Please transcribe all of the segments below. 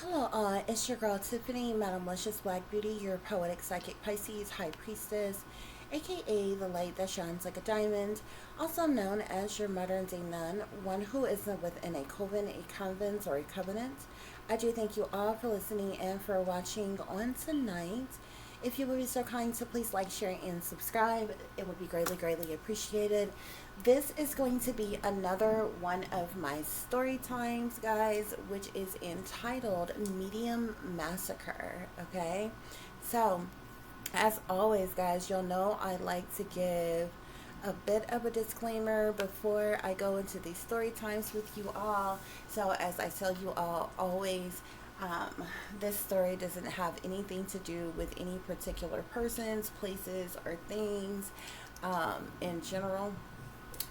Hello, it's your girl Tiffany, Madam Luscious Black Beauty, your poetic psychic Pisces High Priestess, aka the light that shines like a diamond, also known as your modern day nun, one who isn't within a coven, a convent, or a covenant. I do thank you all for listening and for watching on tonight. If you would be so kind to please like, share, and subscribe, it would be greatly, greatly appreciated. This is going to be another one of my story times, guys, which is entitled Medium Massacre. Okay, so as always, guys, you'll know I like to give a bit of a disclaimer before I go into these story times with you all. So, as I tell you all always, this story doesn't have anything to do with any particular persons, places, or things in general.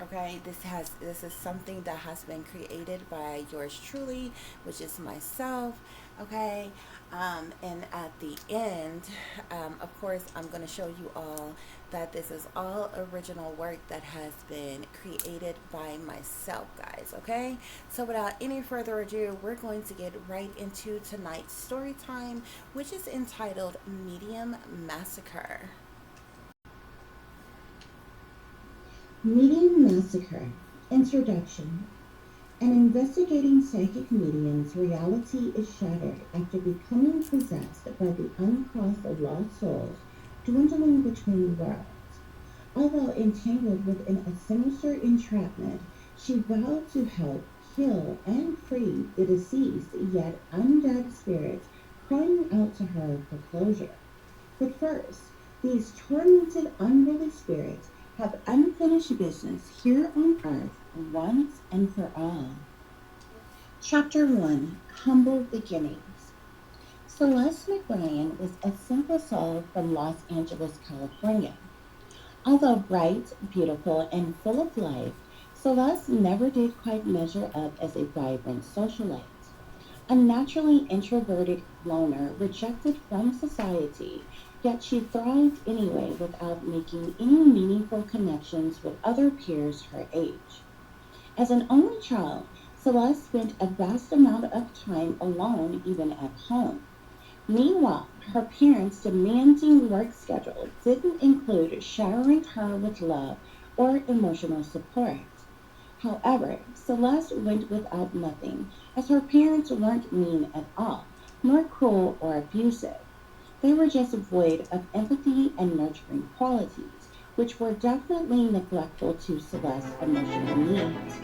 Okay, this is something that has been created by yours truly, which is myself. Okay, and at the end, of course, I'm going to show you all that this is all original work that has been created by myself, guys. Okay, so without any further ado, we're going to get right into tonight's story time, which is entitled Medium Massacre. Medium Massacre. Introduction. An investigating psychic medium's reality is shattered after becoming possessed by the uncrossed lost souls dwindling between worlds. Although entangled within a sinister entrapment, she vowed to help heal and free the deceased yet undead spirits crying out to her for closure. But first, these tormented unruly spirits have unfinished business here on earth once and for all. Chapter 1. Humble Beginnings. Celeste McBrien was a simple soul from Los Angeles, California. Although bright, beautiful, and full of life, Celeste never did quite measure up as a vibrant socialite. A naturally introverted loner rejected from society, yet she thrived anyway without making any meaningful connections with other peers her age. As an only child, Celeste spent a vast amount of time alone even at home. Meanwhile, her parents' demanding work schedule didn't include showering her with love or emotional support. However, Celeste went without nothing, as her parents weren't mean at all, nor cruel or abusive. They were just void of empathy and nurturing qualities, which were definitely neglectful to Celeste's emotional needs.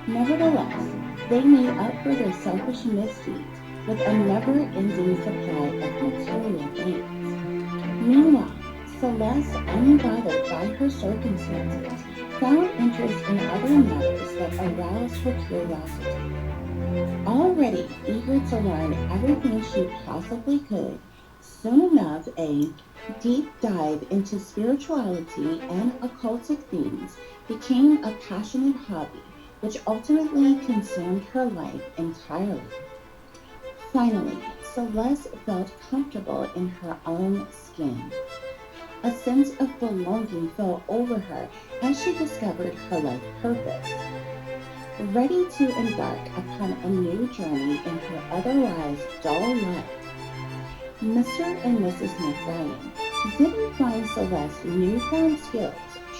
Nevertheless, they made up for their selfish misdeeds with a never-ending supply of material things. Meanwhile, Celeste, unbothered by her circumstances, found interest in other matters that aroused her curiosity. Already eager to learn everything she possibly could, soon enough a deep dive into spirituality and occultic themes became a passionate hobby which ultimately consumed her life entirely. Finally, Celeste felt comfortable in her own skin. A sense of belonging fell over her as she discovered her life purpose. Ready to embark upon a new journey in her otherwise dull life, Mr. and Mrs. McBrien didn't find Celeste's newfound skills,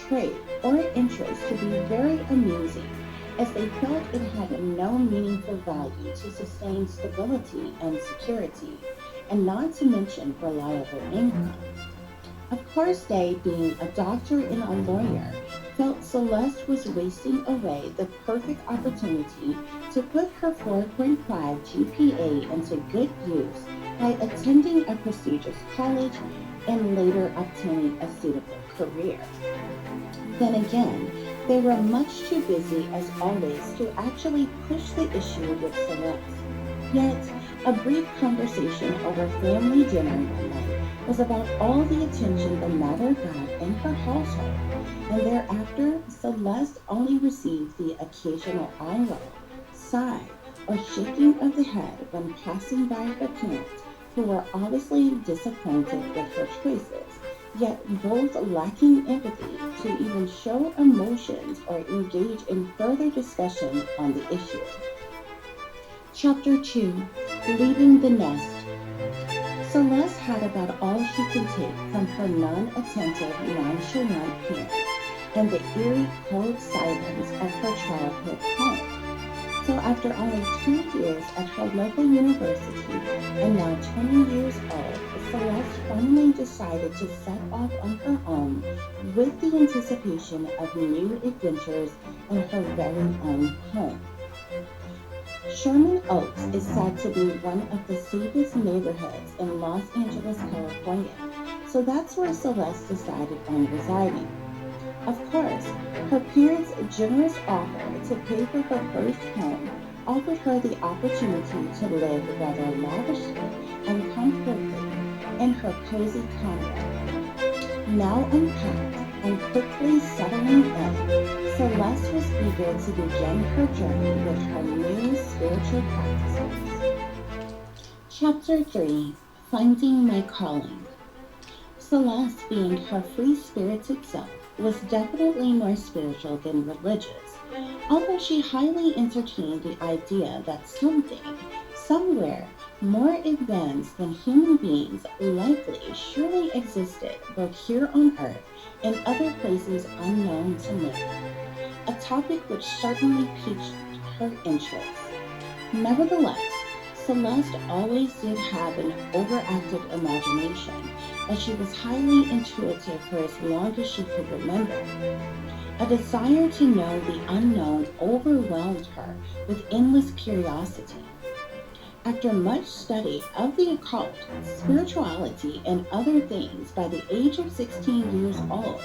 trade, or interest to be very amusing, as they felt it had no meaningful value to sustain stability and security, and not to mention reliable income. Of course, they, being a doctor and a lawyer, felt Celeste was wasting away the perfect opportunity to put her 4.5 GPA into good use by attending a prestigious college and later obtaining a suitable career. Then again, they were much too busy, as always, to actually push the issue with Celeste. Yet, a brief conversation over family dinner one night was about all the attention the matter got in her household, and thereafter Celeste only received the occasional eye roll, sigh, or shaking of the head when passing by her parents, who were obviously disappointed with her choices, yet both lacking empathy to even show emotions or engage in further discussion on the issue. Chapter 2. Leaving the nest. Celeste had about all she could take from her non-attentive, nonchalant parents and the eerie, cold silence of her childhood home. So after only 2 years at her local university and now 20 years old, Celeste finally decided to set off on her own with the anticipation of new adventures in her very own home. Sherman Oaks is said to be one of the safest neighborhoods in Los Angeles, California, so that's where Celeste decided on residing. Of course, her parents' generous offer to pay for her first home offered her the opportunity to live rather lavishly and comfortably in her cozy condo. Now unpacked and quickly settling in, Celeste was eager to begin her journey with her new spiritual practices. Chapter 3: Finding My Calling. Celeste, being her free-spirited self, was definitely more spiritual than religious, although she highly entertained the idea that something, somewhere, more advanced than human beings likely surely existed both here on Earth and other places unknown to man, a topic which certainly piqued her interest. Nevertheless, Celeste always did have an overactive imagination, as she was highly intuitive for as long as she could remember. A desire to know the unknown overwhelmed her with endless curiosity. After much study of the occult, spirituality, and other things, by the age of 16 years old,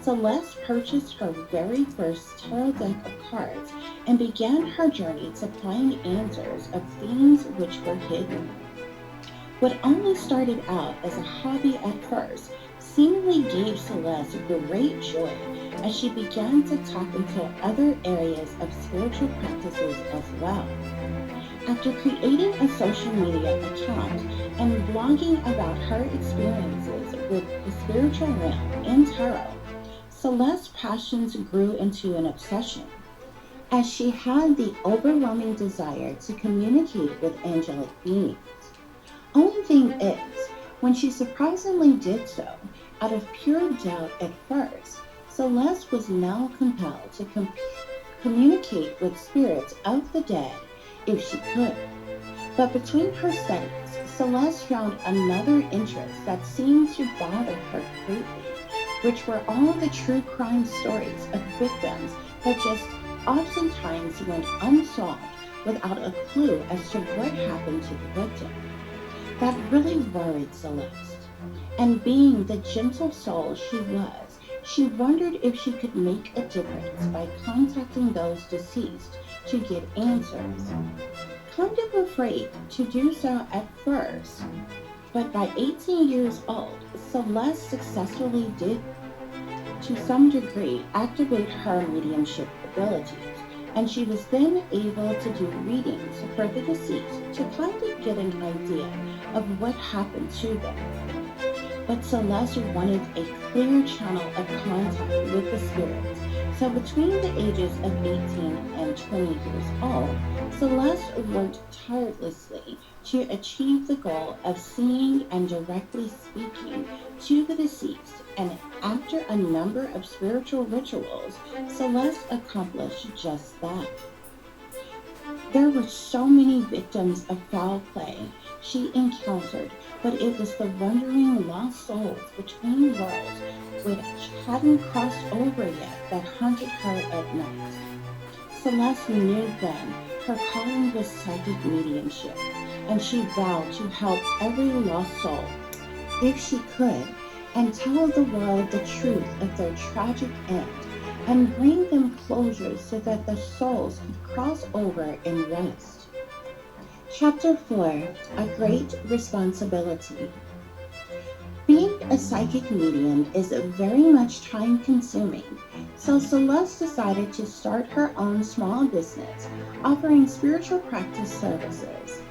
Celeste purchased her very first tarot deck of cards and began her journey to find answers of themes which were hidden. What only started out as a hobby at first seemingly gave Celeste great joy as she began to tap into other areas of spiritual practices as well. After creating a social media account and blogging about her experiences with the spiritual realm and tarot, Celeste's passions grew into an obsession, as she had the overwhelming desire to communicate with angelic beings. Only thing is, when she surprisingly did so, out of pure doubt at first, Celeste was now compelled to communicate with spirits of the dead if she could. But between her studies, Celeste found another interest that seemed to bother her greatly, which were all the true crime stories of victims that just oftentimes went unsolved without a clue as to what happened to the victim. That really worried Celeste, and being the gentle soul she was, she wondered if she could make a difference by contacting those deceased to get answers. Kind of afraid to do so at first, but by 18 years old, Celeste successfully did, to some degree, activate her mediumship abilities, and she was then able to do readings for the deceased to kind of get an idea of what happened to them. But Celeste wanted a clear channel of contact with the spirits, so between the ages of 18 and 20 years old, Celeste worked tirelessly to achieve the goal of seeing and directly speaking to the deceased, and after a number of spiritual rituals, Celeste accomplished just that. There were so many victims of foul play she encountered, but it was the wandering lost souls between worlds which hadn't crossed over yet that haunted her at night. Celeste knew then her calling was psychic mediumship, and she vowed to help every lost soul, if she could, and tell the world the truth of their tragic end, and bring them closure so that the souls could cross over and rest. Chapter 4: A Great Responsibility. Being a psychic medium is very much time-consuming, so Celeste decided to start her own small business offering spiritual practice services.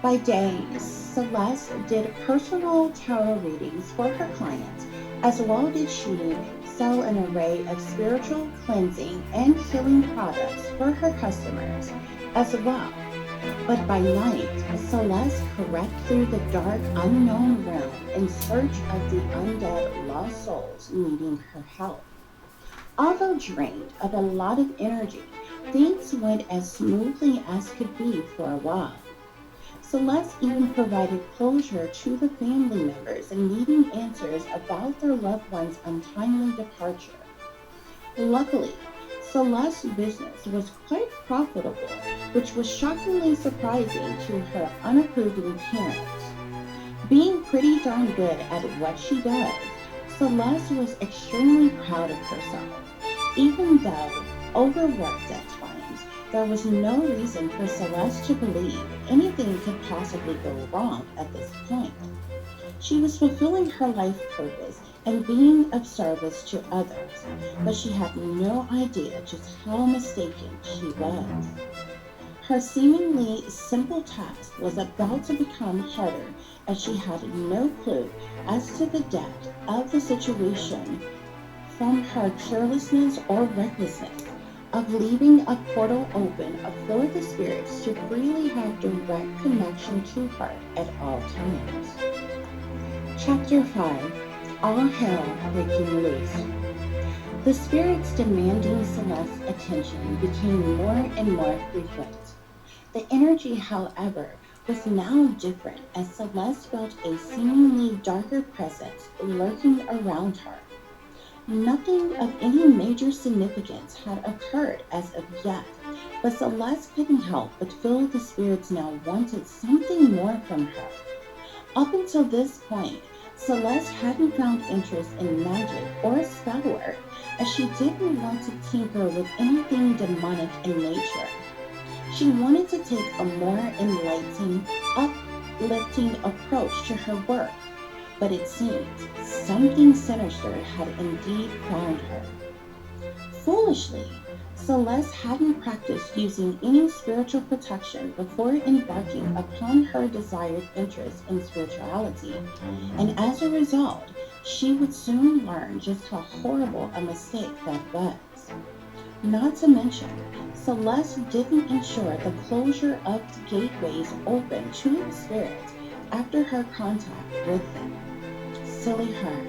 By day, Celeste did personal tarot readings for her clients, as well did she sell an array of spiritual cleansing and healing products for her customers as well. But by night, Celeste crept through the dark, unknown realm in search of the undead lost souls needing her help. Although drained of a lot of energy, things went as smoothly as could be for a while. Celeste even provided closure to the family members needing answers about their loved one's untimely departure. Luckily, Celeste's business was quite profitable, which was shockingly surprising to her unapproving parents. Being pretty darn good at what she does, Celeste was extremely proud of herself. Even though overworked at times, there was no reason for Celeste to believe anything could possibly go wrong at this point. She was fulfilling her life purpose and being of service to others, but she had no idea just how mistaken she was. Her seemingly simple task was about to become harder as she had no clue as to the depth of the situation from her carelessness or recklessness of leaving a portal open for the spirits to freely have direct connection to her at all times. Chapter 5. All Hell Breaking Loose. The spirits demanding Celeste's attention became more and more frequent. The energy, however, was now different as Celeste felt a seemingly darker presence lurking around her. Nothing of any major significance had occurred as of yet, but Celeste couldn't help but feel the spirits now wanted something more from her. Up until this point, Celeste hadn't found interest in magic or spell work, as she didn't want to tinker with anything demonic in nature. She wanted to take a more enlightening, uplifting approach to her work, but it seemed something sinister had indeed found her. Foolishly, Celeste hadn't practiced using any spiritual protection before embarking upon her desired interest in spirituality, and as a result, she would soon learn just how horrible a mistake that was. Not to mention, Celeste didn't ensure the closure of the gateways open to the spirits after her contact with them. Silly her,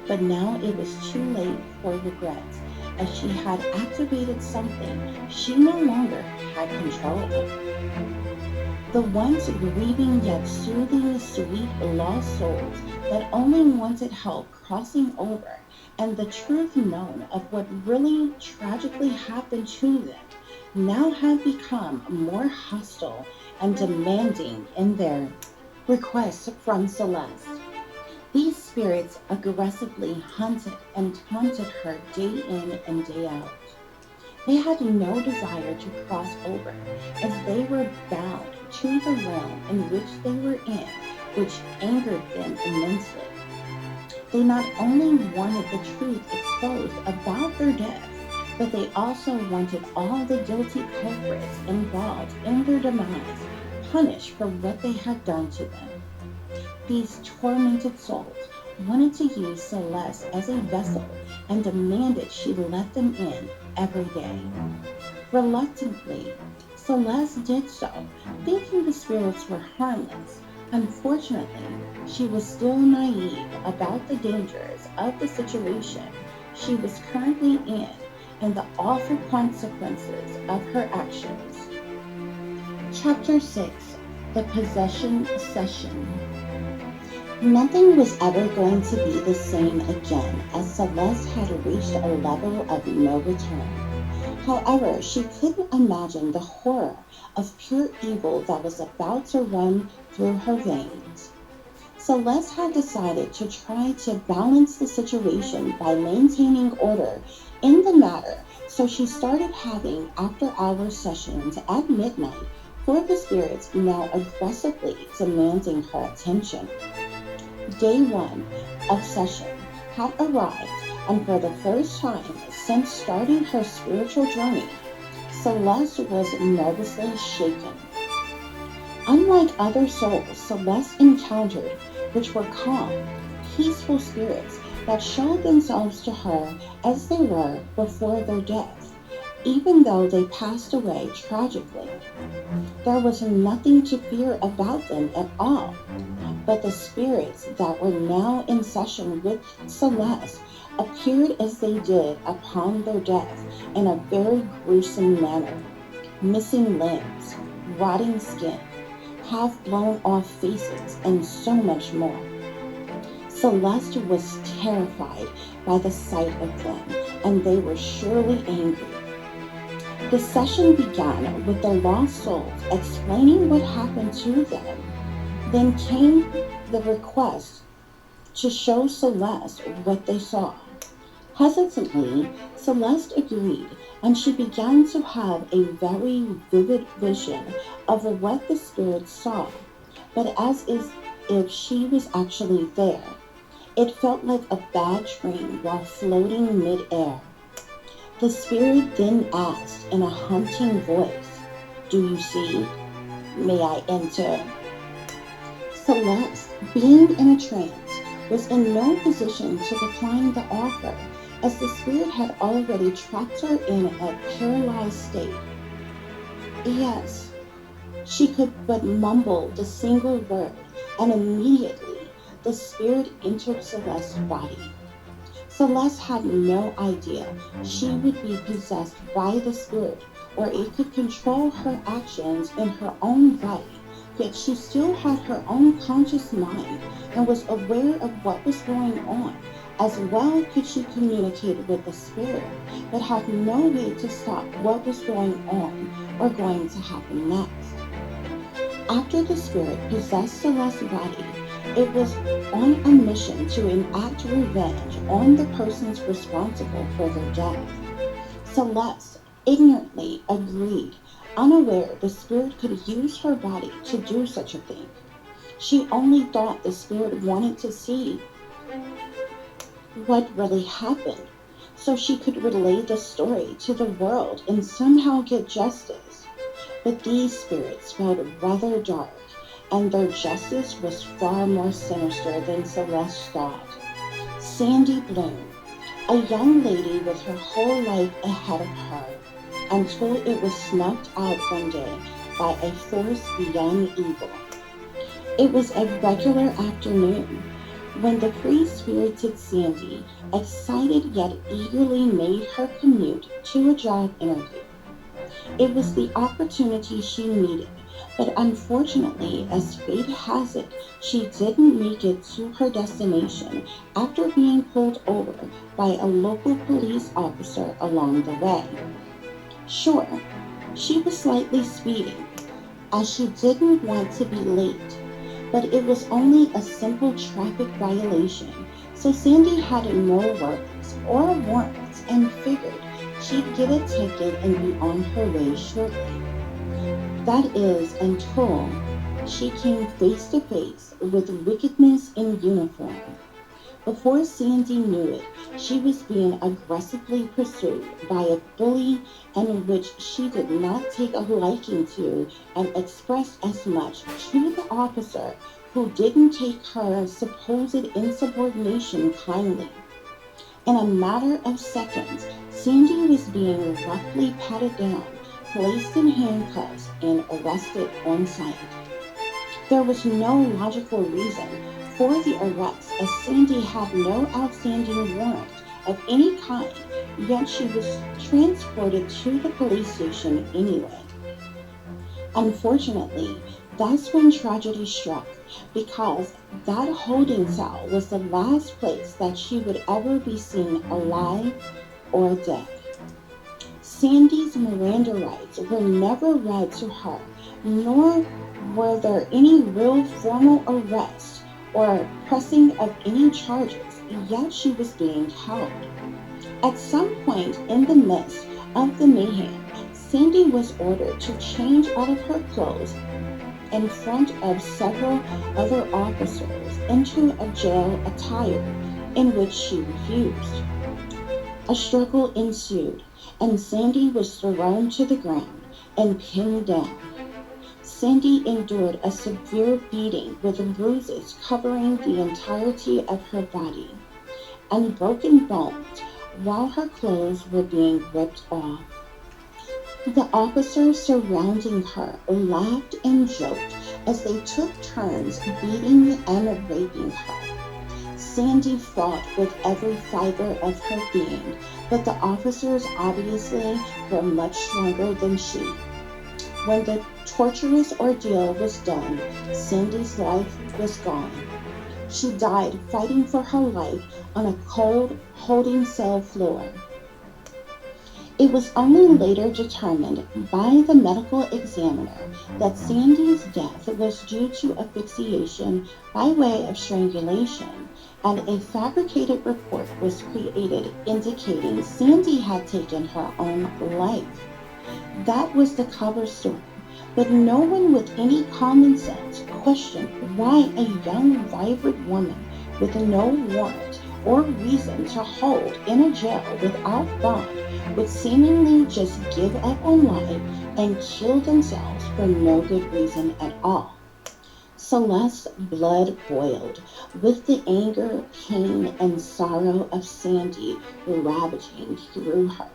but now it was too late for regrets, as she had activated something she no longer had control of. The once grieving yet soothing sweet lost souls that only wanted help crossing over, and the truth known of what really tragically happened to them, now have become more hostile and demanding in their requests from Celeste. These spirits aggressively hunted and taunted her day in and day out. They had no desire to cross over, as they were bound to the realm in which they were in, which angered them immensely. They not only wanted the truth exposed about their deaths, but they also wanted all the guilty culprits involved in their demise punished for what they had done to them. These tormented souls wanted to use Celeste as a vessel and demanded she let them in every day. Reluctantly, Celeste did so, thinking the spirits were harmless. Unfortunately, she was still naive about the dangers of the situation she was currently in and the awful consequences of her actions. Chapter 6. The Possession Session. Nothing was ever going to be the same again, as Celeste had reached a level of no return. However, she couldn't imagine the horror of pure evil that was about to run through her veins. Celeste had decided to try to balance the situation by maintaining order in the matter, so she started having after-hour sessions at midnight for the spirits now aggressively demanding her attention. Day 1 of session had arrived, and for the first time since starting her spiritual journey, Celeste was nervously shaken. Unlike other souls Celeste encountered, which were calm, peaceful spirits that showed themselves to her as they were before their death, Even though they passed away tragically, there was nothing to fear about them at all. But the spirits that were now in session with Celeste appeared as they did upon their death in a very gruesome manner, missing limbs, rotting skin, half blown off faces, and so much more. Celeste was terrified by the sight of them, and they were surely angry. The session began with the lost souls explaining what happened to them. Then came the request to show Celeste what they saw. Hesitantly, Celeste agreed, and she began to have a very vivid vision of what the spirits saw, but as if she was actually there. It felt like a bad dream while floating mid-air. The spirit then asked in a haunting voice, "Do you see? May I enter?" Celeste, being in a trance, was in no position to decline the offer, as the spirit had already trapped her in a paralyzed state. "Yes," she could but mumble the single word, and immediately the spirit entered Celeste's body. Celeste had no idea she would be possessed by the spirit, or it could control her actions in her own body, yet she still had her own conscious mind and was aware of what was going on. As well could she communicate with the spirit, but had no way to stop what was going on or going to happen next. After the spirit possessed Celeste's body, it was on a mission to enact revenge on the persons responsible for their death. Celeste ignorantly agreed, unaware the spirit could use her body to do such a thing. She only thought the spirit wanted to see what really happened, so she could relay the story to the world and somehow get justice. But these spirits felt rather dark, and their justice was far more sinister than Celeste thought. Sandy Bloom, a young lady with her whole life ahead of her, until it was snuffed out one day by a force beyond evil. It was a regular afternoon when the free-spirited Sandy, excited yet eagerly, made her commute to a job interview. It was the opportunity she needed, but unfortunately, as fate has it, she didn't make it to her destination after being pulled over by a local police officer along the way. Sure, she was slightly speeding, as she didn't want to be late, but it was only a simple traffic violation, so Sandy had no worries or warrants and figured she'd get a ticket and be on her way shortly. That is, until she came face to face with wickedness in uniform. Before Sandy knew it, she was being aggressively pursued by a bully in which she did not take a liking to, and expressed as much to the officer, who didn't take her supposed insubordination kindly. In a matter of seconds, Sandy was being roughly patted down, placed in handcuffs, and arrested on sight. There was no logical reason for the arrest, as Sandy had no outstanding warrant of any kind, yet she was transported to the police station anyway. Unfortunately, that's when tragedy struck, because that holding cell was the last place that she would ever be seen alive or dead. Sandy's Miranda rights were never read to her, nor were there any real formal arrest or pressing of any charges, yet she was being held. At some point in the midst of the mayhem, Sandy was ordered to change out of her clothes in front of several other officers into a jail attire, in which she refused. A struggle ensued, and Sandy was thrown to the ground and pinned down. Sandy endured a severe beating with bruises covering the entirety of her body and broken bones while her clothes were being ripped off. The officers surrounding her laughed and joked as they took turns beating and raping her. Sandy fought with every fiber of her being, but the officers obviously were much stronger than she. When the torturous ordeal was done, Sandy's life was gone. She died fighting for her life on a cold holding cell floor. It was only later determined by the medical examiner that Sandy's death was due to asphyxiation by way of strangulation, and a fabricated report was created indicating Sandy had taken her own life. That was the cover story, but no one with any common sense questioned why a young, vibrant woman with no warrant or reason to hold in a jail without bond would seemingly just give up on life and kill themselves for no good reason at all. Celeste's blood boiled with the anger, pain, and sorrow of Sandy ravaging through her.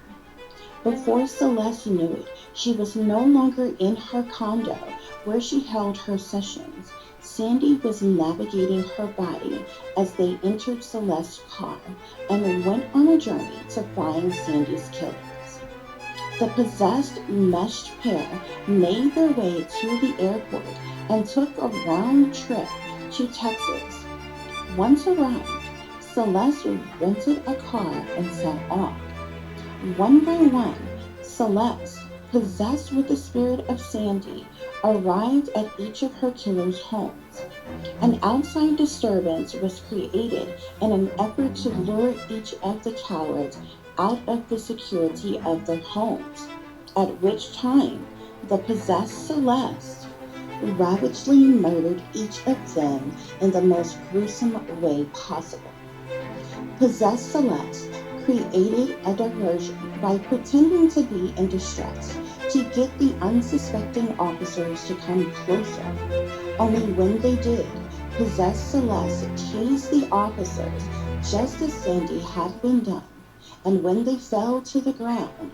Before Celeste knew it, she was no longer in her condo where she held her sessions. Sandy was navigating her body as they entered Celeste's car and went on a journey to find Sandy's killers. The possessed meshed pair made their way to the airport and took a round trip to Texas. Once arrived, Celeste rented a car and set off. One by one, Celeste, possessed with the spirit of Sandy, arrived at each of her killers' homes. An outside disturbance was created in an effort to lure each of the cowards out of the security of their homes, at which time the possessed Celeste ravagely murdered each of them in the most gruesome way possible. Possessed Celeste created a diversion by pretending to be in distress to get the unsuspecting officers to come closer. Only when they did, possessed Celeste tased the officers just as Sandy had been done, and when they fell to the ground,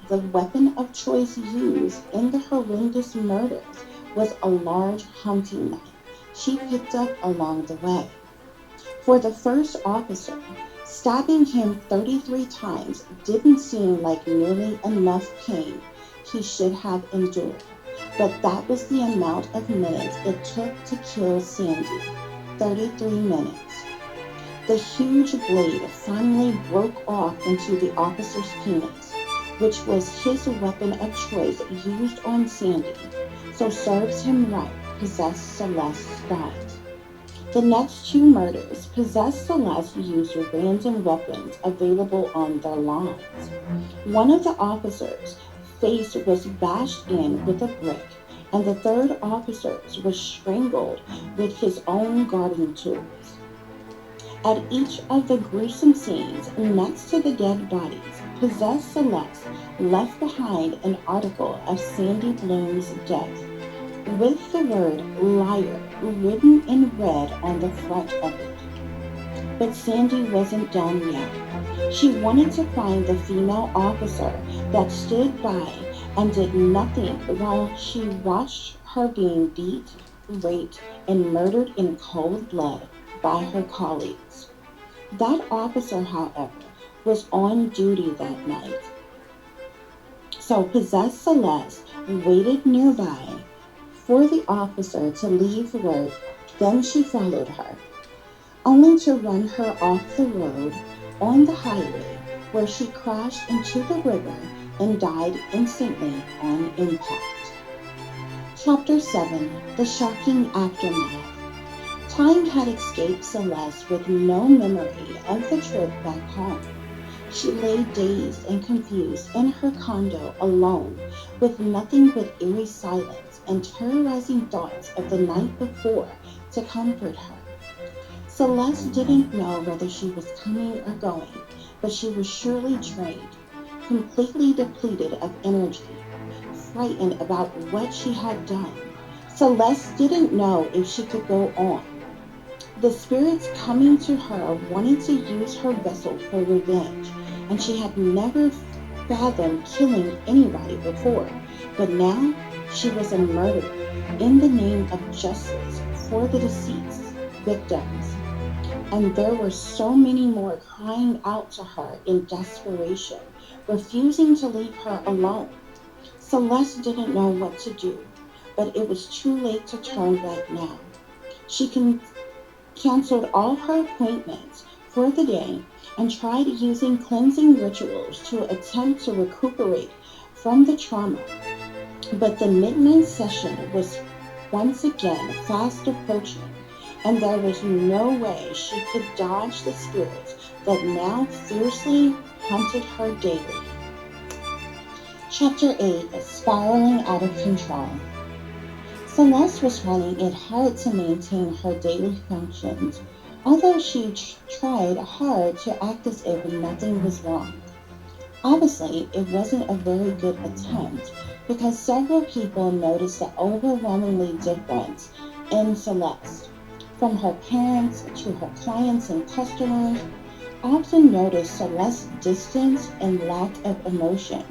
the weapon of choice used in the horrendous murders was a large hunting knife she picked up along the way. For the first officer, stabbing him 33 times didn't seem like nearly enough pain he should have endured, but that was the amount of minutes it took to kill Sandy, 33 minutes. The huge blade finally broke off into the officer's penis, which was his weapon of choice used on Sandy, so serves him right, possessed Celeste died. The next two murders, possessed Celeste used random weapons available on their lines. One of the officers' face was bashed in with a brick, and the third officer's was strangled with his own gardening tools. At each of the gruesome scenes next to the dead bodies, possessed Celeste left behind an article of Sandy Bloom's death, with the word liar written in red on the front of it. But Sandy wasn't done yet. She wanted to find the female officer that stood by and did nothing while she watched her being beat, raped, and murdered in cold blood by her colleagues. That officer, however, was on duty that night. So possessed Celeste waited nearby for the officer to leave work, then she followed her, only to run her off the road on the highway, where she crashed into the river and died instantly on impact. Chapter 7. The Shocking Aftermath. Time had escaped Celeste with no memory of the trip back home. She lay dazed and confused in her condo alone, with nothing but eerie silence and terrorizing thoughts of the night before to comfort her. Celeste didn't know whether she was coming or going, but she was surely drained, completely depleted of energy, frightened about what she had done. Celeste didn't know if she could go on. The spirits coming to her wanted to use her vessel for revenge, and she had never fathomed killing anybody before, but now she was a murderer in the name of justice for the deceased victims. And there were so many more crying out to her in desperation, refusing to leave her alone. Celeste didn't know what to do, but it was too late to turn back now. She canceled all her appointments for the day and tried using cleansing rituals to attempt to recuperate from the trauma. But the midnight session was once again fast approaching, and there was no way she could dodge the spirits that now fiercely hunted her daily. Chapter 8: Spiraling Out of Control. Celeste was finding it hard to maintain her daily functions, although she tried hard to act as if nothing was wrong. Obviously, it wasn't a very good attempt because several people noticed the overwhelmingly difference in Celeste. From her parents to her clients and customers, often noticed Celeste's distance and lack of emotion,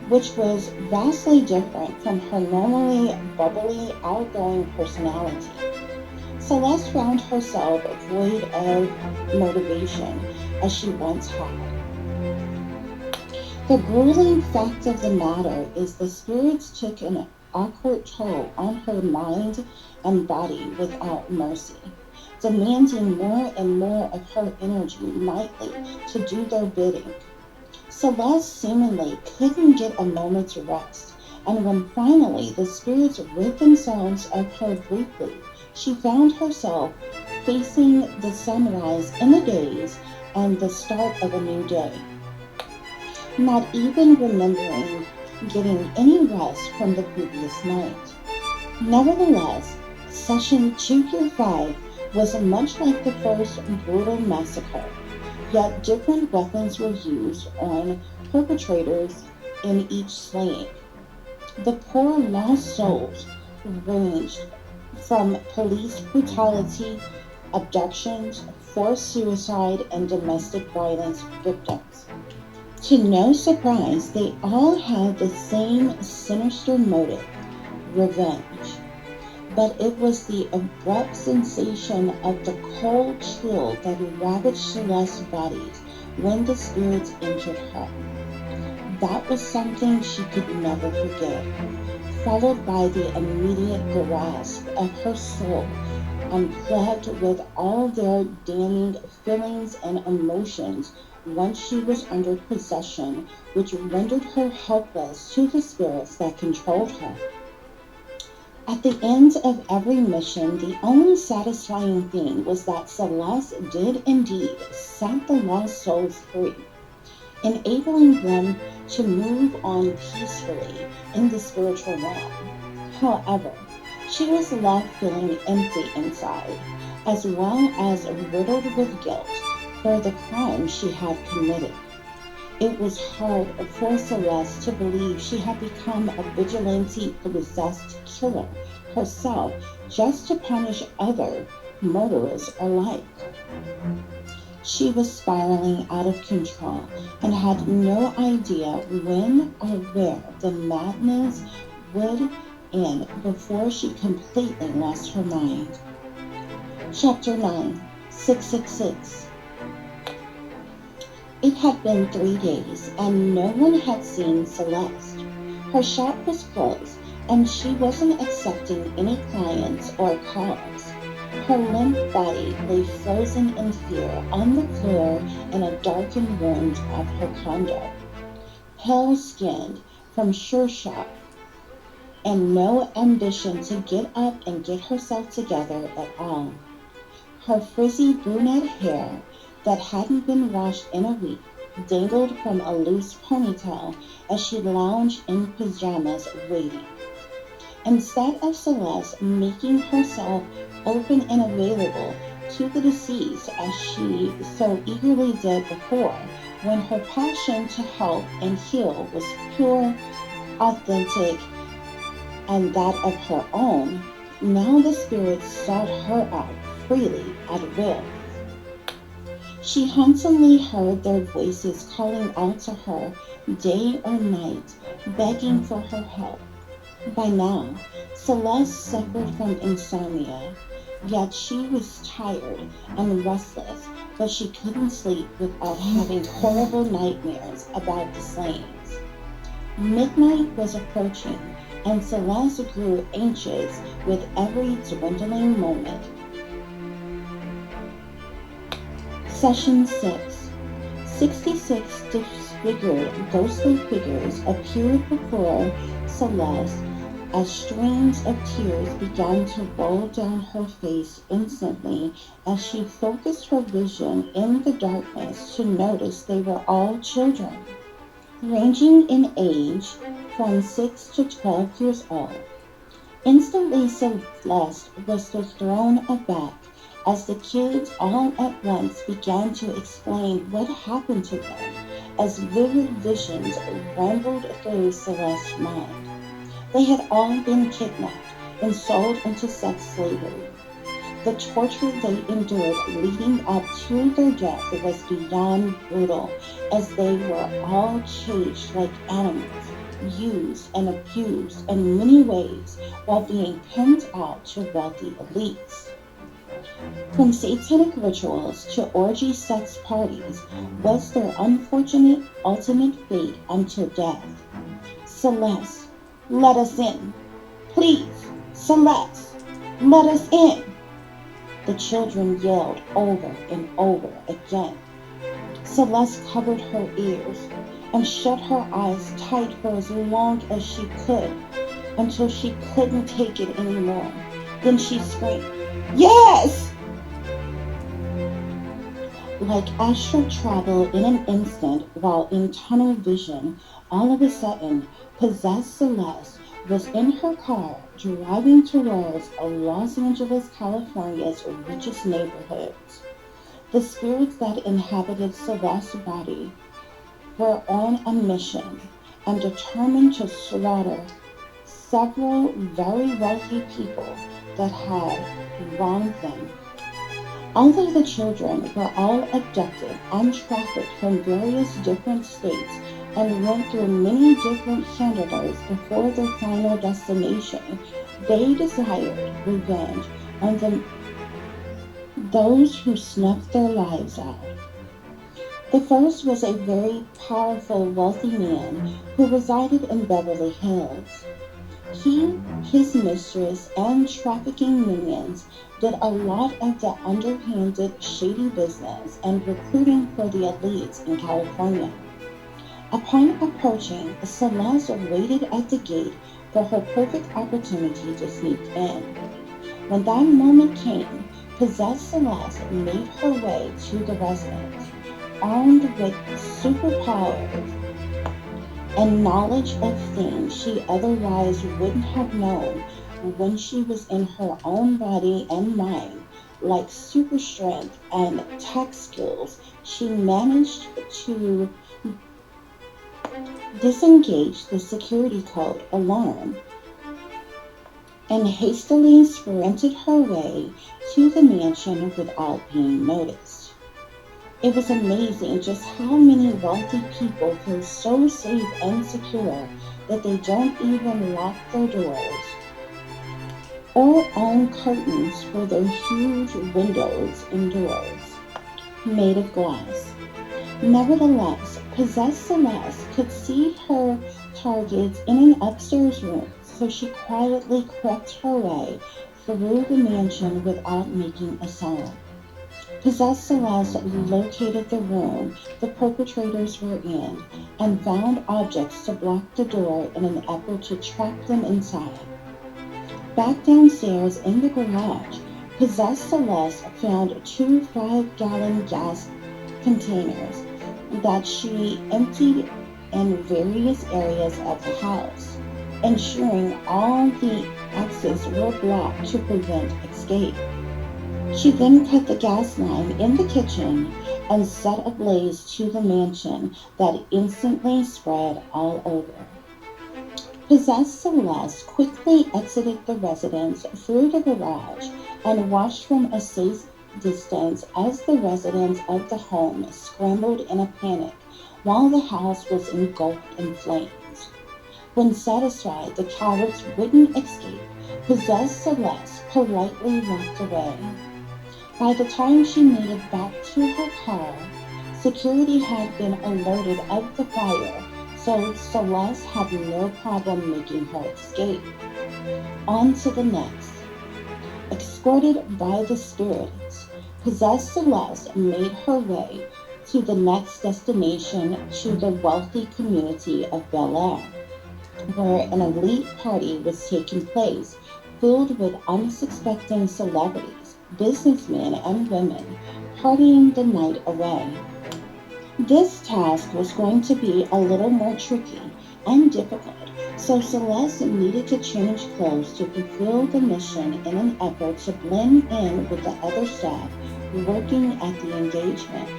which was vastly different from her normally bubbly, outgoing personality. Celeste found herself void of motivation as she once had. The grueling fact of the matter is the spirits took an awkward toll on her mind and body without mercy, demanding more and more of her energy nightly to do their bidding. Celeste seemingly couldn't get a moment's rest, and when finally the spirits rid themselves of her briefly, she found herself facing the sunrise in the days and the start of a new day, not even remembering getting any rest from the previous night. Nevertheless, session 2-5 was much like the first brutal massacre, yet different weapons were used on perpetrators in each slaying. The poor lost souls ranged from police brutality, abductions, forced suicide, and domestic violence victims. To no surprise, they all had the same sinister motive: revenge. But it was the abrupt sensation of the cold chill that ravaged Celeste's body when the spirits entered her. That was something she could never forget, followed by the immediate grasp of her soul, unplugged with all their damning feelings and emotions once she was under possession, which rendered her helpless to the spirits that controlled her. At the end of every mission, the only satisfying thing was that Celeste did indeed set the lost souls free, enabling them to move on peacefully in the spiritual realm. However, she was left feeling empty inside, as well as riddled with guilt for the crime she had committed. It was hard for Celeste to believe she had become a vigilante possessed killer herself just to punish other murderers alike. She was spiraling out of control and had no idea when or where the madness would end before she completely lost her mind. Chapter 9: 666. It had been 3 days, and no one had seen Celeste. Her shop was closed, and she wasn't accepting any clients or calls. Her limp body lay frozen in fear on the floor in a darkened room of her condo, pale-skinned from sure shock, and no ambition to get up and get herself together at all. Her frizzy brunette hair that hadn't been washed in a week dangled from a loose ponytail as she lounged in pajamas waiting. Instead of Celeste making herself open and available to the deceased as she so eagerly did before, when her passion to help and heal was pure, authentic, and that of her own, now the spirits sought her out freely at will. She huntingly heard their voices calling out to her day or night, begging for her help. By now, Celeste suffered from insomnia, yet she was tired and restless, but she couldn't sleep without having horrible nightmares about the slayings. Midnight was approaching, and Celeste grew anxious with every dwindling moment. Session 6. 66 disfigured ghostly figures appeared before Celeste as streams of tears began to roll down her face instantly as she focused her vision in the darkness to notice they were all children, ranging in age from 6 to 12 years old. Instantly, Celeste was thrown aback as the kids all at once began to explain what happened to them as vivid visions rambled through Celeste's mind. They had all been kidnapped and sold into sex slavery. The torture they endured leading up to their death was beyond brutal, as they were all caged like animals, used and abused in many ways while being pinned out to wealthy elites. From satanic rituals to orgy sex parties was their unfortunate ultimate fate until death. Celeste, let us in. Please, Celeste, let us in. The children yelled over and over again. Celeste covered her ears and shut her eyes tight for as long as she could until she couldn't take it anymore. Then she screamed, "Yes!" Like astral travel in an instant while in tunnel vision, all of a sudden, possessed Celeste was in her car driving towards Los Angeles, California's richest neighborhoods. The spirits that inhabited Celeste's body were on a mission and determined to slaughter several very wealthy people that had wronged them. Although the children were all abducted and trafficked from various different states and went through many different handlers before their final destination, they desired revenge on those who snuffed their lives out. The first was a very powerful, wealthy man who resided in Beverly Hills. He, his mistress, and trafficking minions did a lot of the underhanded, shady business and recruiting for the elites in California. Upon approaching, Celeste waited at the gate for her perfect opportunity to sneak in. When that moment came, possessed Celeste made her way to the residence, armed with superpowers and knowledge of things she otherwise wouldn't have known when she was in her own body and mind. Like super strength and tech skills, she managed to disengage the security code alarm and hastily sprinted her way to the mansion without being noticed. It was amazing just how many wealthy people feel so safe and secure that they don't even lock their doors or own curtains for their huge windows and doors made of glass. Nevertheless, possessed Celeste could see her targets in an upstairs room, so she quietly crept her way through the mansion without making a sound. Possessed Celeste located the room the perpetrators were in and found objects to block the door in an effort to trap them inside. Back downstairs in the garage, possessed Celeste found two 5-gallon gas containers that she emptied in various areas of the house, ensuring all the exits were blocked to prevent escape. She then cut the gas line in the kitchen and set ablaze to the mansion that instantly spread all over. Possessed Celeste quickly exited the residence through the garage and watched from a safe distance as the residents of the home scrambled in a panic while the house was engulfed in flames. When satisfied the cowards wouldn't escape, possessed Celeste politely walked away. By the time she made it back to her car, security had been alerted of the fire, so Celeste had no problem making her escape. On to the next. Escorted by the spirits, possessed Celeste made her way to the next destination to the wealthy community of Bel Air, where an elite party was taking place filled with unsuspecting celebrities, businessmen, and women partying the night away. This task was going to be a little more tricky and difficult, so Celeste needed to change clothes to fulfill the mission in an effort to blend in with the other staff working at the engagement.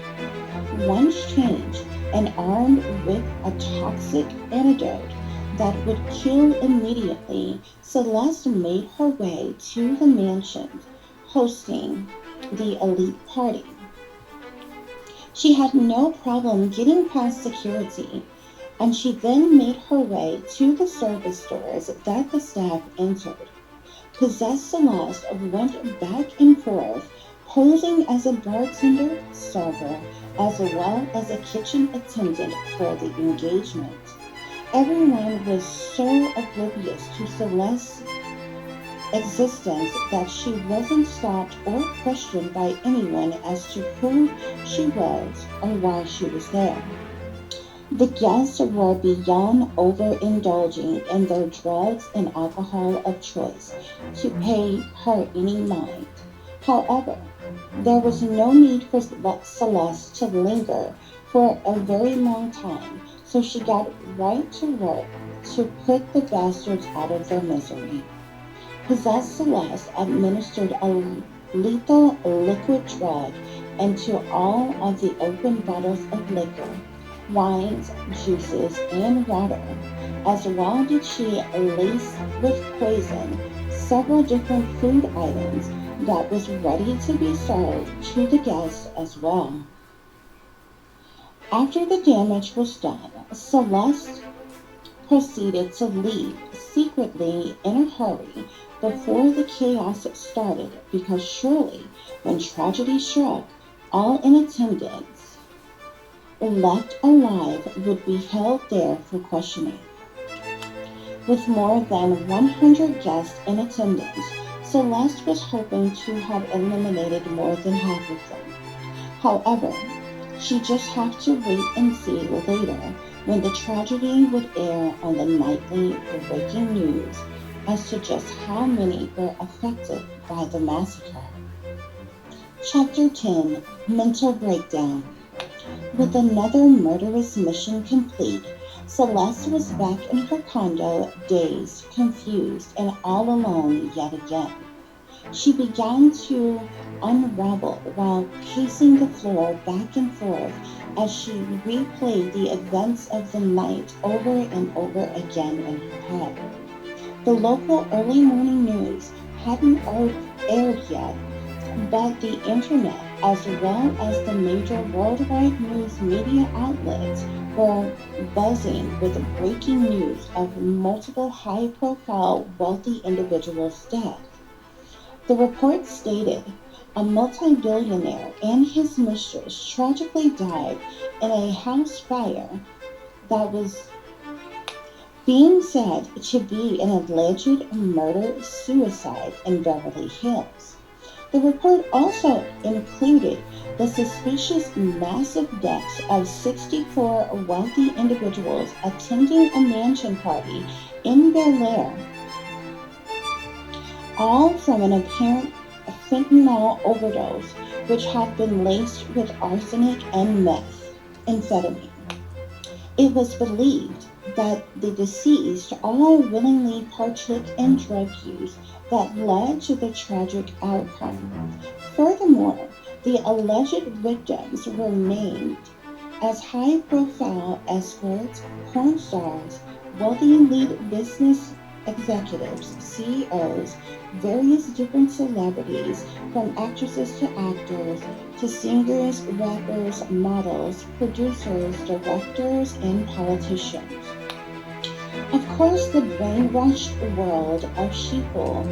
Once changed and armed with a toxic antidote that would kill immediately, Celeste made her way to the mansion hosting the elite party. She had no problem getting past security, and she then made her way to the service doors that the staff entered. Possessed Celeste went back and forth, posing as a bartender, server, as well as a kitchen attendant for the engagement. Everyone was so oblivious to Celeste's existence that she wasn't stopped or questioned by anyone as to who she was or why she was there. The guests were beyond overindulging in their drugs and alcohol of choice to pay her any mind. However, there was no need for Celeste to linger for a very long time, so she got right to work to put the bastards out of their misery. Possessed Celeste administered a lethal liquid drug into all of the open bottles of liquor, wines, juices, and water, as well did she lace with poison several different food items that was ready to be served to the guests as well. After the damage was done, Celeste proceeded to leave secretly in a hurry before the chaos started, because surely when tragedy struck, all in attendance left alive would be held there for questioning. With more than 100 guests in attendance, Celeste was hoping to have eliminated more than half of them. However, she just had to wait and see later when the tragedy would air on the nightly breaking news as to just how many were affected by the massacre. Chapter 10: Mental Breakdown. With another murderous mission complete, Celeste was back in her condo, dazed, confused, and all alone yet again. She began to unravel while pacing the floor back and forth as she replayed the events of the night over and over again in her head. The local early morning news hadn't aired yet, but the internet, as well as the major worldwide news media outlets, were buzzing with breaking news of multiple high-profile wealthy individuals' deaths. The report stated a multi-billionaire and his mistress tragically died in a house fire that was being said to be an alleged murder-suicide in Beverly Hills. The report also included the suspicious massive deaths of 64 wealthy individuals attending a mansion party in Bel Air, all from an apparent fentanyl overdose which had been laced with arsenic and methamphetamine. It was believed that the deceased all willingly partook in drug use that led to the tragic outcome. Furthermore, the alleged victims were named as high-profile escorts, porn stars, wealthy elite business executives, CEOs, various different celebrities, from actresses to actors, to singers, rappers, models, producers, directors, and politicians. Of course, the brainwashed world of sheeple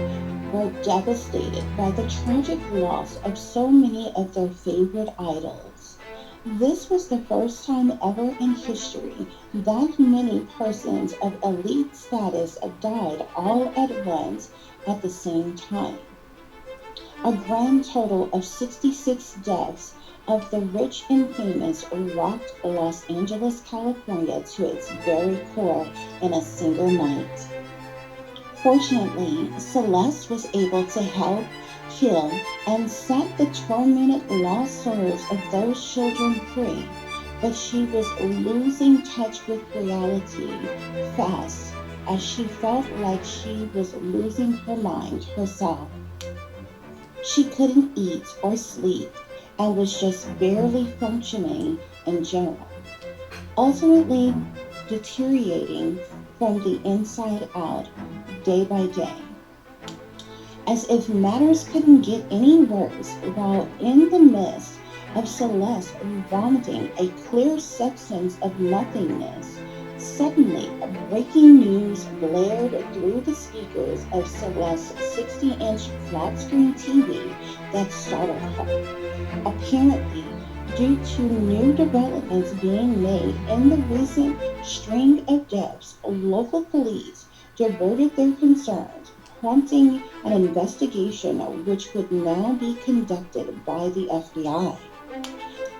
were devastated by the tragic loss of so many of their favorite idols. This was the first time ever in history that many persons of elite status died all at once at the same time. A grand total of 66 deaths of the rich and famous rocked Los Angeles, California to its very core in a single night. Fortunately, Celeste was able to help, heal, and set the tormented lost souls of those children free, but she was losing touch with reality fast as she felt like she was losing her mind herself. She couldn't eat or sleep and was just barely functioning in general, ultimately deteriorating from the inside out day by day. As if matters couldn't get any worse, while in the midst of Celeste vomiting a clear substance of nothingness, suddenly breaking news blared through the speakers of Celeste's 60-inch flat screen TV that startled her. Apparently, due to new developments being made in the recent string of deaths, local police diverted their concerns, prompting an investigation which would now be conducted by the FBI.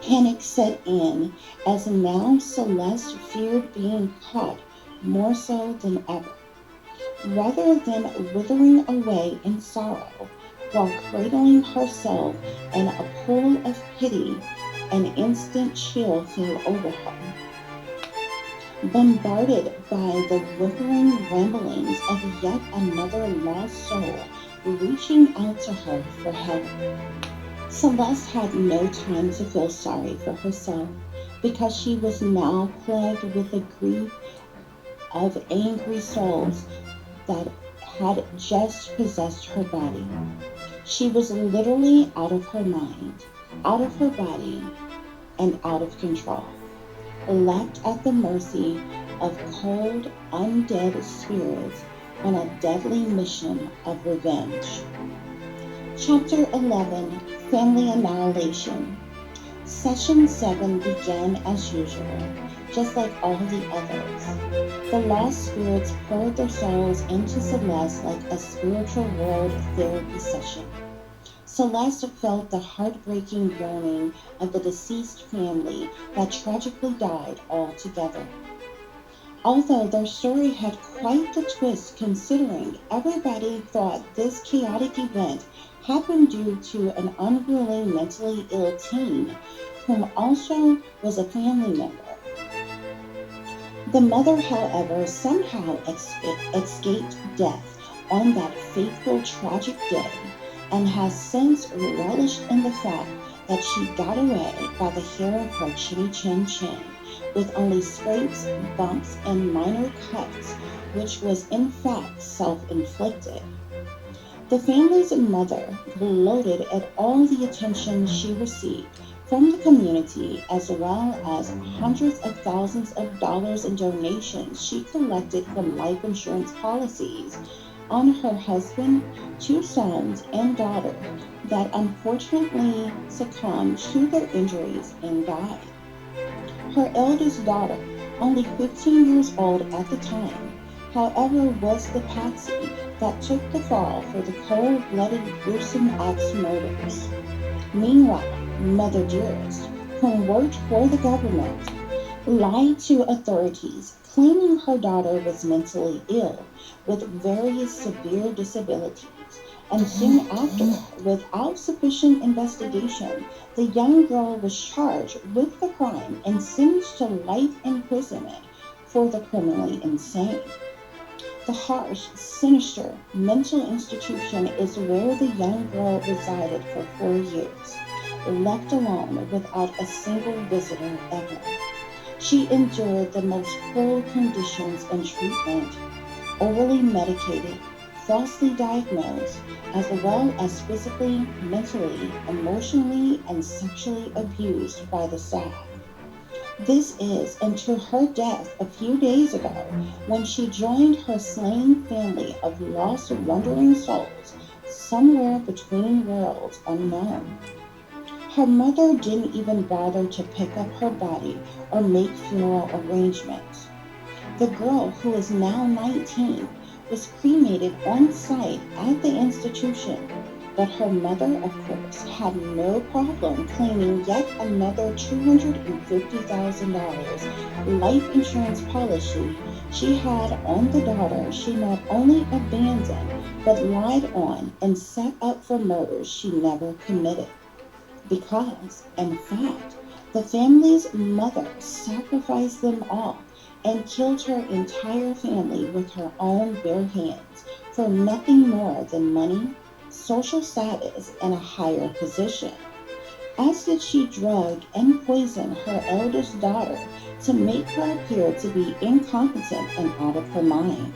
Panic set in as now Celeste feared being caught more so than ever. Rather than withering away in sorrow while cradling herself in a pool of pity, an instant chill fell over her. Bombarded by the whimpering ramblings of yet another lost soul reaching out to her for help, Celeste had no time to feel sorry for herself because she was now plagued with the grief of angry souls that had just possessed her body. She was literally out of her mind, out of her body, and out of control, left at the mercy of cold, undead spirits on a deadly mission of revenge. Chapter 11, Family Annihilation. Session 7 began as usual, just like all the others. The lost spirits poured their souls into Celeste like a spiritual world therapy session. Celeste felt the heartbreaking yearning of the deceased family that tragically died altogether. Although their story had quite the twist considering everybody thought this chaotic event happened due to an unruly mentally ill teen whom also was a family member. The mother, however, somehow escaped death on that fateful tragic day and has since relished in the fact that she got away by the hair of her chinny chin chin, with only scrapes, bumps, and minor cuts, which was in fact self-inflicted. The family's mother gloated at all the attention she received from the community, as well as hundreds of thousands of dollars in donations she collected from life insurance policies on her husband, two sons, and daughter that unfortunately succumbed to their injuries and died. Her eldest daughter, only 15 years old at the time, however, was the patsy that took the fall for the cold-blooded gruesome axe murders. Meanwhile, Mother Dearest, whom worked for the government, lied to authorities, claiming her daughter was mentally ill with various severe disabilities. And soon after, without sufficient investigation, the young girl was charged with the crime and sentenced to life imprisonment for the criminally insane. The harsh, sinister mental institution is where the young girl resided for 4 years, left alone without a single visitor ever. She endured the most cruel conditions and treatment, overly medicated, falsely diagnosed, as well as physically, mentally, emotionally, and sexually abused by the staff. This is until her death a few days ago, when she joined her slain family of lost wandering souls somewhere between worlds unknown. Her mother didn't even bother to pick up her body or make funeral arrangements. The girl, who is now 19, was cremated on site at the institution, but her mother, of course, had no problem claiming yet another $250,000 life insurance policy she had on the daughter she not only abandoned, but lied on and set up for murders she never committed. Because, in fact, the family's mother sacrificed them all and killed her entire family with her own bare hands for nothing more than money, social status, and a higher position. As did she drug and poison her eldest daughter to make her appear to be incompetent and out of her mind.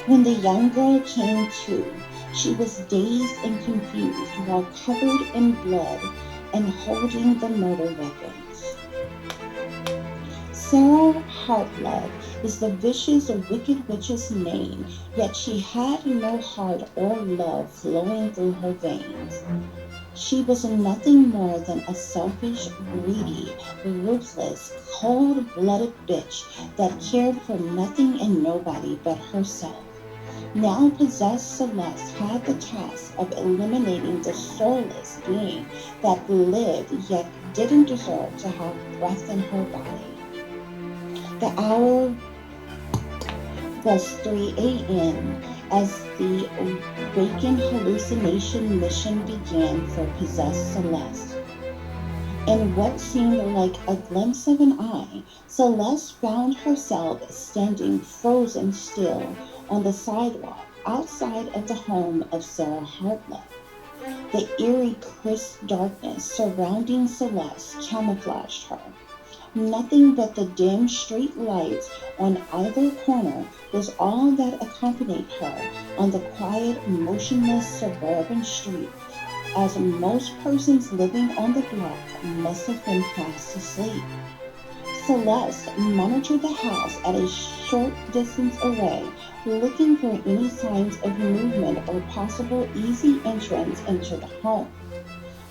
When the young girl came to, she was dazed and confused while covered in blood and holding the murder weapons. Sarah Hartblood is the vicious, wicked witch's name, yet she had no heart or love flowing through her veins. She was nothing more than a selfish, greedy, ruthless, cold-blooded bitch that cared for nothing and nobody but herself. Now possessed Celeste had the task of eliminating the soulless being that lived yet didn't deserve to have breath in her body. The hour was 3 a.m. as the waking hallucination mission began for possessed Celeste. In what seemed like a glimpse of an eye, Celeste found herself standing frozen still on the sidewalk outside of the home of Sarah Hartblood. The eerie, crisp darkness surrounding Celeste camouflaged her. Nothing but the dim street lights on either corner was all that accompanied her on the quiet, motionless suburban street, as most persons living on the block must have been fast asleep. Celeste monitored the house at a short distance away, looking for any signs of movement or possible easy entrance into the home.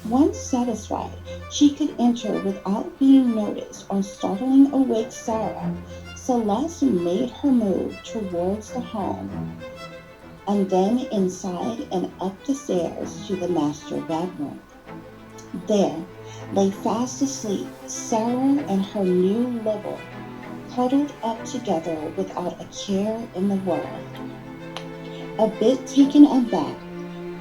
Once satisfied she could enter without being noticed or startling awake Sarah, Celeste made her move towards the home, and then inside and up the stairs to the master bedroom. There lay fast asleep Sarah and her new lover, cuddled up together without a care in the world. A bit taken aback,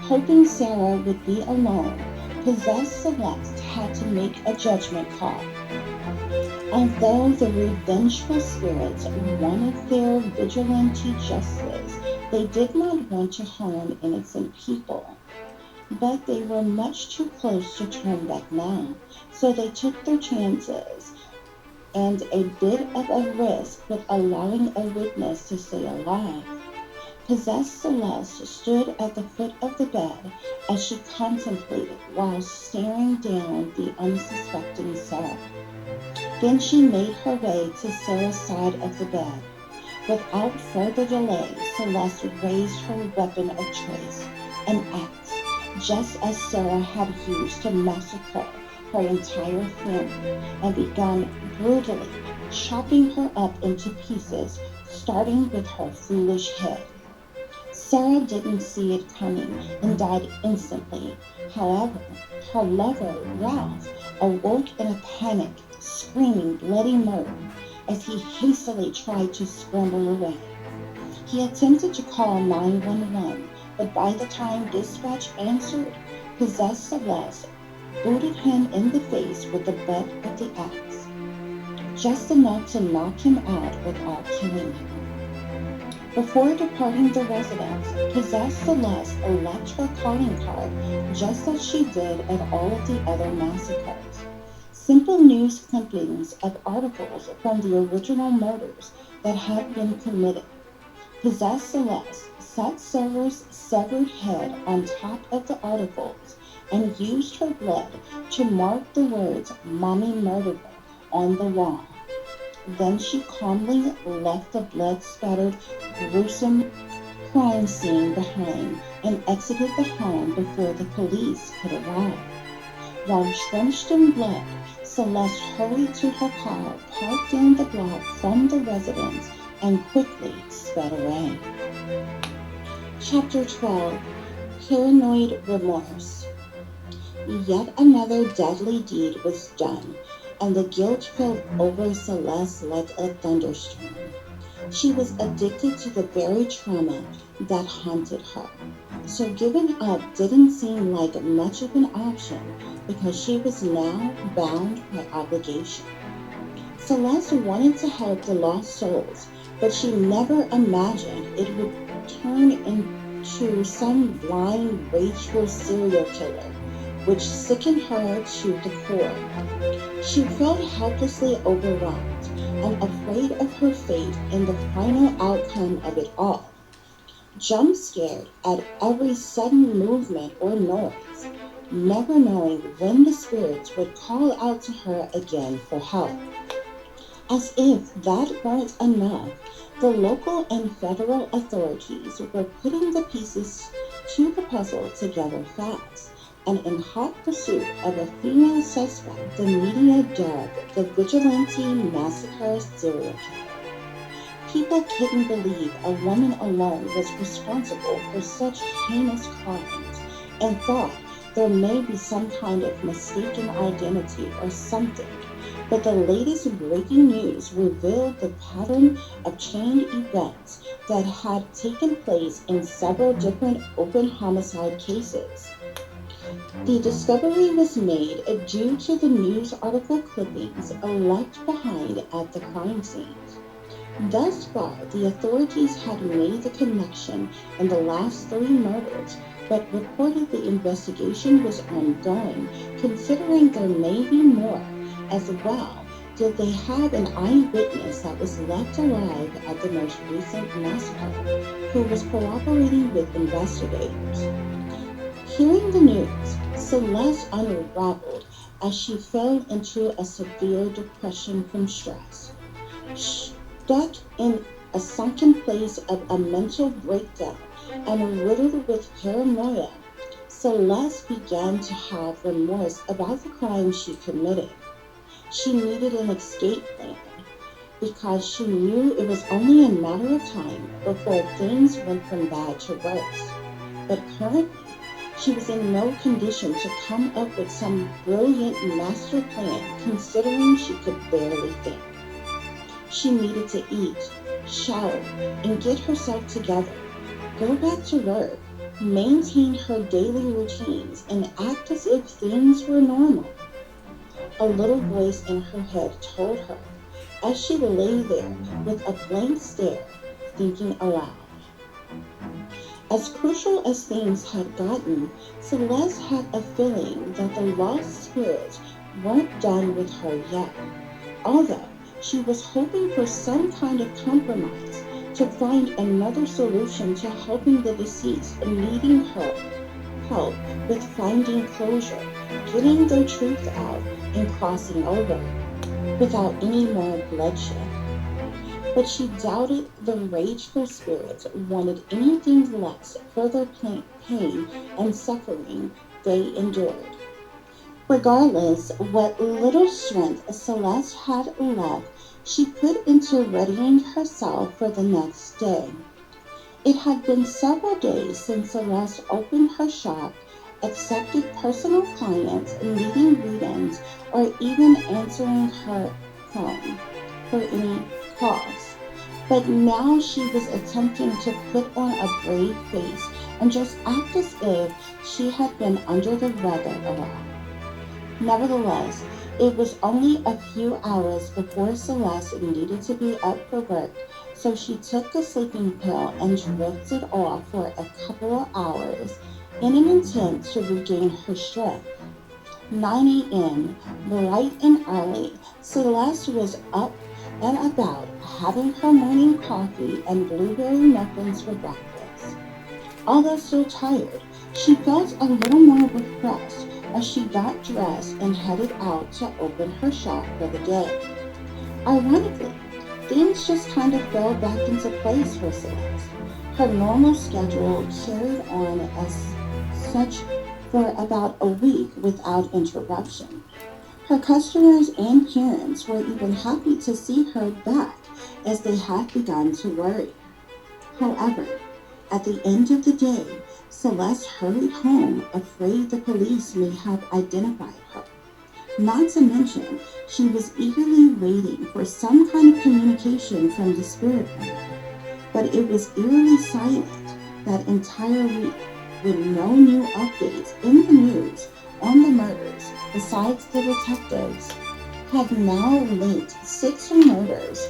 hoping Sarah would be alone, possessed Celeste had to make a judgment call. Although the revengeful spirits wanted their vigilante justice, they did not want to harm innocent people. But they were much too close to turn back now, so they took their chances and a bit of a risk with allowing a witness to stay alive. Possessed Celeste stood at the foot of the bed as she contemplated while staring down the unsuspecting Sarah. Then she made her way to Sarah's side of the bed. Without further delay, Celeste raised her weapon of choice, an axe, just as Sarah had used to massacre her entire family, and began brutally chopping her up into pieces, starting with her foolish head. Sarah didn't see it coming and died instantly. However, her lover, Ralph, awoke in a panic, screaming bloody murder as he hastily tried to scramble away. He attempted to call 911, but by the time dispatch answered, possessed Celeste booted him in the face with the butt of the axe, just enough to knock him out without killing him. Before departing the residence, possessed Celeste left her calling card just as she did at all of the other massacres. Simple news clippings of articles from the original murders that had been committed. Possessed Celeste set Server's severed head on top of the articles and used her blood to mark the words "Mommy murdered her" on the wall. Then she calmly left the blood-spattered, gruesome crime scene behind and exited the home before the police could arrive. While drenched in blood, Celeste hurried to her car, parked down the block from the residence, and quickly sped away. Chapter 12. Paranoid Remorse. Yet another deadly deed was done, and the guilt filled over Celeste like a thunderstorm. She was addicted to the very trauma that haunted her, so giving up didn't seem like much of an option because she was now bound by obligation. Celeste wanted to help the lost souls, but she never imagined it would turn into some blind, rageful serial killer, which sickened her to the core. She felt helplessly overwhelmed and afraid of her fate and the final outcome of it all. Jump scared at every sudden movement or noise, never knowing when the spirits would call out to her again for help. As if that weren't enough, the local and federal authorities were putting the pieces to the puzzle together fast, and in hot pursuit of a female suspect the media dubbed the vigilante massacre serial killer. People couldn't believe a woman alone was responsible for such heinous crimes and thought there may be some kind of mistaken identity or something. But the latest breaking news revealed the pattern of chain events that had taken place in several different open homicide cases. The discovery was made due to the news article clippings left behind at the crime scene. Thus far, the authorities had made the connection in the last 3 murders, but reported the investigation was ongoing, considering there may be more. As well, did they have an eyewitness that was left alive at the most recent massacre, who was cooperating with investigators. Hearing the news, Celeste unraveled as she fell into a severe depression from stress. Stuck in a sunken place of a mental breakdown and riddled with paranoia, Celeste began to have remorse about the crimes she committed. She needed an escape plan because she knew it was only a matter of time before things went from bad to worse. But currently, she was in no condition to come up with some brilliant master plan considering she could barely think. She needed to eat, shower, and get herself together, go back to work, maintain her daily routines, and act as if things were normal. A little voice in her head told her, as she lay there with a blank stare, thinking aloud. As crucial as things had gotten, Celeste had a feeling that the lost spirits weren't done with her yet, although she was hoping for some kind of compromise to find another solution to helping the deceased needing her help with finding closure, getting their truth out, and crossing over without any more bloodshed. But she doubted the rageful spirits wanted anything less further pain and suffering they endured. Regardless what little strength Celeste had left, she put into readying herself for the next day. It had been several days since Celeste opened her shop, accepted personal clients, needing read-ins, or even answering her phone for any calls. But now she was attempting to put on a brave face and just act as if she had been under the weather a while. Nevertheless, it was only a few hours before Celeste needed to be up for work, so she took a sleeping pill and drifted off for a couple of hours in an attempt to regain her strength. 9 a.m., bright and early, Celeste was up and about having her morning coffee and blueberry muffins for breakfast. Although still tired, she felt a little more refreshed as she got dressed and headed out to open her shop for the day. Ironically, things just kind of fell back into place for Celeste. Her normal schedule carried on as such for about a week without interruption. Her customers and parents were even happy to see her back as they had begun to worry. However, at the end of the day, Celeste hurried home afraid the police may have identified her. Not to mention, she was eagerly waiting for some kind of communication from the spirit world, but it was eerily silent that entire week, with no new updates in the news on the murders besides the detectives had now linked 6 murders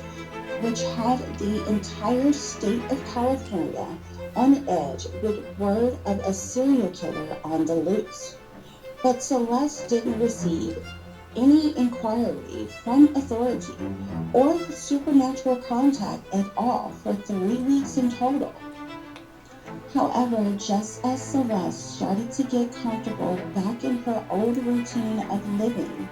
which had the entire state of California on edge with word of a serial killer on the loose. But Celeste didn't receive any inquiry from authority or supernatural contact at all for 3 weeks in total. However, just as Celeste started to get comfortable back in her old routine of living,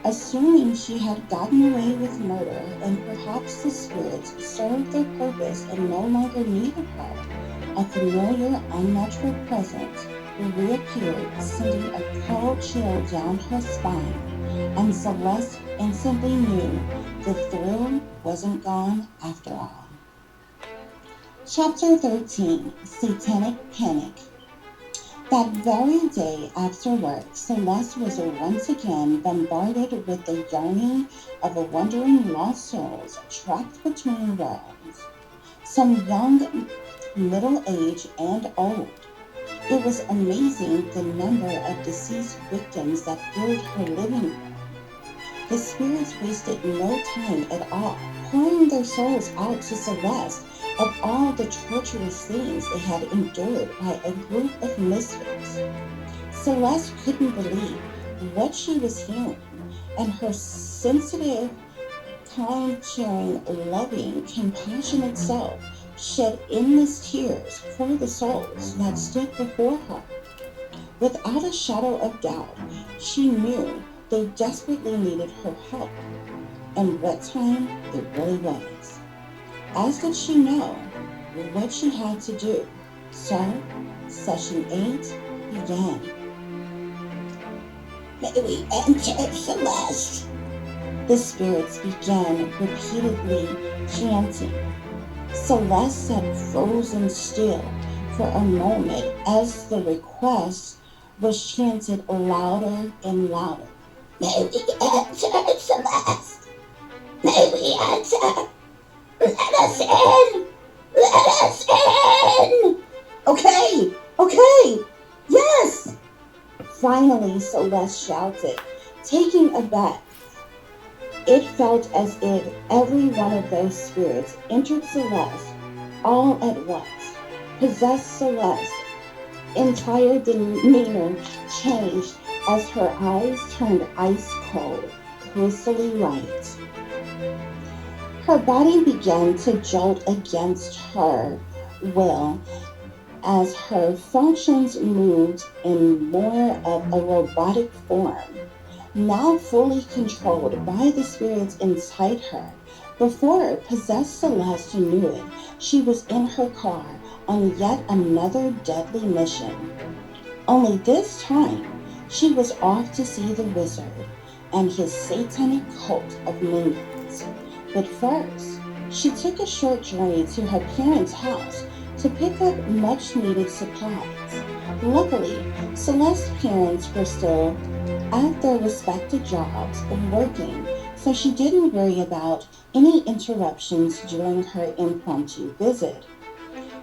assuming she had gotten away with murder and perhaps the spirits served their purpose and no longer needed her, a familiar, unnatural presence reappeared, sending a cold chill down her spine, and Celeste instantly knew the thrill wasn't gone after all. Chapter 13, Satanic Panic. That very day after work, Celeste was once again bombarded with the yearning of a wandering lost souls trapped between worlds, some young, middle-aged, and old. It was amazing the number of deceased victims that filled her living room. The spirits wasted no time at all, pouring their souls out to Celeste of all the torturous things they had endured by a group of misfits. Celeste couldn't believe what she was hearing, and her sensitive, kind, caring, loving, compassionate self shed endless tears for the souls that stood before her. Without a shadow of doubt, she knew they desperately needed her help, and what time it really was. As did she know what she had to do. So, session 8 began. May we enter, Celeste? The spirits began repeatedly chanting. Celeste sat frozen still for a moment as the request was chanted louder and louder. May we enter, Celeste? May we enter? Let us in! Let us in! Okay, yes! Finally, Celeste shouted, taking aback. It felt as if every one of those spirits entered Celeste all at once, possessed Celeste. Entire demeanor changed as her eyes turned ice cold, crystally white. Her body began to jolt against her will as her functions moved in more of a robotic form, now fully controlled by the spirits inside her. Before possessed Celeste knew it, she was in her car on yet another deadly mission. Only this time, she was off to see the wizard and his satanic cult of minions. But first, she took a short journey to her parents' house to pick up much-needed supplies. Luckily, Celeste's parents were still at their respective jobs working, so she didn't worry about any interruptions during her impromptu visit.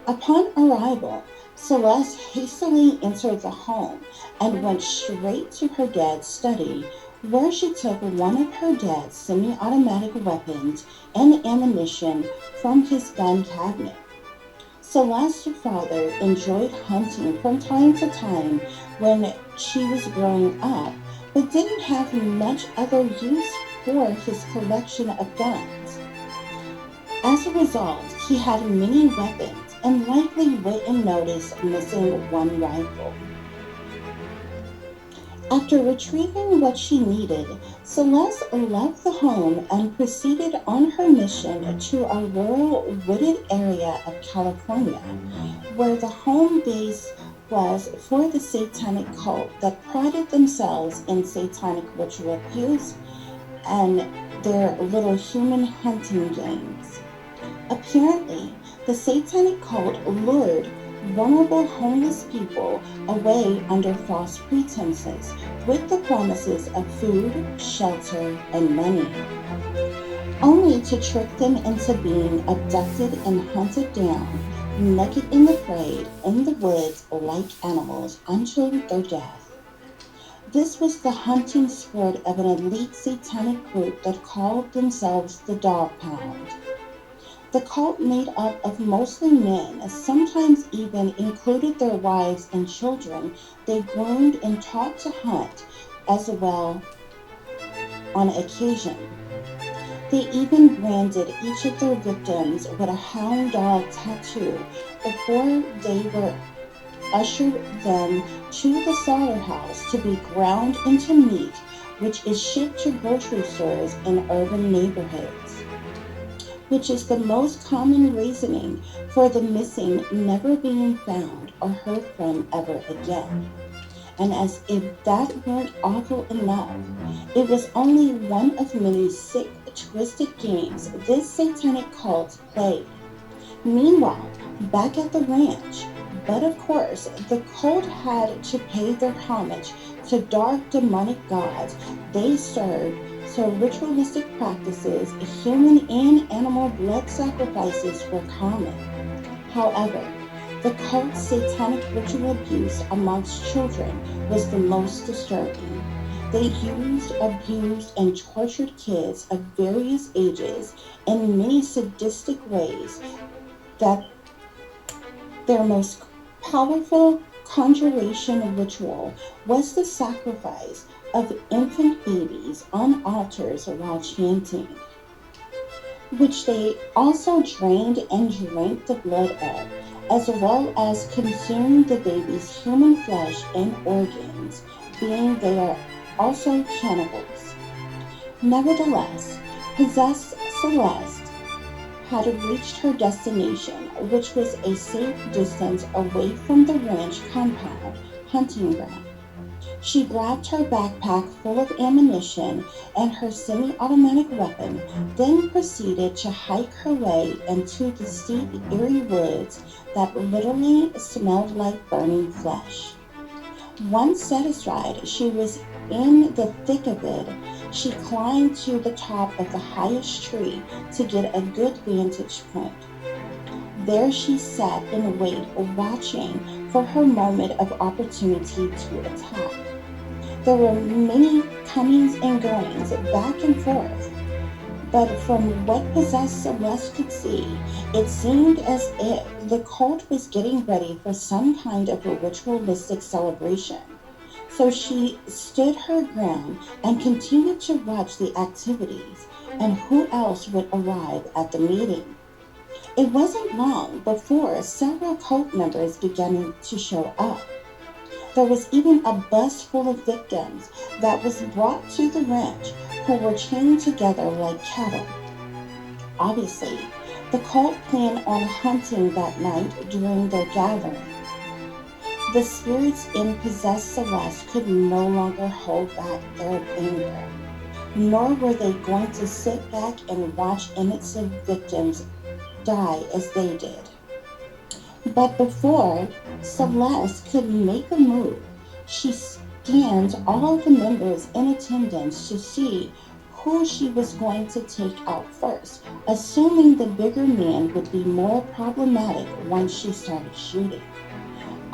Upon arrival, Celeste hastily entered the home and went straight to her dad's study, where she took one of her dad's semi-automatic weapons and ammunition from his gun cabinet. Celeste's father enjoyed hunting from time to time when she was growing up, but didn't have much other use for his collection of guns. As a result, he had many weapons and likely wouldn't notice missing one rifle. After retrieving what she needed, Celeste left the home and proceeded on her mission to a rural wooded area of California, where the home base was for the satanic cult that prided themselves in satanic ritual abuse and their little human hunting games. Apparently, the satanic cult lured vulnerable homeless people away under false pretenses with the promises of food, shelter, and money, only to trick them into being abducted and hunted down, naked and afraid, in the woods like animals until their death. This was the hunting sport of an elite satanic group that called themselves the Dog Pound. The cult, made up of mostly men, sometimes even included their wives and children they groomed and taught to hunt as well on occasion. They even branded each of their victims with a hound dog tattoo before they were ushered them to the slaughterhouse to be ground into meat, which is shipped to grocery stores in urban neighborhoods, which is the most common reasoning for the missing never being found or heard from ever again. And as if that weren't awful enough, it was only one of many sick, twisted games this satanic cult played. Meanwhile, back at the ranch, but of course, the cult had to pay their homage to dark demonic gods they served, so ritualistic practices, human and animal blood sacrifices were common. However, the cult's satanic ritual abuse amongst children was the most disturbing. They used, abused, and tortured kids of various ages in many sadistic ways. That their most powerful conjuration ritual was the sacrifice of infant babies on altars while chanting, which they also drained and drank the blood of, as well as consumed the baby's human flesh and organs, being they are also cannibals. Nevertheless, possessed Celeste had reached her destination, which was a safe distance away from the ranch compound hunting ground. She grabbed her backpack full of ammunition and her semi-automatic weapon, then proceeded to hike her way into the steep, eerie woods that literally smelled like burning flesh. Once satisfied she was in the thick of it, she climbed to the top of the highest tree to get a good vantage point. There she sat in wait, watching for her moment of opportunity to attack. There were many comings and goings back and forth, but from what possessed Celeste could see, it seemed as if the cult was getting ready for some kind of a ritualistic celebration. So she stood her ground and continued to watch the activities and who else would arrive at the meeting. It wasn't long before several cult members began to show up. There was even a bus full of victims that was brought to the ranch who were chained together like cattle. Obviously, the cult planned on hunting that night during their gathering. The spirits in possessed Celeste could no longer hold back their anger, nor were they going to sit back and watch innocent victims die as they did. But before Celeste could make a move, she scanned all the members in attendance to see who she was going to take out first, assuming the bigger man would be more problematic once she started shooting.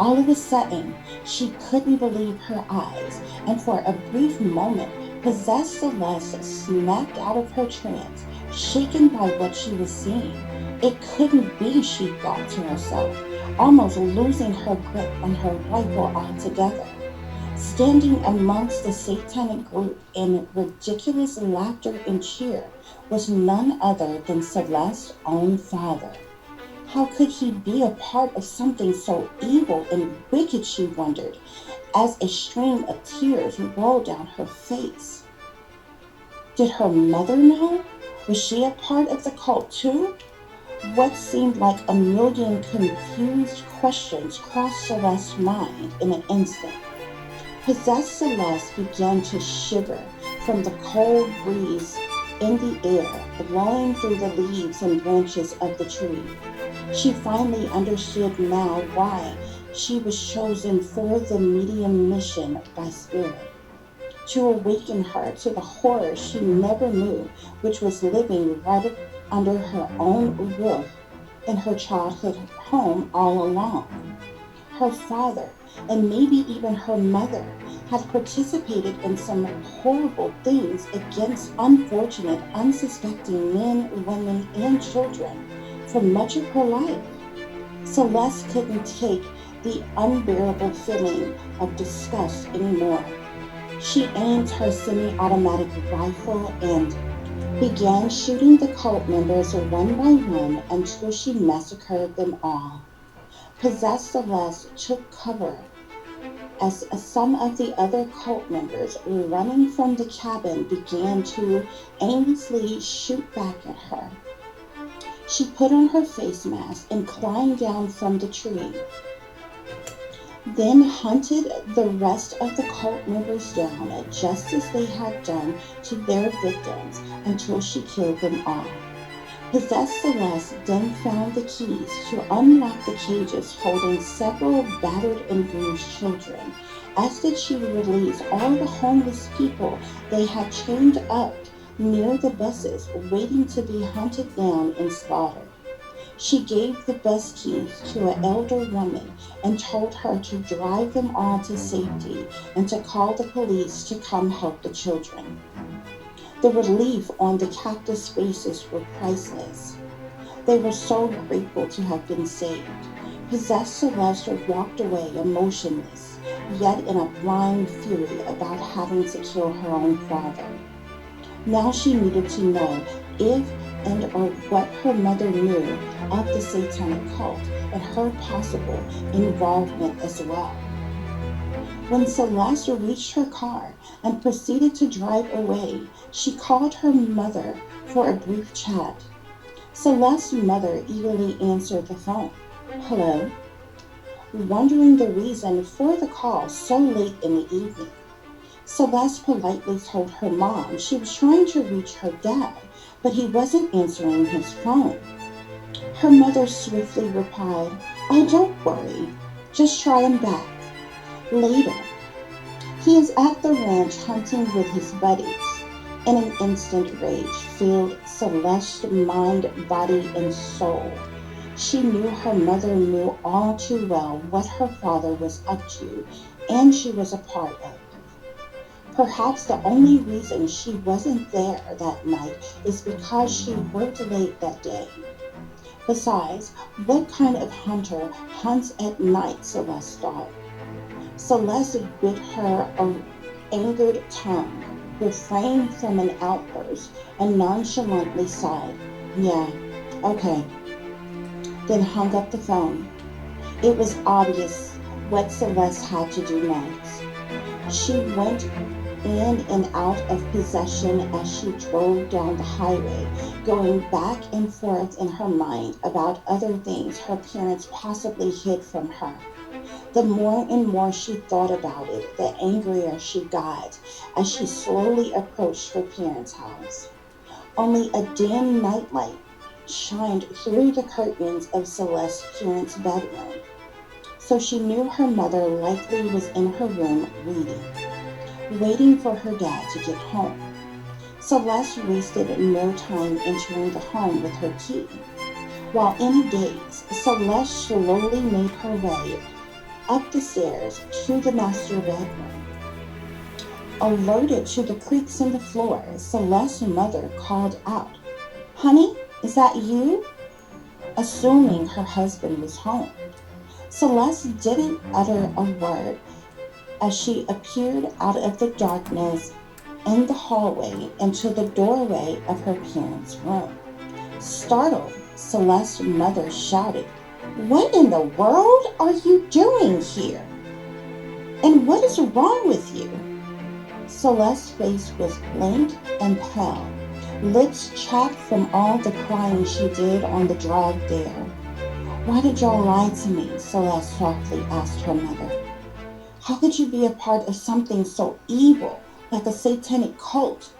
All of a sudden, she couldn't believe her eyes, and for a brief moment, possessed Celeste snapped out of her trance, shaken by what she was seeing. It couldn't be, she thought to herself, almost losing her grip on her rifle altogether. Standing amongst the satanic group in ridiculous laughter and cheer was none other than Celeste's own father. How could he be a part of something so evil and wicked, she wondered, as a stream of tears rolled down her face. Did her mother know? Was she a part of the cult too? What seemed like a million confused questions crossed Celeste's mind in an instant. Possessed Celeste began to shiver from the cold breeze in the air, blowing through the leaves and branches of the tree. She finally understood now why she was chosen for the medium mission by Spirit, to awaken her to the horror she never knew, which was living right under her own roof in her childhood home all along. Her father, and maybe even her mother, had participated in some horrible things against unfortunate, unsuspecting men, women, and children for much of her life. Celeste couldn't take the unbearable feeling of disgust anymore. She aimed her semi-automatic rifle and began shooting the cult members one by one until she massacred them all. Possessed Celeste took cover as some of the other cult members running from the cabin began to aimlessly shoot back at her. She put on her face mask and climbed down from the tree, then hunted the rest of the cult members down just as they had done to their victims until she killed them all. Possessed Celeste then found the keys to unlock the cages holding several battered and bruised children, as did she release all the homeless people they had chained up near the buses, waiting to be hunted down and slaughtered. She gave the bus keys to an elder woman and told her to drive them all to safety and to call the police to come help the children. The relief on the captives' faces were priceless. They were so grateful to have been saved. Possessed Celeste walked away emotionless, yet in a blind fury about having to kill her own father. Now she needed to know if and or what her mother knew of the satanic cult and her possible involvement as well. When Celeste reached her car and proceeded to drive away, she called her mother for a brief chat. Celeste's mother eagerly answered the phone. Hello? Wondering the reason for the call so late in the evening, Celeste politely told her mom she was trying to reach her dad, but he wasn't answering his phone. Her mother swiftly replied, Oh, don't worry. Just try him back. Later, he is at the ranch hunting with his buddies. In an instant, rage filled Celeste's mind, body, and soul. She knew her mother knew all too well what her father was up to, and she was a part of it. Perhaps the only reason she wasn't there that night is because she worked late that day. Besides, what kind of hunter hunts at night, Celeste thought. Celeste bit her angered tongue, refrained from an outburst, and nonchalantly sighed. Yeah, okay. Then hung up the phone. It was obvious what Celeste had to do next. She went in and out of possession as she drove down the highway, going back and forth in her mind about other things her parents possibly hid from her. The more and more she thought about it, the angrier she got as she slowly approached her parents' house. Only a dim nightlight shined through the curtains of Celeste's parents' bedroom, so she knew her mother likely was in her room reading, waiting for her dad to get home. Celeste wasted no time entering the home with her key. While in a daze, Celeste slowly made her way up the stairs to the master bedroom. Alerted to the creaks in the floor, Celeste's mother called out, Honey, is that you? Assuming her husband was home. Celeste didn't utter a word as she appeared out of the darkness in the hallway into the doorway of her parents' room. Startled, Celeste's mother shouted, "What in the world are you doing here? And what is wrong with you?" Celeste's face was blank and pale, lips chapped from all the crying she did on the drive there. "Why did y'all lie to me?" Celeste softly asked her mother. "How could you be a part of something so evil, like a satanic cult?"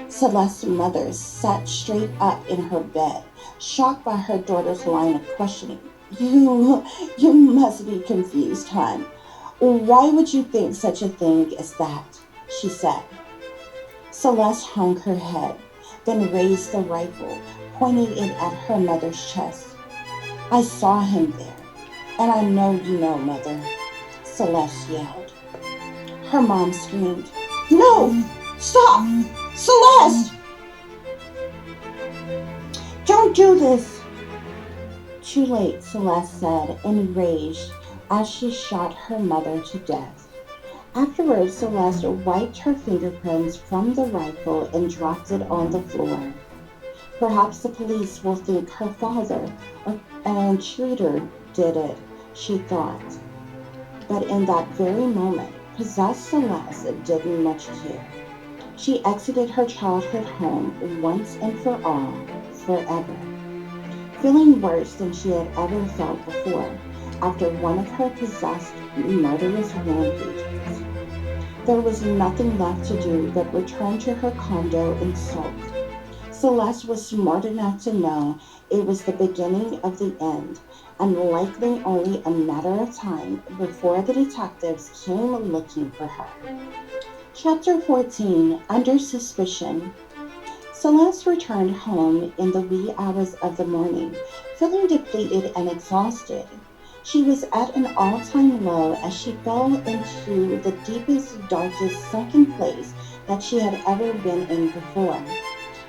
Celeste's mother sat straight up in her bed, shocked by her daughter's line of questioning. You must be confused, hon. Why would you think such a thing as that?" she said. Celeste hung her head, then raised the rifle, pointing it at her mother's chest. "I saw him there, and I know you know, Mother," Celeste yelled. Her mom screamed, "No! Stop! Celeste! Don't do this!" "Too late," Celeste said, enraged as she shot her mother to death. Afterwards, Celeste wiped her fingerprints from the rifle and dropped it on the floor. "Perhaps the police will think her father, an intruder, did it," she thought. But in that very moment, possessed Celeste didn't much care. She exited her childhood home once and for all, forever, feeling worse than she had ever felt before after one of her possessed, murderous rampages. There was nothing left to do but return to her condo and sulk. Celeste was smart enough to know it was the beginning of the end, and likely only a matter of time before the detectives came looking for her. Chapter 14, Under Suspicion. Celeste returned home in the wee hours of the morning, feeling depleted and exhausted. She was at an all-time low as she fell into the deepest, darkest, sunken place that she had ever been in before.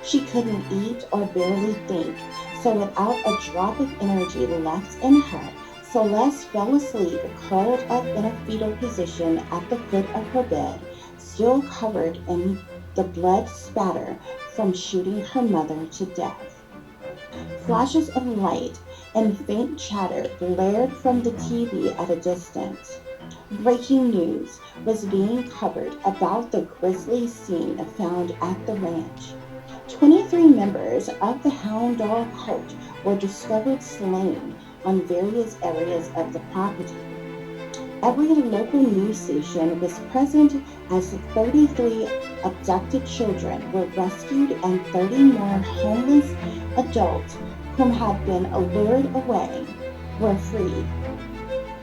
She couldn't eat or barely think, so without a drop of energy left in her, Celeste fell asleep, curled up in a fetal position at the foot of her bed, still covered in the blood spatter from shooting her mother to death. Flashes of light and faint chatter blared from the TV at a distance. Breaking news was being covered about the grisly scene found at the ranch. 23 members of the Hound Dog cult were discovered slain on various areas of the property. Every local news station was present as 33 abducted children were rescued and 30 more homeless adults whom had been lured away were freed,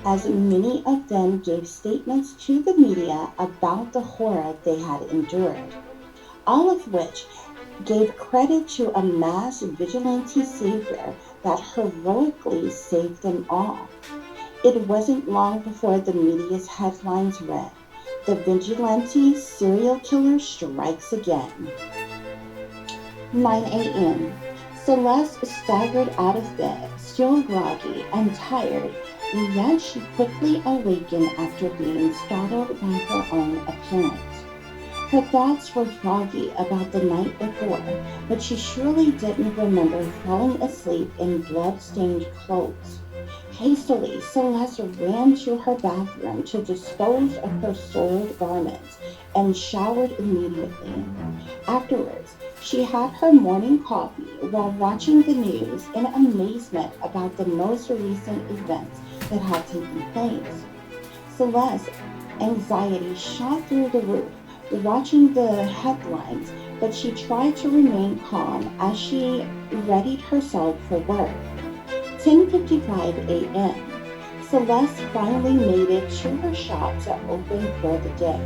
as many of them gave statements to the media about the horror they had endured, all of which gave credit to a mass vigilante savior that heroically saved them all. It wasn't long before the media's headlines read, "The vigilante serial killer strikes again." 9 a.m. Celeste staggered out of bed, still groggy and tired, yet she quickly awakened after being startled by her own appearance. Her thoughts were foggy about the night before, but she surely didn't remember falling asleep in blood-stained clothes. Hastily, Celeste ran to her bathroom to dispose of her soiled garments and showered immediately. Afterwards, she had her morning coffee while watching the news in amazement about the most recent events that had taken place. Celeste's anxiety shot through the roof watching the headlines, but she tried to remain calm as she readied herself for work. 10:55 a.m. Celeste finally made it to her shop to open for the day.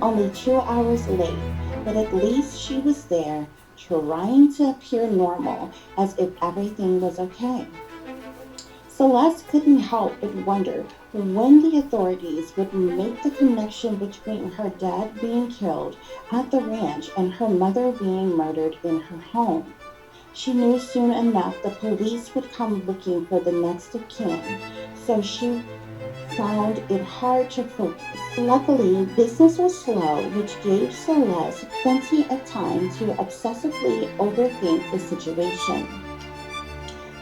Only 2 hours late, but at least she was there, trying to appear normal, as if everything was okay. Celeste couldn't help but wonder when the authorities would make the connection between her dad being killed at the ranch and her mother being murdered in her home. She knew soon enough the police would come looking for the next of kin, so she found it hard to focus. Luckily, business was slow, which gave Celeste plenty of time to obsessively overthink the situation.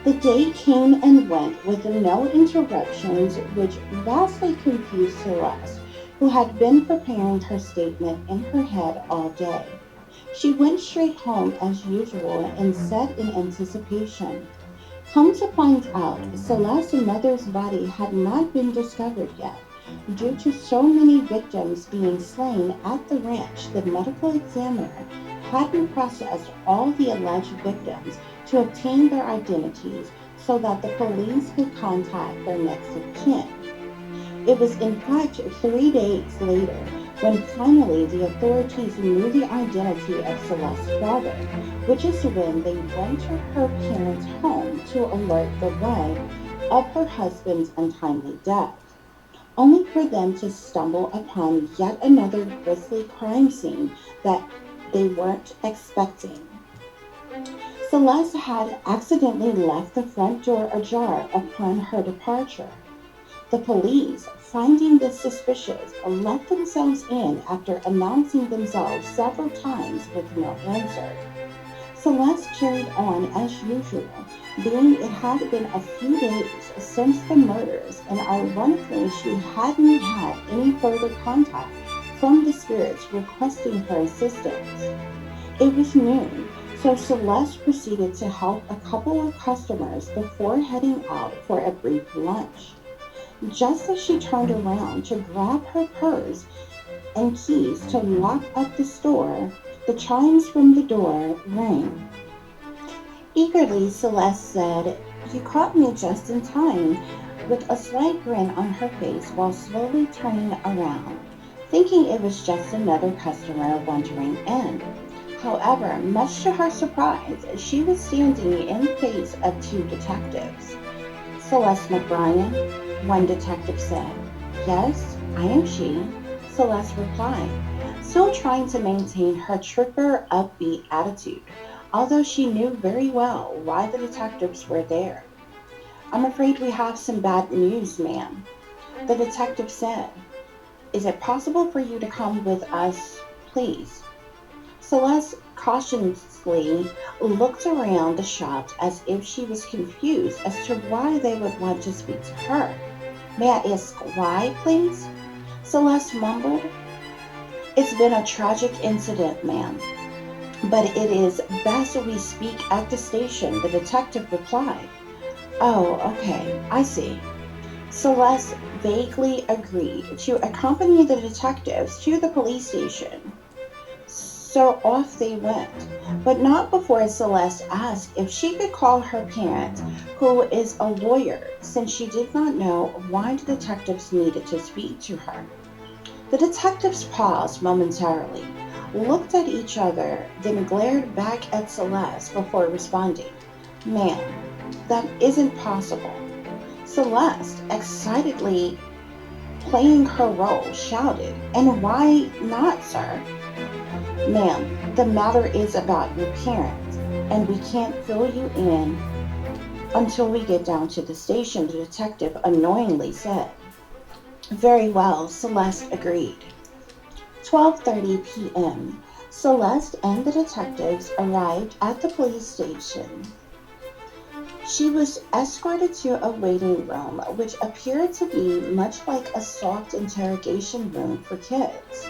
The day came and went with no interruptions, which vastly confused Celeste, who had been preparing her statement in her head all day. She went straight home as usual and sat in anticipation. Come to find out, Celeste's mother's body had not been discovered yet. Due to so many victims being slain at the ranch, the medical examiner hadn't processed all the alleged victims to obtain their identities so that the police could contact their next of kin. It was in fact 3 days later when finally the authorities knew the identity of Celeste's father, which is when they went to her parents' home to alert the wife of her husband's untimely death, only for them to stumble upon yet another grisly crime scene that they weren't expecting. Celeste had accidentally left the front door ajar upon her departure. The police, finding this suspicious, let themselves in after announcing themselves several times with no answer. Celeste carried on as usual, being it had been a few days since the murders, and ironically she hadn't had any further contact from the spirits requesting her assistance. It was noon, so Celeste proceeded to help a couple of customers before heading out for a brief lunch. Just as she turned around to grab her purse and keys to lock up the store, the chimes from the door rang. Eagerly, Celeste said, "You caught me just in time," with a slight grin on her face while slowly turning around, thinking it was just another customer wandering in. However, much to her surprise, she was standing in face of two detectives. "Celeste McBrien," one detective said. "Yes, I am she," Celeste replied, still trying to maintain her chipper, upbeat attitude, although she knew very well why the detectives were there. "I'm afraid we have some bad news, ma'am," the detective said. "Is it possible for you to come with us, please?" Celeste cautiously looked around the shop as if she was confused as to why they would want to speak to her. "May I ask why, please?" Celeste mumbled. "It's been a tragic incident, ma'am, but it is best we speak at the station," the detective replied. "Oh, okay, I see." Celeste vaguely agreed to accompany the detectives to the police station. So off they went, but not before Celeste asked if she could call her parent, who is a lawyer, since she did not know why the detectives needed to speak to her. The detectives paused momentarily, looked at each other, then glared back at Celeste before responding. "Ma'am, that isn't possible." Celeste, excitedly playing her role, shouted, "And why not, sir?" "Ma'am, the matter is about your parents, and we can't fill you in until we get down to the station," the detective annoyingly said. "Very well," Celeste agreed. 12:30 p.m. Celeste and the detectives arrived at the police station. She was escorted to a waiting room, which appeared to be much like a soft interrogation room for kids.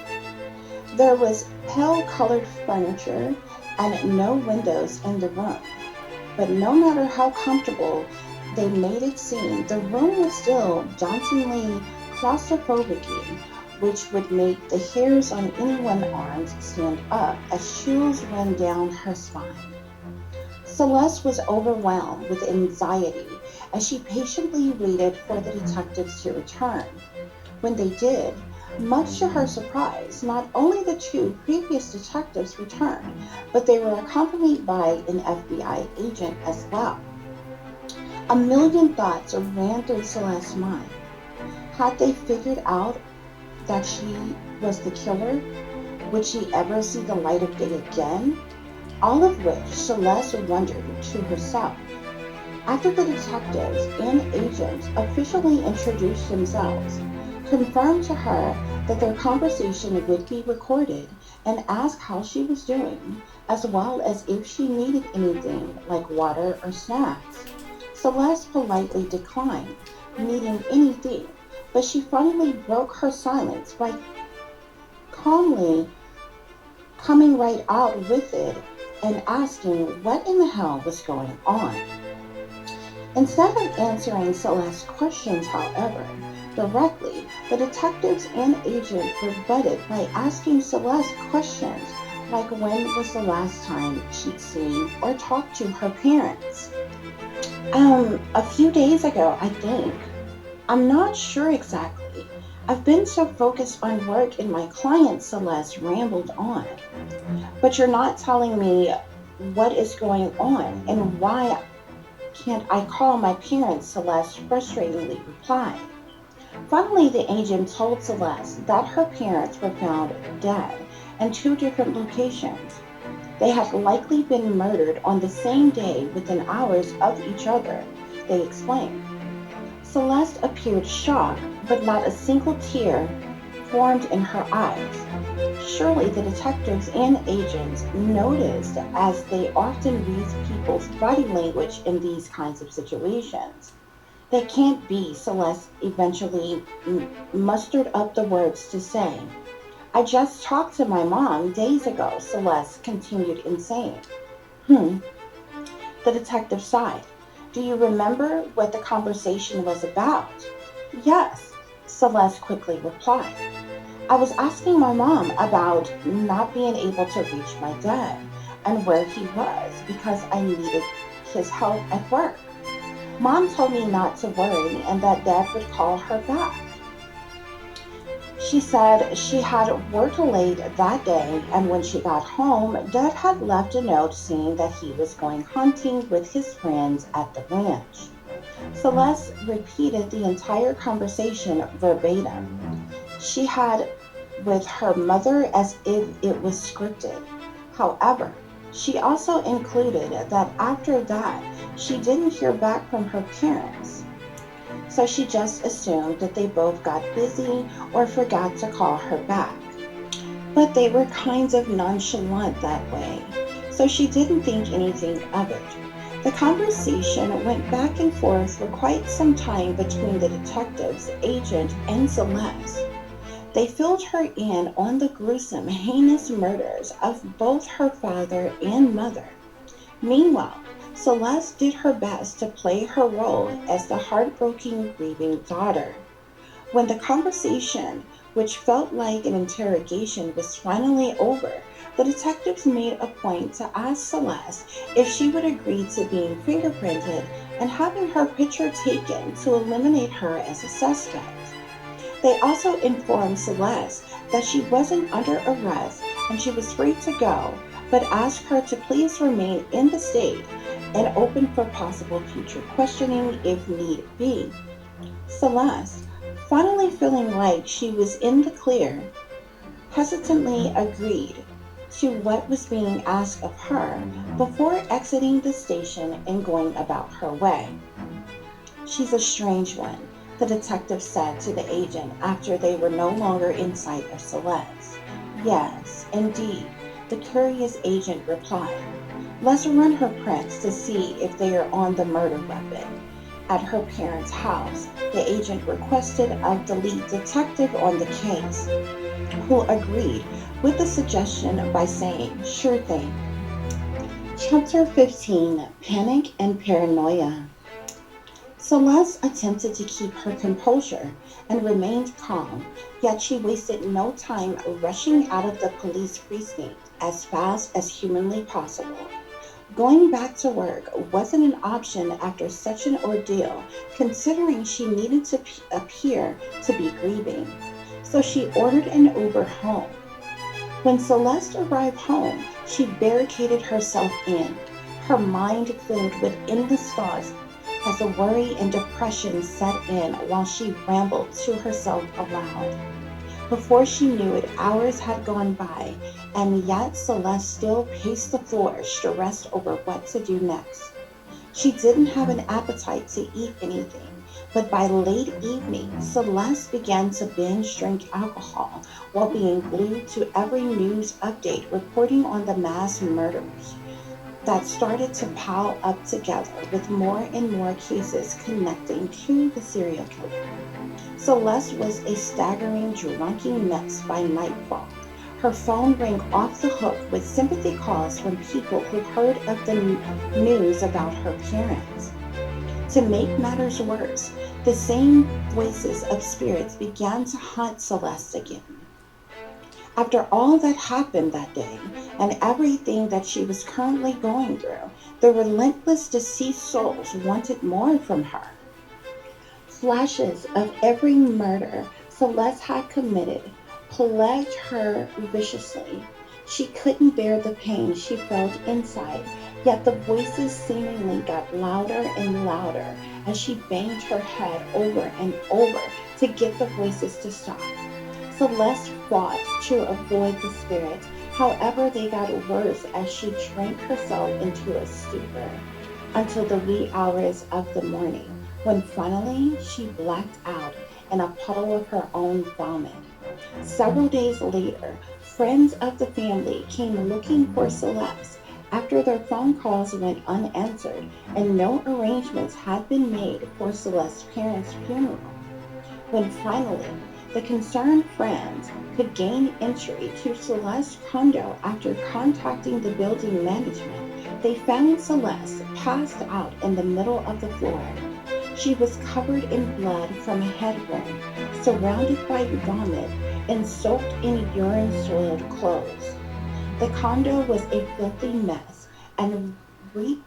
There was pale-colored furniture and no windows in the room, but no matter how comfortable they made it seem, the room was still dauntingly claustrophobic, which would make the hairs on anyone's arms stand up as chills ran down her spine. Celeste was overwhelmed with anxiety as she patiently waited for the detectives to return. When they did, much to her surprise, not only the two previous detectives returned, but they were accompanied by an FBI agent as well. A million thoughts ran through Celeste's mind. Had they figured out that she was the killer? Would she ever see the light of day again? All of which Celeste wondered to herself. After the detectives and agents officially introduced themselves, confirmed to her that their conversation would be recorded, and asked how she was doing, as well as if she needed anything like water or snacks, Celeste politely declined needing anything, but she finally broke her silence by calmly coming right out with it and asking what in the hell was going on. Instead of answering Celeste's questions, however, directly, the detectives and agent rebutted by asking Celeste questions like when was the last time she'd seen or talked to her parents. A few days ago, I think. I'm not sure exactly. I've been so focused on work and my client, Celeste rambled on. But you're not telling me what is going on and why can't I call my parents, Celeste frustratingly replied. Finally, the agent told Celeste that her parents were found dead in two different locations. They had likely been murdered on the same day within hours of each other, they explained. Celeste appeared shocked, but not a single tear formed in her eyes. Surely the detectives and agents noticed, as they often read people's body language in these kinds of situations. That can't be, Celeste eventually mustered up the words to say. I just talked to my mom days ago, Celeste continued insane. Hmm, the detective sighed. Do you remember what the conversation was about? Yes, Celeste quickly replied. I was asking my mom about not being able to reach my dad and where he was because I needed his help at work. Mom told me not to worry and that Dad would call her back. She said she had worked late that day, and when she got home, Dad had left a note saying that he was going hunting with his friends at the ranch. Celeste repeated the entire conversation verbatim. She had with her mother as if it was scripted. However, she also included that after that, she didn't hear back from her parents. So she just assumed that they both got busy or forgot to call her back. But they were kind of nonchalant that way, so she didn't think anything of it. The conversation went back and forth for quite some time between the detectives, agent, and Celeste. They filled her in on the gruesome, heinous murders of both her father and mother. Meanwhile, Celeste did her best to play her role as the heartbroken, grieving daughter. When the conversation, which felt like an interrogation, was finally over, the detectives made a point to ask Celeste if she would agree to being fingerprinted and having her picture taken to eliminate her as a suspect. They also informed Celeste that she wasn't under arrest and she was free to go, but asked her to please remain in the state and open for possible future questioning if need be. Celeste, finally feeling like she was in the clear, hesitantly agreed to what was being asked of her before exiting the station and going about her way. She's a strange one, the detective said to the agent after they were no longer in sight of Celeste. Yes, indeed, the curious agent replied. Let's run her prints to see if they are on the murder weapon. At her parents' house, the agent requested of the lead detective on the case, who agreed with the suggestion by saying, sure thing. Chapter 15, Panic and Paranoia. Celeste attempted to keep her composure and remained calm, yet she wasted no time rushing out of the police precinct as fast as humanly possible. Going back to work wasn't an option after such an ordeal, considering she needed to appear to be grieving. So she ordered an Uber home. When Celeste arrived home, she barricaded herself in, her mind filled with endless thoughts as the worry and depression set in while she rambled to herself aloud. Before she knew it, hours had gone by, and yet Celeste still paced the floor, stressed over what to do next. She didn't have an appetite to eat anything, but by late evening, Celeste began to binge drink alcohol while being glued to every news update reporting on the mass murders that started to pile up together with more and more cases connecting to the serial killer. Celeste was a staggering, drunken mess by nightfall. Her phone rang off the hook with sympathy calls from people who heard of the news about her parents. To make matters worse, the same voices of spirits began to haunt Celeste again. After all that happened that day and everything that she was currently going through, the relentless deceased souls wanted more from her. Flashes of every murder Celeste had committed plagued her viciously. She couldn't bear the pain she felt inside, yet the voices seemingly got louder and louder as she banged her head over and over to get the voices to stop. Celeste fought to avoid the spirits, however, they got worse as she drank herself into a stupor until the wee hours of the morning, when finally she blacked out in a puddle of her own vomit. Several days later, friends of the family came looking for Celeste after their phone calls went unanswered and no arrangements had been made for Celeste's parents' funeral. When finally the concerned friends could gain entry to Celeste's condo after contacting the building management, they found Celeste passed out in the middle of the floor. She was covered in blood from a head wound, surrounded by vomit, and soaked in urine-soiled clothes. The condo was a filthy mess and reeked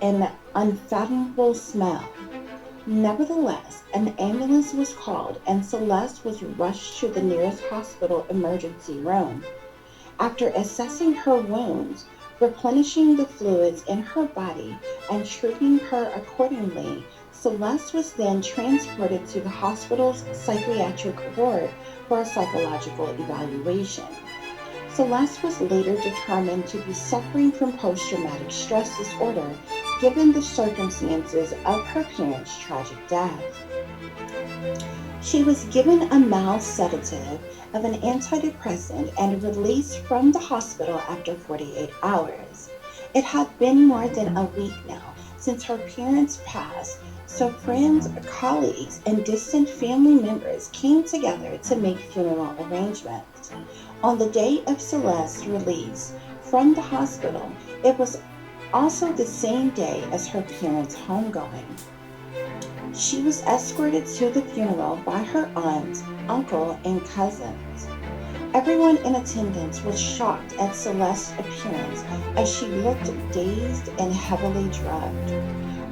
an unfathomable smell. Nevertheless, an ambulance was called and Celeste was rushed to the nearest hospital emergency room. After assessing her wounds, replenishing the fluids in her body, and treating her accordingly, Celeste was then transported to the hospital's psychiatric ward for a psychological evaluation. Celeste was later determined to be suffering from post-traumatic stress disorder given the circumstances of her parents' tragic death. She was given a mild sedative of an antidepressant and released from the hospital after 48 hours. It had been more than a week now since her parents passed, so friends, colleagues, and distant family members came together to make funeral arrangements. On the day of Celeste's release from the hospital, it was also the same day as her parents' homegoing. She was escorted to the funeral by her aunt, uncle, and cousins. Everyone in attendance was shocked at Celeste's appearance as she looked dazed and heavily drugged.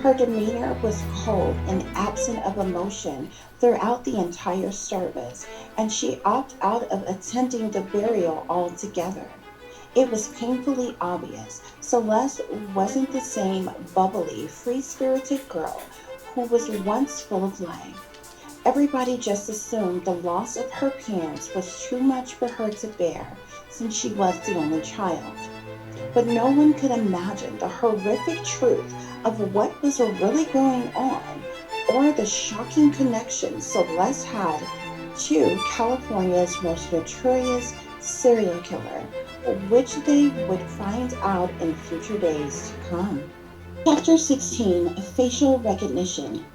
Her demeanor was cold and absent of emotion throughout the entire service, and she opted out of attending the burial altogether. It was painfully obvious Celeste wasn't the same bubbly, free-spirited girl who was once full of life. Everybody just assumed the loss of her parents was too much for her to bear since she was the only child. But no one could imagine the horrific truth of what was really going on or the shocking connection Celeste had to California's most notorious serial killer, which they would find out in future days to come. Chapter 16, Facial Recognition.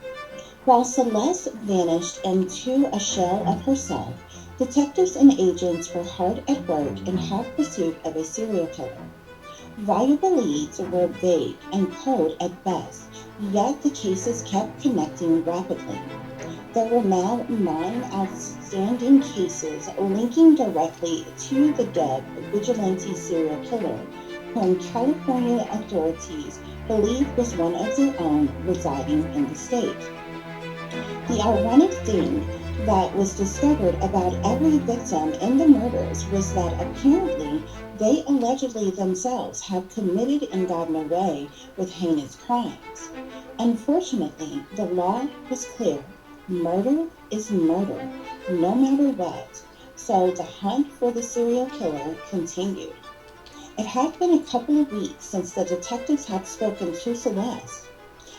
While Celeste vanished into a shell of herself, detectives and agents were hard at work in hot pursuit of a serial killer. Valuable leads were vague and cold at best, yet the cases kept connecting rapidly. There were now 9 outstanding cases linking directly to the dead vigilante serial killer, whom California authorities believed was one of their own residing in the state. The ironic thing that was discovered about every victim in the murders was that apparently they allegedly themselves have committed and gotten away with heinous crimes. Unfortunately, the law was clear. Murder is murder, no matter what. So the hunt for the serial killer continued. It had been a couple of weeks since the detectives had spoken to Celeste.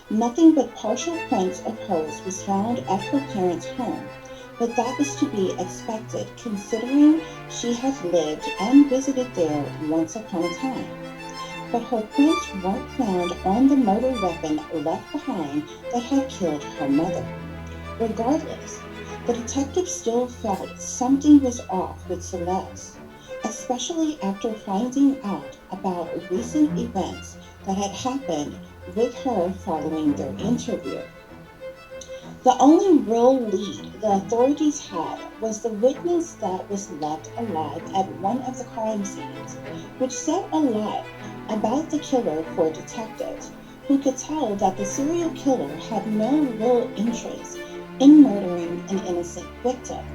Nothing but partial prints of hers was found at her parents' home, but that was to be expected considering she had lived and visited there once upon a time. But her prints weren't found on the murder weapon left behind that had killed her mother. Regardless, the detective still felt something was off with Celeste, especially after finding out about recent events that had happened with her following their interview. The only real lead the authorities had was the witness that was left alive at one of the crime scenes, which said a lot about the killer for detectives, who could tell that the serial killer had no real interest in murdering an innocent victim.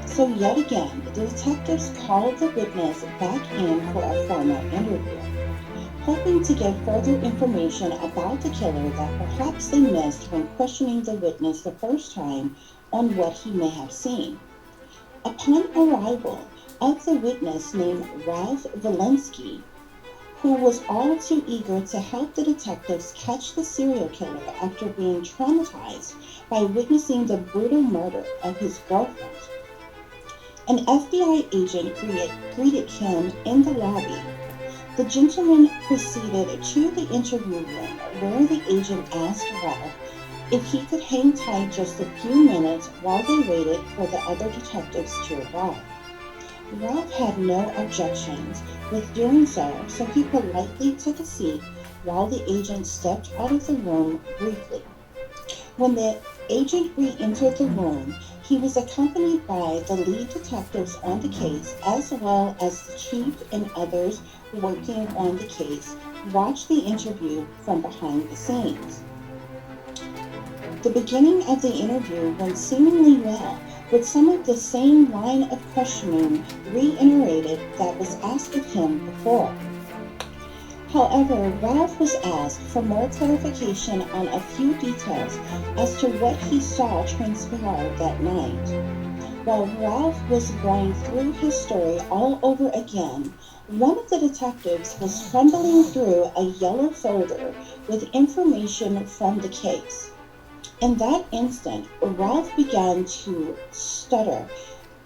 So yet again, the detectives called the witness back in for a formal interview, hoping to get further information about the killer that perhaps they missed when questioning the witness the first time on what he may have seen. Upon arrival of the witness named Ralph Walensky, who was all too eager to help the detectives catch the serial killer after being traumatized by witnessing the brutal murder of his girlfriend. An FBI agent greeted him in the lobby. The gentleman proceeded to the interview room where the agent asked Ralph if he could hang tight just a few minutes while they waited for the other detectives to arrive. Ralph had no objections with doing so, so he politely took a seat while the agent stepped out of the room briefly. When the agent re-entered the room, he was accompanied by the lead detectives on the case, as well as the chief and others working on the case watched the interview from behind the scenes. The beginning of the interview went seemingly well, with some of the same line of questioning reiterated that was asked of him before. However, Ralph was asked for more clarification on a few details as to what he saw transpire that night. While Ralph was going through his story all over again, one of the detectives was fumbling through a yellow folder with information from the case. In that instant, Ralph began to stutter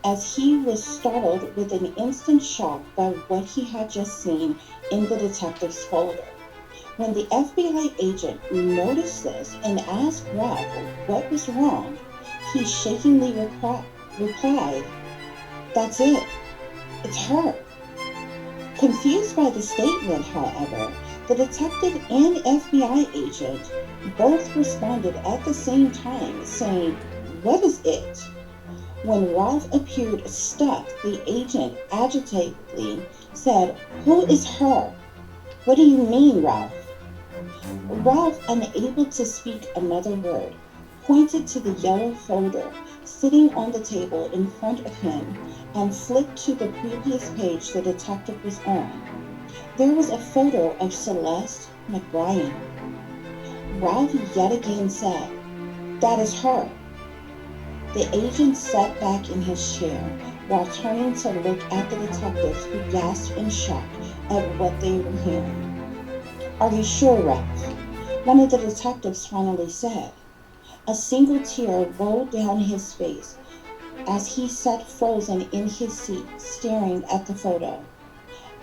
as he was startled with an instant shock by what he had just seen in the detective's folder. When the FBI agent noticed this and asked Ralph what was wrong, he shakingly replied, "That's it. It's her." Confused by the statement, however, the detective and FBI agent both responded at the same time, saying, "What is it?" When Ralph appeared stuck, the agent agitatedly said, "Who is her? What do you mean, Ralph?" Ralph, unable to speak another word, pointed to the yellow folder sitting on the table in front of him and flipped to the previous page the detective was on. There was a photo of Celeste McBrien. Ralph yet again said, "That is her." The agent sat back in his chair while turning to look at the detectives, who gasped in shock at what they were hearing. "Are you sure, Ralph?" one of the detectives finally said. A single tear rolled down his face as he sat frozen in his seat, staring at the photo.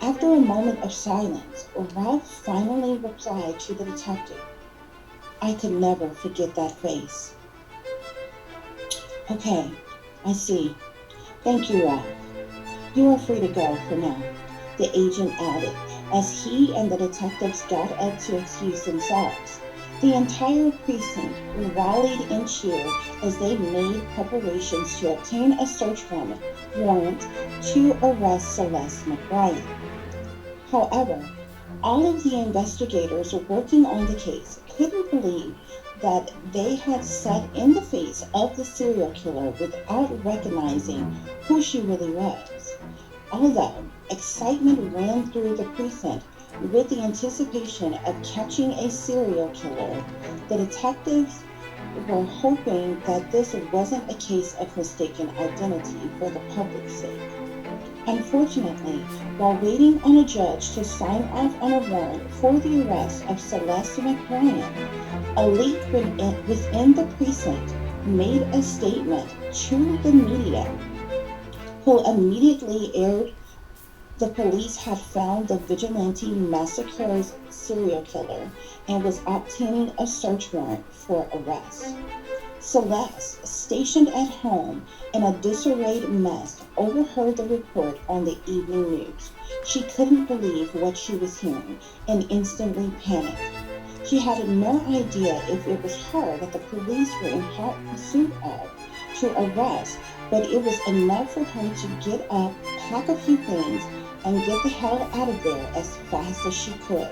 After a moment of silence, Ralph finally replied to the detective, "I could never forget that face." "Okay, I see. Thank you, Ralph. You are free to go for now," the agent added as he and the detectives got up to excuse themselves. The entire precinct rallied and cheered as they made preparations to obtain a search warrant to arrest Celeste McBrien. However, all of the investigators working on the case couldn't believe that they had sat in the face of the serial killer without recognizing who she really was. Although excitement ran through the precinct with the anticipation of catching a serial killer, the detectives were hoping that this wasn't a case of mistaken identity for the public's sake. Unfortunately, while waiting on a judge to sign off on a warrant for the arrest of Celeste McBrien, a leak within the precinct made a statement to the media, who immediately aired the police had found the vigilante Massacre's serial killer and was obtaining a search warrant for arrest. Celeste, stationed at home in a disarrayed mess, overheard the report on the evening news. She couldn't believe what she was hearing and instantly panicked. She had no idea if it was her that the police were in hot pursuit of to arrest, but it was enough for her to get up, pack a few things, and get the hell out of there as fast as she could.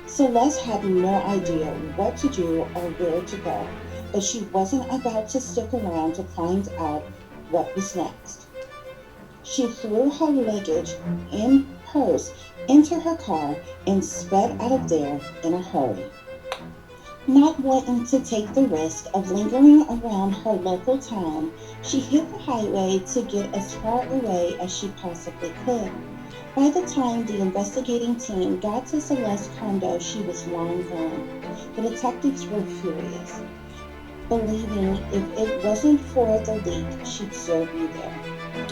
Celeste had no idea what to do or where to go, but she wasn't about to stick around to find out what was next. She threw her luggage and purse into her car and sped out of there in a hurry. Not wanting to take the risk of lingering around her local town, she hit the highway to get as far away as she possibly could. By the time the investigating team got to Celeste's condo, she was long gone. The detectives were furious, believing if it wasn't for the leak, she'd still be there.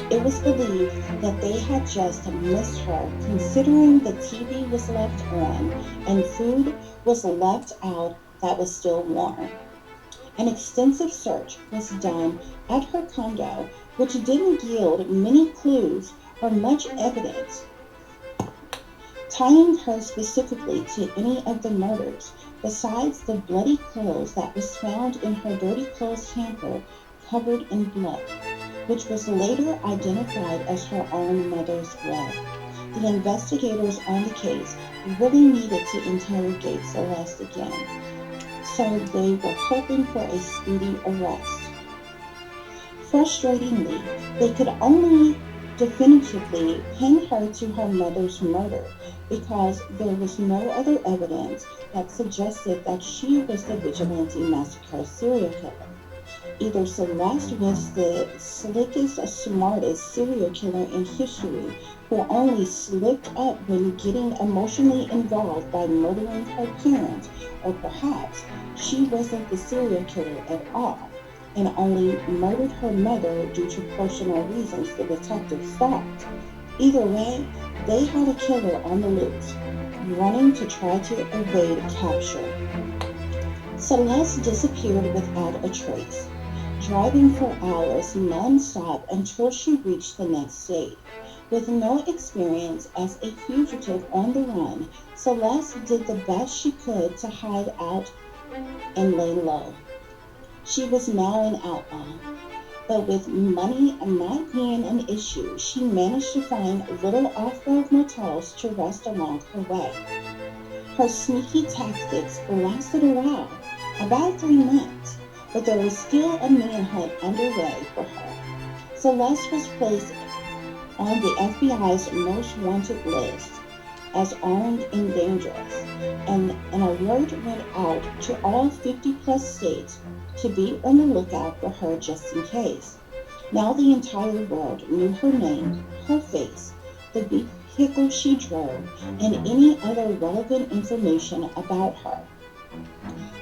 It was believed that they had just missed her, considering the TV was left on and food was left out that was still warm. An extensive search was done at her condo, which didn't yield many clues or much evidence tying her specifically to any of the murders, besides the bloody clothes that was found in her dirty clothes hamper covered in blood, which was later identified as her own mother's blood. The investigators on the case really needed to interrogate Celeste again, so they were hoping for a speedy arrest. Frustratingly, they could only definitively pin her to her mother's murder because there was no other evidence that suggested that she was the vigilante massacre serial killer. Either Celeste was the slickest, smartest serial killer in history who only slipped up when getting emotionally involved by murdering her parents, or perhaps she wasn't the serial killer at all and only murdered her mother due to personal reasons, the detectives thought. Either way, they had a killer on the loose, running to try to evade capture. Celeste disappeared without a trace, driving for hours non-stop until she reached the next state. With no experience as a fugitive on the run, Celeste did the best she could to hide out and lay low. She was now an outlaw, but with money not being an issue, she managed to find little off-road motels to rest along her way. Her sneaky tactics lasted a while, about 3 months, but there was still a manhunt underway for her. Celeste was placed on the FBI's most wanted list as armed and dangerous, and an alert went out to all 50-plus states to be on the lookout for her just in case. Now the entire world knew her name, her face, the vehicle she drove, and any other relevant information about her.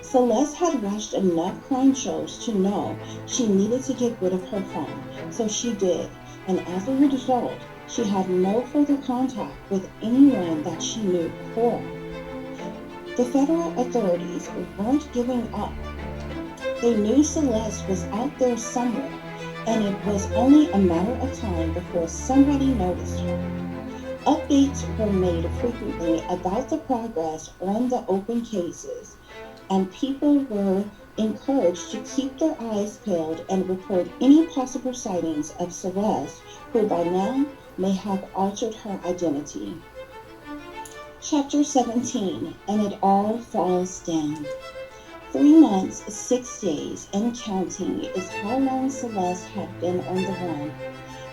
Celeste had watched enough crime shows to know she needed to get rid of her phone, so she did, and as a result, she had no further contact with anyone that she knew before. The federal authorities weren't giving up. They knew Celeste was out there somewhere, and it was only a matter of time before somebody noticed her. Updates were made frequently about the progress on the open cases, and people were encouraged to keep their eyes peeled and report any possible sightings of Celeste, who by now may have altered her identity. Chapter 17, and it all falls down. 3 months, 6 days, and counting is how long Celeste had been on the run.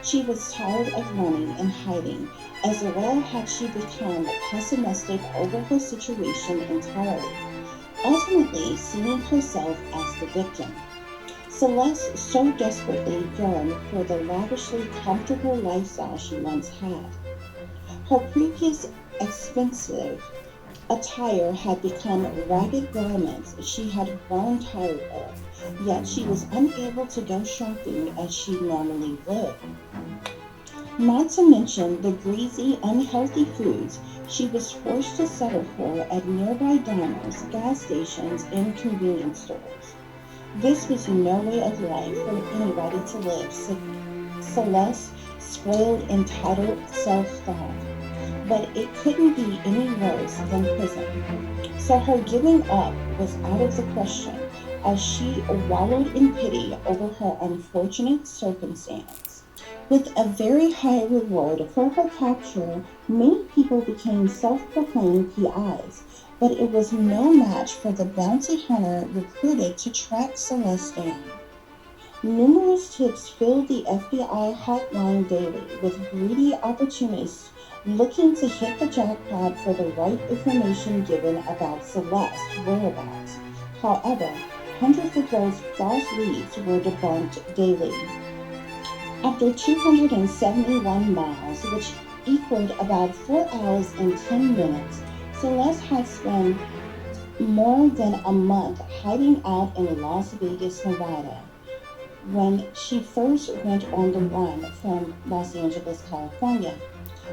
She was tired of running and hiding, as well had she become pessimistic over her situation entirely, ultimately seeing herself as the victim. Celeste so desperately yearned for the lavishly comfortable lifestyle she once had. Her previous expensive attire had become ragged garments she had grown tired of, yet she was unable to go shopping as she normally would. Not to mention the greasy, unhealthy foods she was forced to settle for at nearby diners, gas stations, and convenience stores. This was no way of life for anybody to live, Celeste's spoiled, entitled self thought. But it couldn't be any worse than prison. So her giving up was out of the question as she wallowed in pity over her unfortunate circumstance. With a very high reward for her capture, many people became self-proclaimed PIs, but it was no match for the bounty hunter recruited to track Celeste down. Numerous tips filled the FBI hotline daily with greedy opportunists looking to hit the jackpot for the right information given about Celeste's whereabouts. However, hundreds of those false leads were debunked daily. After 271 miles, which equaled about 4 hours and 10 minutes, Celeste had spent more than a month hiding out in Las Vegas, Nevada, when she first went on the run from Los Angeles, California.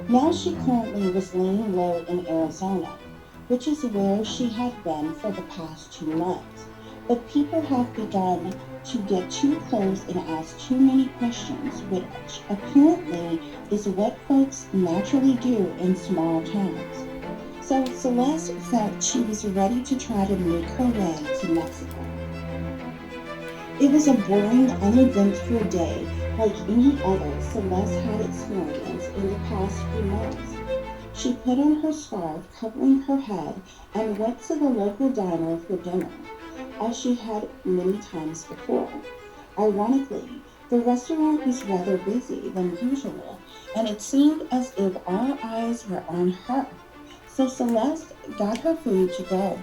Now she currently was laying low in Arizona, which is where she had been for the past 2 months. But people have begun to get too close and ask too many questions, which apparently is what folks naturally do in small towns. So Celeste felt she was ready to try to make her way to Mexico. It was a boring, uneventful day like any other Celeste had experienced in the past few months. She put on her scarf covering her head and went to the local diner for dinner, as she had many times before. Ironically, the restaurant was rather busy than usual, and it seemed as if all eyes were on her. So Celeste got her food to go.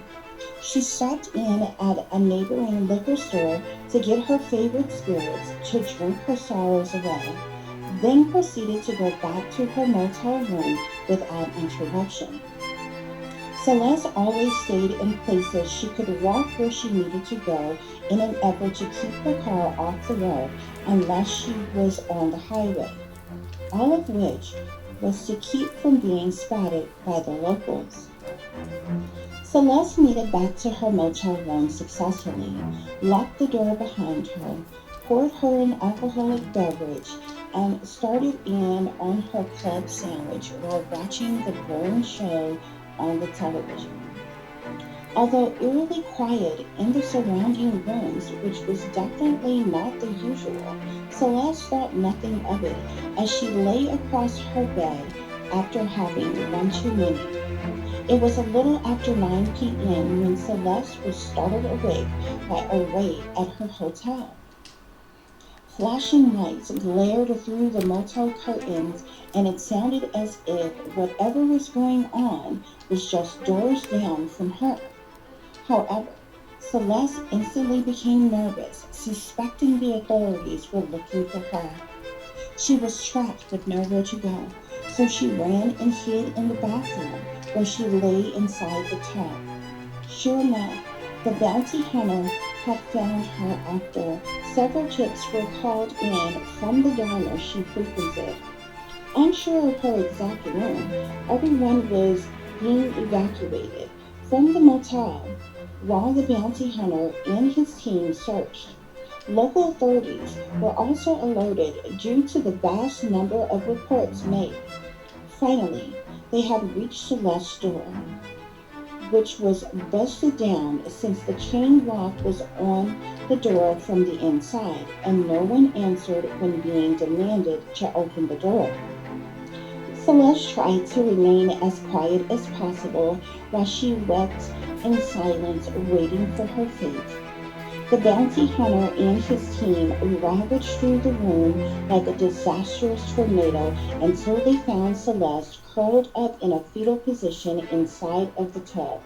She stopped in at a neighboring liquor store to get her favorite spirits to drink her sorrows away, then proceeded to go back to her motel room without interruption. Celeste always stayed in places she could walk where she needed to go in an effort to keep her car off the road unless she was on the highway, all of which was to keep from being spotted by the locals. Celeste made it back to her motel room successfully, locked the door behind her, poured her an alcoholic beverage, and started in on her club sandwich while watching the boring show on the television. Although eerily quiet in the surrounding rooms, which was definitely not the usual, Celeste thought nothing of it as she lay across her bed after having one too many. It was a little after 9 p.m. when Celeste was startled awake by a raid at her hotel. Flashing lights glared through the motel curtains, and it sounded as if whatever was going on was just doors down from her. However, Celeste instantly became nervous, suspecting the authorities were looking for her. She was trapped with nowhere to go, so she ran and hid in the bathroom, where she lay inside the tub. Sure enough, the bounty hunter had found her after several tips were called in from the diner she frequented. Unsure of her exact room, everyone was being evacuated from the motel while the bounty hunter and his team searched. Local authorities were also alerted due to the vast number of reports made. Finally, they had reached Celeste's door, which was busted down since the chain lock was on the door from the inside, and no one answered when being demanded to open the door. Celeste tried to remain as quiet as possible while she wept in silence, waiting for her fate. The bounty hunter and his team ravaged through the room like a disastrous tornado until they found Celeste curled up in a fetal position inside of the tub.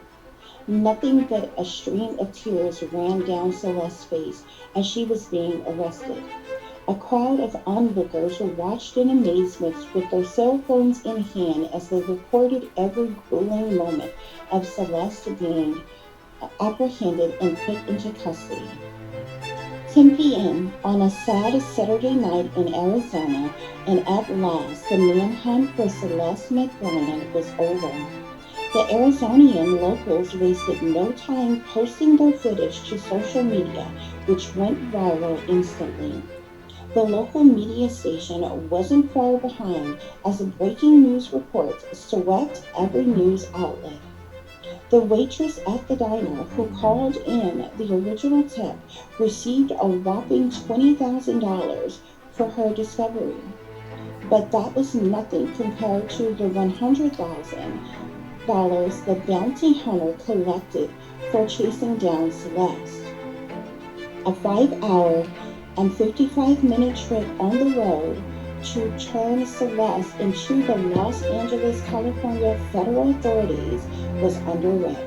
Nothing but a stream of tears ran down Celeste's face as she was being arrested. A crowd of onlookers watched in amazement with their cell phones in hand as they recorded every grueling moment of Celeste being apprehended and put into custody. 10 p.m. on a sad Saturday night in Arizona, and at last the manhunt for Celeste McBrien was over. The Arizonian locals wasted no time posting their footage to social media, which went viral instantly. The local media station wasn't far behind as breaking news reports swept every news outlet. The waitress at the diner who called in the original tip received a whopping $20,000 for her discovery. But that was nothing compared to the $100,000 the bounty hunter collected for chasing down Celeste. A 5 hour and 55-minute trip on the road to turn Celeste into the Los Angeles, California federal authorities was underway.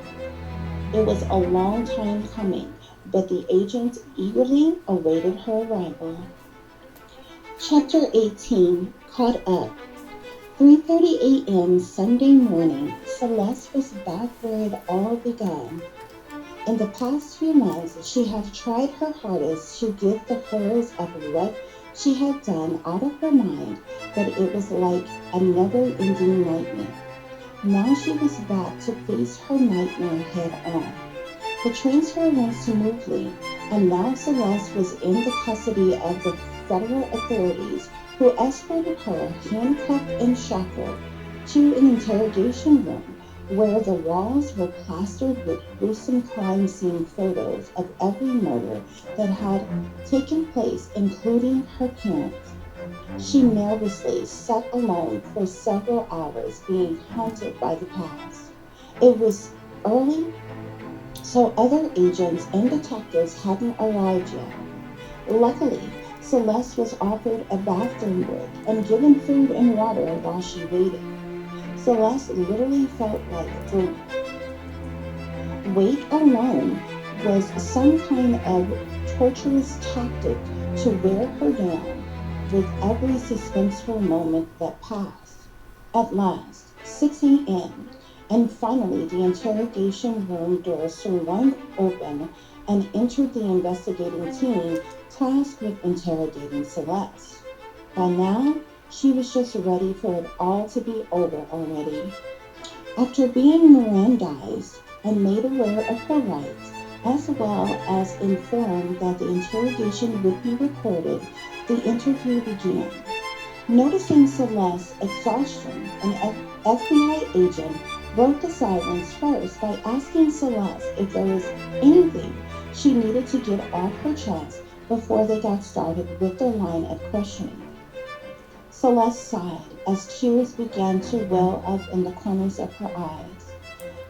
It was a long time coming, but the agents eagerly awaited her arrival. Chapter 18, Caught Up. 3:30 a.m. Sunday morning, Celeste was back where it all began. In the past few months, she had tried her hardest to get the horrors of what she had done out of her mind, but it was like a never-ending nightmare. Now she was back to face her nightmare head on. The transfer went smoothly, and now Celeste was in the custody of the federal authorities, who escorted her, handcuffed and shackled, to an interrogation room where the walls were plastered with gruesome crime scene photos of every murder that had taken place, including her parents. She nervously sat alone for several hours, being haunted by the past. It was early, so other agents and detectives hadn't arrived yet. Luckily, Celeste was offered a bathroom break and given food and water while she waited. Celeste literally felt like the wait alone was some kind of torturous tactic to wear her down with every suspenseful moment that passed. At last, 6 a.m., and finally the interrogation room door swung open and entered the investigating team tasked with interrogating Celeste. By now, she was just ready for it all to be over already. After being Mirandized and made aware of her rights, as well as informed that the interrogation would be recorded, the interview began. Noticing Celeste's exhaustion, an FBI agent broke the silence first by asking Celeste if there was anything she needed to get off her chest before they got started with their line of questioning. Celeste sighed as tears began to well up in the corners of her eyes.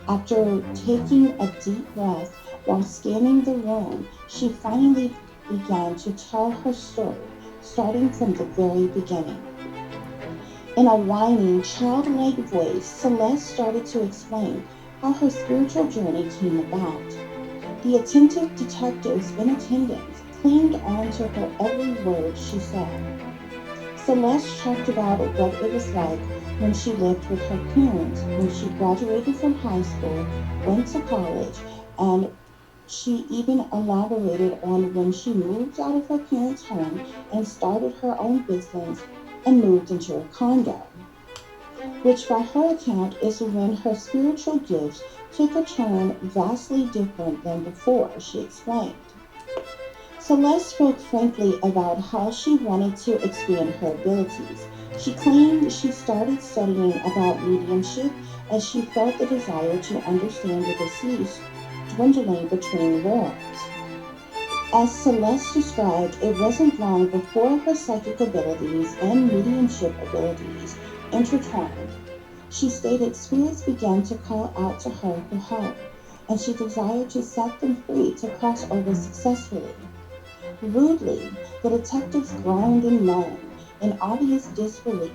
After taking a deep breath while scanning the room, she finally began to tell her story, starting from the very beginning. In a whining, childlike voice, Celeste started to explain how her spiritual journey came about. The attentive detectives in attendance clinged on to her every word she said. Celeste talked about what it was like when she lived with her parents, when she graduated from high school, went to college, and she even elaborated on when she moved out of her parents' home and started her own business and moved into a condo, which by her account is when her spiritual gifts took a turn vastly different than before, she explained. Celeste spoke frankly about how she wanted to expand her abilities. She claimed she started studying about mediumship as she felt the desire to understand the deceased dwindling between worlds. As Celeste described, it wasn't long before her psychic abilities and mediumship abilities intertwined. She stated spirits began to call out to her for help, and she desired to set them free to cross over successfully. Rudely, the detectives groaned and moaned in obvious disbelief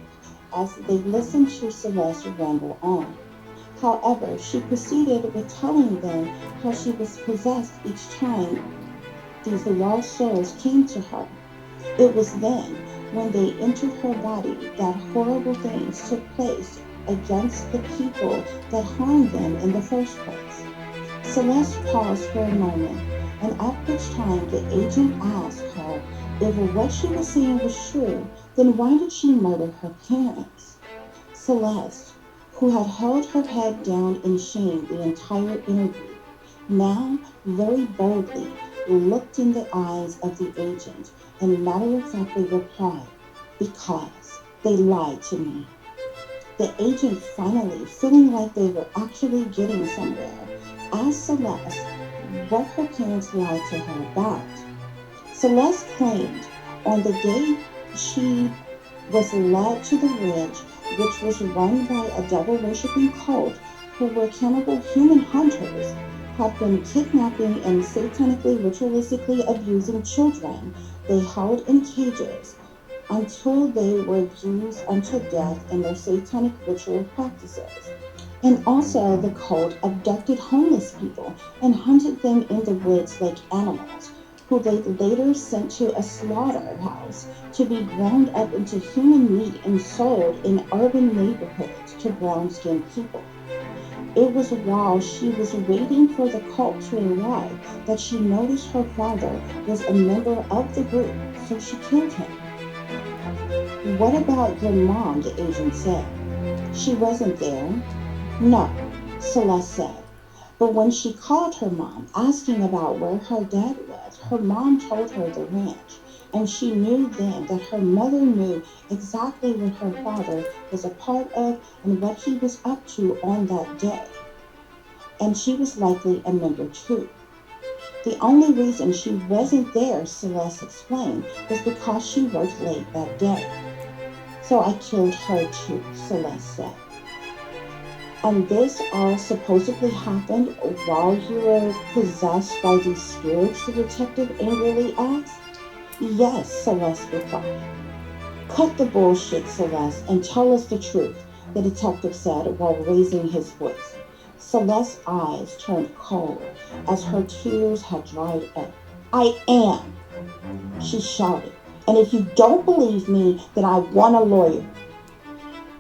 as they listened to Celeste ramble on. However, she proceeded with telling them how she was possessed each time these lost souls came to her. It was then, when they entered her body, that horrible things took place against the people that harmed them in the first place. Celeste paused for a moment, and at which time the agent asked her if what she was saying was true, then why did she murder her parents? Celeste, who had held her head down in shame the entire interview, now very boldly looked in the eyes of the agent and matter-of-factly replied, "Because they lied to me." The agent finally, feeling like they were actually getting somewhere, asked Celeste what her parents lied to her about. Celeste claimed on the day she was led to the ridge, which was run by a devil-worshipping cult who were cannibal human hunters, had been kidnapping and satanically ritualistically abusing children they held in cages until they were used unto death in their satanic ritual practices. And also, the cult abducted homeless people and hunted them in the woods like animals, who they later sent to a slaughterhouse to be ground up into human meat and sold in urban neighborhoods to brown-skinned people. It was while she was waiting for the cult to arrive that she noticed her father was a member of the group, so she killed him. "What about your mom?" the agent said. "She wasn't there." "No," Celeste said. But when she called her mom, asking about where her dad was, her mom told her the ranch, and she knew then that her mother knew exactly what her father was a part of and what he was up to on that day. And she was likely a member too. The only reason she wasn't there, Celeste explained, was because she worked late that day. "So I killed her too," Celeste said. "And this all supposedly happened while you were possessed by these spirits?" the detective angrily asked. "Yes," Celeste replied. "Cut the bullshit, Celeste, and tell us the truth," the detective said while raising his voice. Celeste's eyes turned cold as her tears had dried up. "I am," she shouted. "And if you don't believe me, then I want a lawyer."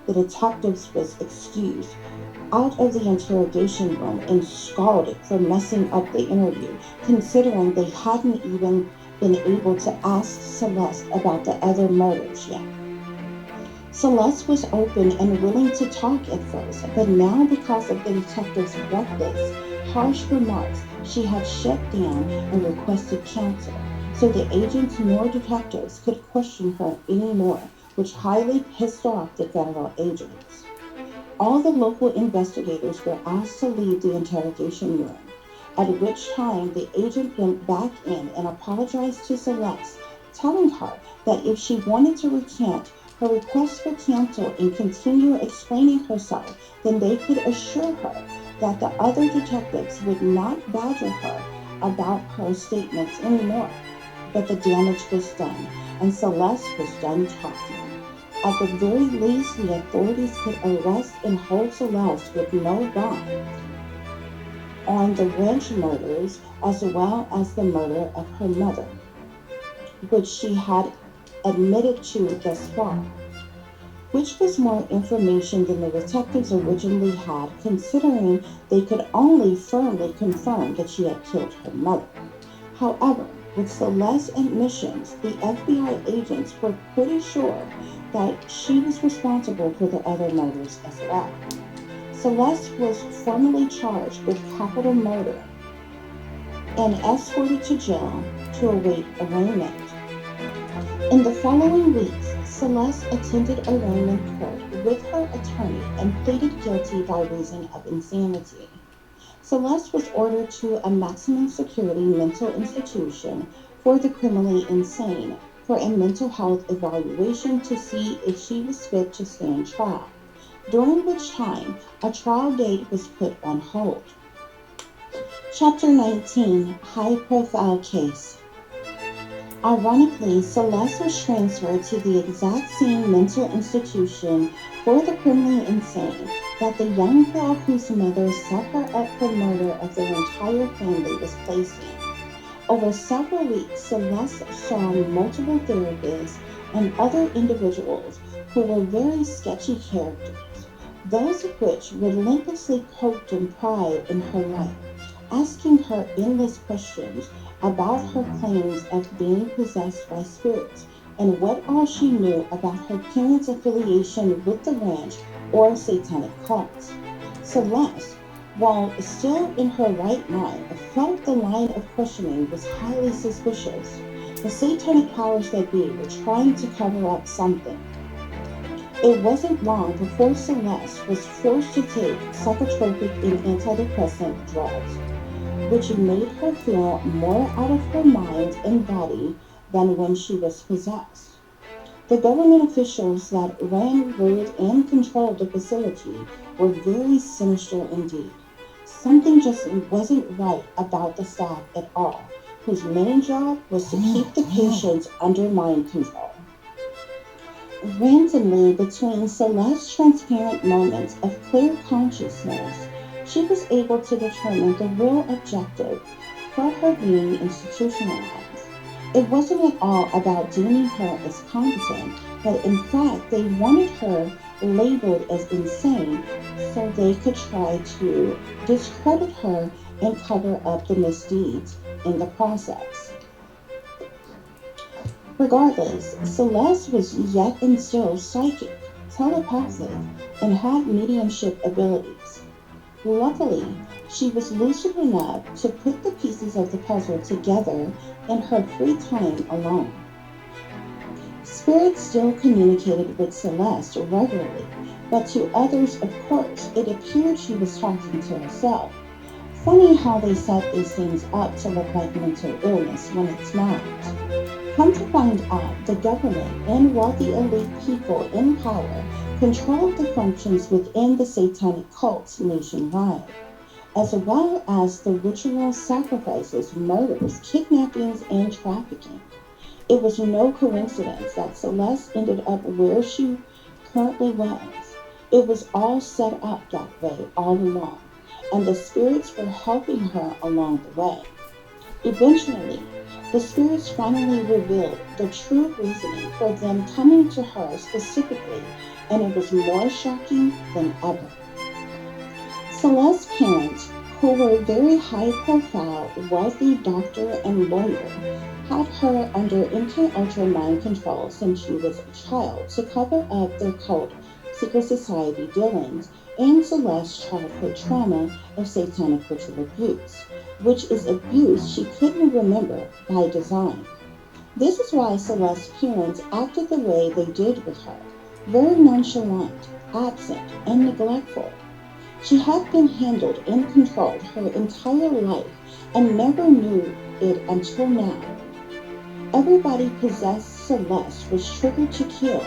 The detective was excused out of the interrogation room and scalded for messing up the interview, considering they hadn't even been able to ask Celeste about the other murders yet. Celeste was open and willing to talk at first, but now because of the detective's reckless, harsh remarks, she had shut down and requested counsel, so the agents nor detectives could question her anymore, which highly pissed off the federal agents. All the local investigators were asked to leave the interrogation room, at which time the agent went back in and apologized to Celeste, telling her that if she wanted to recant her request for counsel and continue explaining herself, then they could assure her that the other detectives would not badger her about her statements anymore. But the damage was done, and Celeste was done talking. At the very least, the authorities could arrest and hold Celeste with no bond on the ranch murders as well as the murder of her mother, which she had admitted to thus far, which was more information than the detectives originally had, considering they could only firmly confirm that she had killed her mother. However, with Celeste's admissions, the FBI agents were pretty sure that she was responsible for the other murders as well. Celeste was formally charged with capital murder and escorted to jail to await arraignment. In the following weeks, Celeste attended arraignment court with her attorney and pleaded guilty by reason of insanity. Celeste was ordered to a maximum security mental institution for the criminally insane for a mental health evaluation to see if she was fit to stand trial, during which time a trial date was put on hold. Chapter 19, High Profile Case. Ironically, Celeste was transferred to the exact same mental institution for the criminally insane that the young girl whose mother set her up for murder of their entire family was placed in. Over several weeks, Celeste saw multiple therapists and other individuals who were very sketchy characters, those of which relentlessly poked and pried in her life, asking her endless questions about her claims of being possessed by spirits and what all she knew about her parents' affiliation with the ranch or satanic cults. Celeste, while still in her right mind, felt the line of questioning was highly suspicious. The satanic powers that be were trying to cover up something. It wasn't long before Celeste was forced to take psychotropic and antidepressant drugs, which made her feel more out of her mind and body than when she was possessed. The government officials that ran, ruled, and controlled the facility were very sinister indeed. Something just wasn't right about the staff at all, whose main job was to keep the patients under mind control. Randomly, between Celeste's transparent moments of clear consciousness, she was able to determine the real objective for her being institutionalized. It wasn't at all about deeming her as competent, but in fact, they wanted her labeled as insane so they could try to discredit her and cover up the misdeeds in the process. Regardless, Celeste was yet and still psychic, telepathic, and had mediumship abilities. Luckily, she was lucid enough to put the pieces of the puzzle together in her free time alone. Spirit still communicated with Celeste regularly, but to others, of course, it appeared she was talking to herself. Funny how they set these things up to look like mental illness when it's not. Come to find out, the government and wealthy elite people in power controlled the functions within the satanic cults nationwide, as well as the ritual sacrifices, murders, kidnappings, and trafficking. It was no coincidence that Celeste ended up where she currently was. It was all set up that way all along, and the spirits were helping her along the way. Eventually, the spirits finally revealed the true reasoning for them coming to her specifically, and it was more shocking than ever. Celeste's parents, who were very high profile, wealthy doctor and lawyer, had her under MK mind control since she was a child to cover up their cult secret society dealings and Celeste's childhood trauma of satanic ritual abuse, which is abuse she couldn't remember by design. This is why Celeste's parents acted the way they did with her, very nonchalant, absent, and neglectful. She had been handled and controlled her entire life and never knew it until now. Everybody possessed Celeste was triggered to kill,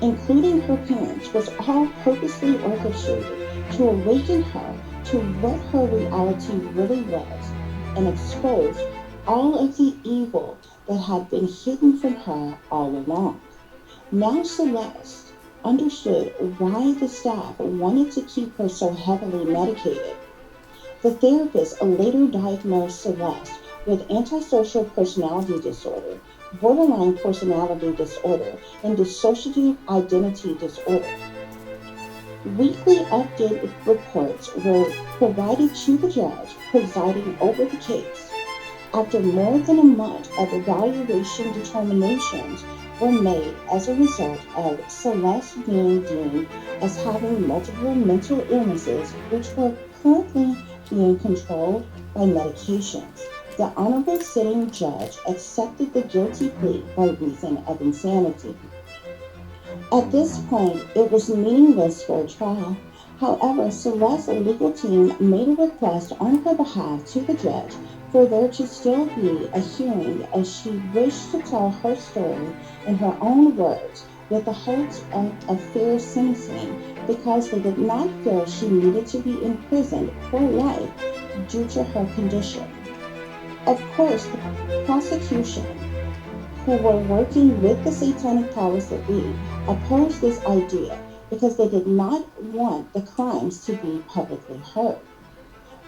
including her parents, was all purposely orchestrated to awaken her to what her reality really was and expose all of the evil that had been hidden from her all along. Now Celeste understood why the staff wanted to keep her so heavily medicated. The therapist later diagnosed Celeste with antisocial personality disorder, borderline personality disorder, and dissociative identity disorder. Weekly updated reports were provided to the judge presiding over the case. After more than a month of evaluation, determinations were made as a result of Celeste being deemed as having multiple mental illnesses which were currently being controlled by medications. The Honorable Sitting Judge accepted the guilty plea by reason of insanity. At this point, it was meaningless for a trial. However, Celeste's legal team made a request on her behalf to the judge for there to still be a hearing as she wished to tell her story in her own words with the hopes of a fair sentencing because they did not feel she needed to be imprisoned for life due to her condition. Of course, the prosecution, who were working with the satanic powers that be, opposed this idea because they did not want the crimes to be publicly heard.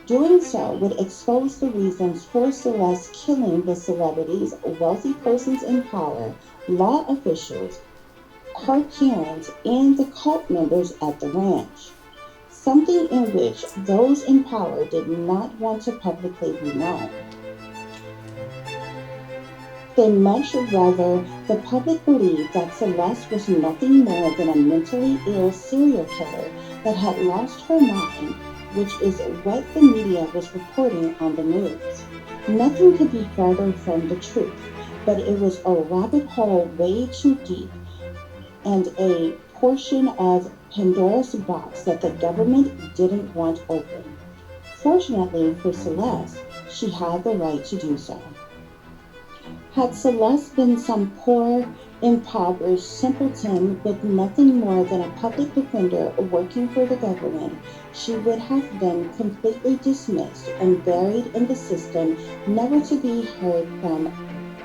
Doing so would expose the reasons for Celeste killing the celebrities, wealthy persons in power, law officials, her parents, and the cult members at the ranch. Something in which those in power did not want to publicly be known. They much rather the public believed that Celeste was nothing more than a mentally ill serial killer that had lost her mind, which is what the media was reporting on the news. Nothing could be further from the truth, but it was a rabbit hole way too deep and a portion of Pandora's box that the government didn't want open. Fortunately for Celeste, she had the right to do so. Had Celeste been some poor, impoverished simpleton with nothing more than a public defender working for the government, she would have been completely dismissed and buried in the system, never to be heard from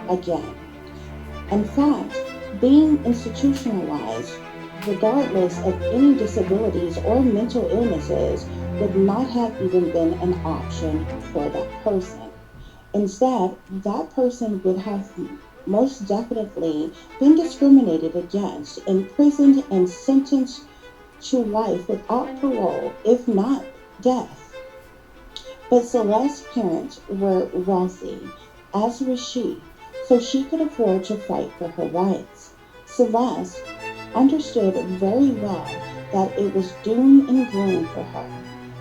again. In fact, being institutionalized, regardless of any disabilities or mental illnesses, would not have even been an option for that person. Instead, that person would have most definitely been discriminated against, imprisoned, and sentenced to life without parole, if not death. But Celeste's parents were wealthy, as was she, so she could afford to fight for her rights. Celeste understood very well that it was doom and gloom for her,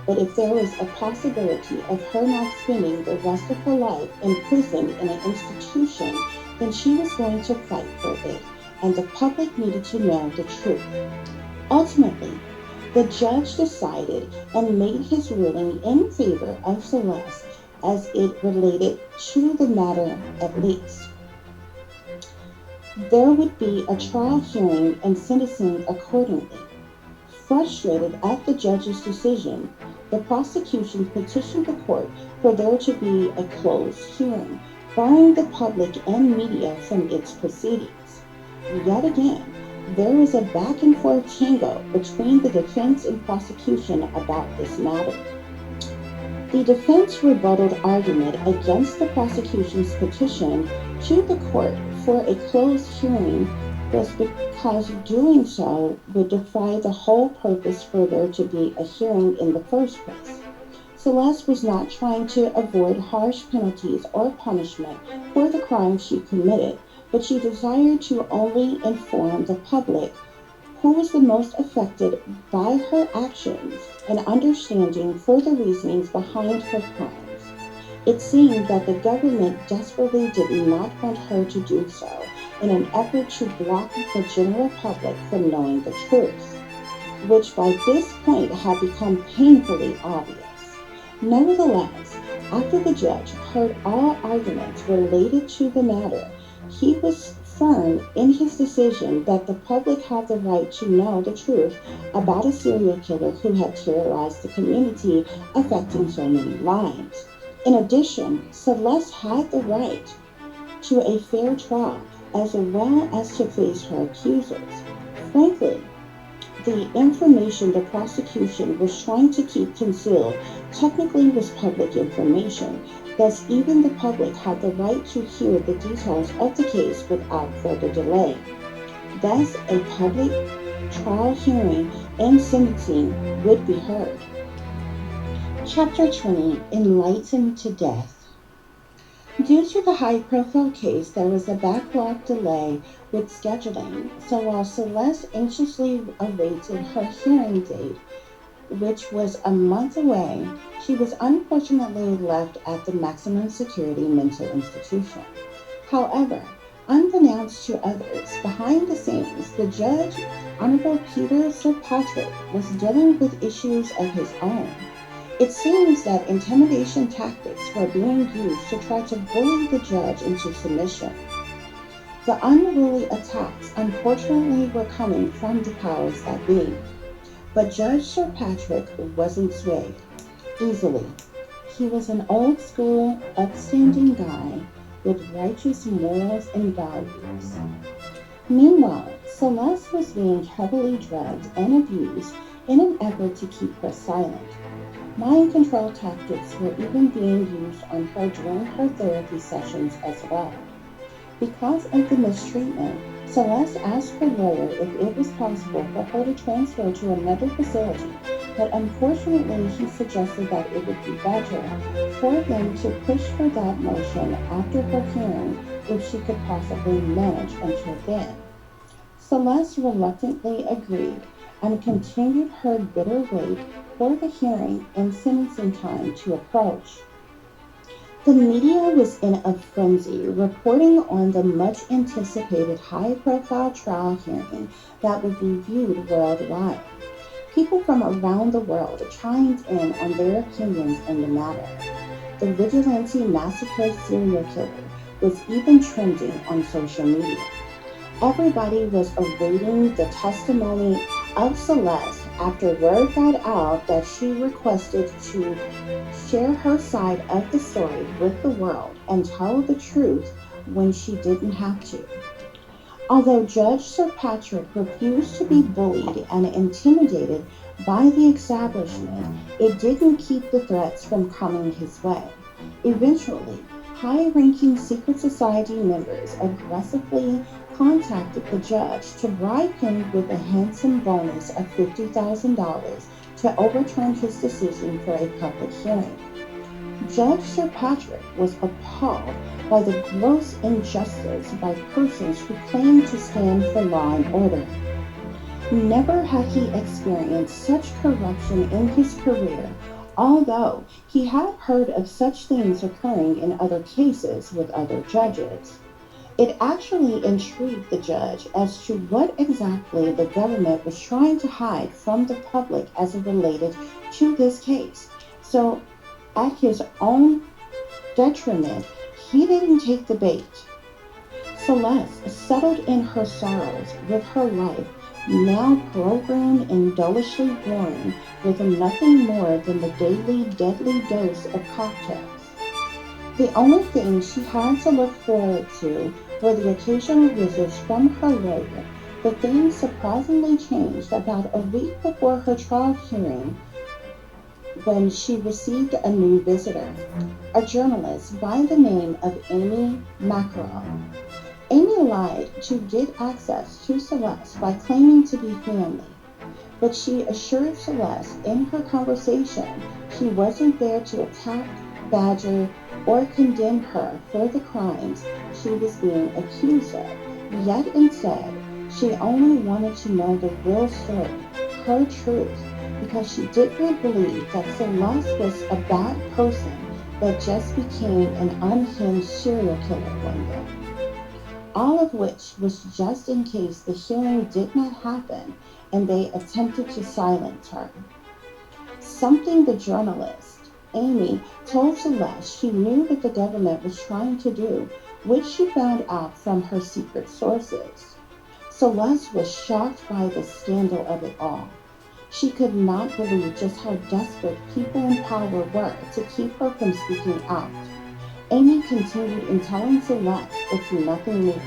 but if there was a possibility of her not spending the rest of her life imprisoned in an institution, then she was going to fight for it, and the public needed to know the truth. Ultimately, the judge decided and made his ruling in favor of Celeste as it related to the matter at least. There would be a trial hearing and sentencing accordingly. Frustrated at the judge's decision, the prosecution petitioned the court for there to be a closed hearing, barring the public and media from its proceedings. Yet again, there was a back and forth tango between the defense and prosecution about this matter. The defense rebutted argument against the prosecution's petition to the court for a closed hearing was because doing so would defy the whole purpose for there to be a hearing in the first place. Celeste was not trying to avoid harsh penalties or punishment for the crimes she committed, but she desired to only inform the public who was the most affected by her actions and understanding for the reasonings behind her crimes. It seemed that the government desperately did not want her to do so in an effort to block the general public from knowing the truth, which by this point had become painfully obvious. Nevertheless, after the judge heard all arguments related to the matter, he was firm in his decision that the public had the right to know the truth about a serial killer who had terrorized the community, affecting so many lives. In addition, Celeste had the right to a fair trial as well as to face her accusers. Frankly, the information the prosecution was trying to keep concealed technically was public information. Thus, even the public had the right to hear the details of the case without further delay. Thus, a public trial hearing and sentencing would be heard. Chapter 20, Enlightened to Death. Due to the high-profile case, there was a backlog delay with scheduling, so while Celeste anxiously awaited her hearing date, which was a month away, she was unfortunately left at the maximum security mental institution. However, unbeknownst to others, behind the scenes, the judge, Honorable Peter Kirkpatrick, was dealing with issues of his own. It seems that intimidation tactics were being used to try to bully the judge into submission. The unruly attacks unfortunately were coming from the powers that be. But Judge Kirkpatrick wasn't swayed easily. He was an old-school, upstanding guy with righteous morals and values. Meanwhile, Celeste was being heavily drugged and abused in an effort to keep her silent. Mind control tactics were even being used on her during her therapy sessions as well. Because of the mistreatment, Celeste asked her lawyer if it was possible for her to transfer to another facility, but unfortunately he suggested that it would be better for them to push for that motion after her hearing if she could possibly manage until then. Celeste reluctantly agreed and continued her bitter wait for the hearing and sentencing time to approach. The media was in a frenzy, reporting on the much anticipated high profile trial hearing that would be viewed worldwide. People from around the world chimed in on their opinions in the matter. The vigilante massacre serial killer was even trending on social media. Everybody was awaiting the testimony of Celeste after word got out that she requested to share her side of the story with the world and tell the truth when she didn't have to. Although Judge Sir Patrick refused to be bullied and intimidated by the establishment, it didn't keep the threats from coming his way. Eventually, high-ranking secret society members aggressively contacted the judge to bribe him with a handsome bonus of $50,000 to overturn his decision for a public hearing. Judge Sir Patrick was appalled by the gross injustice by persons who claimed to stand for law and order. Never had he experienced such corruption in his career, although he had heard of such things occurring in other cases with other judges. It actually intrigued the judge as to what exactly the government was trying to hide from the public as it related to this case. So, at his own detriment, he didn't take the bait. Celeste settled in her sorrows with her life now programmed and dullishly boring with nothing more than the daily deadly dose of cocktails. The only thing she had to look forward to were the occasional visits from her lawyer, but things surprisingly changed about a week before her trial hearing when she received a new visitor, a journalist by the name of Amy Massacre. Amy lied to get access to Celeste by claiming to be family, but she assured Celeste in her conversation she wasn't there to attack, badger, or condemn her for the crimes she was being accused of, yet instead, she only wanted to know the real story, her truth, because she didn't believe that Celeste was a bad person that just became an unhinged serial killer one day. All of which was just in case the hearing did not happen and they attempted to silence her. Something the journalist, Amy, told Celeste she knew that the government was trying to do, which she found out from her secret sources. Celeste was shocked by the scandal of it all. She could not believe just how desperate people in power were to keep her from speaking out. Amy continued in telling Celeste it's nothing new.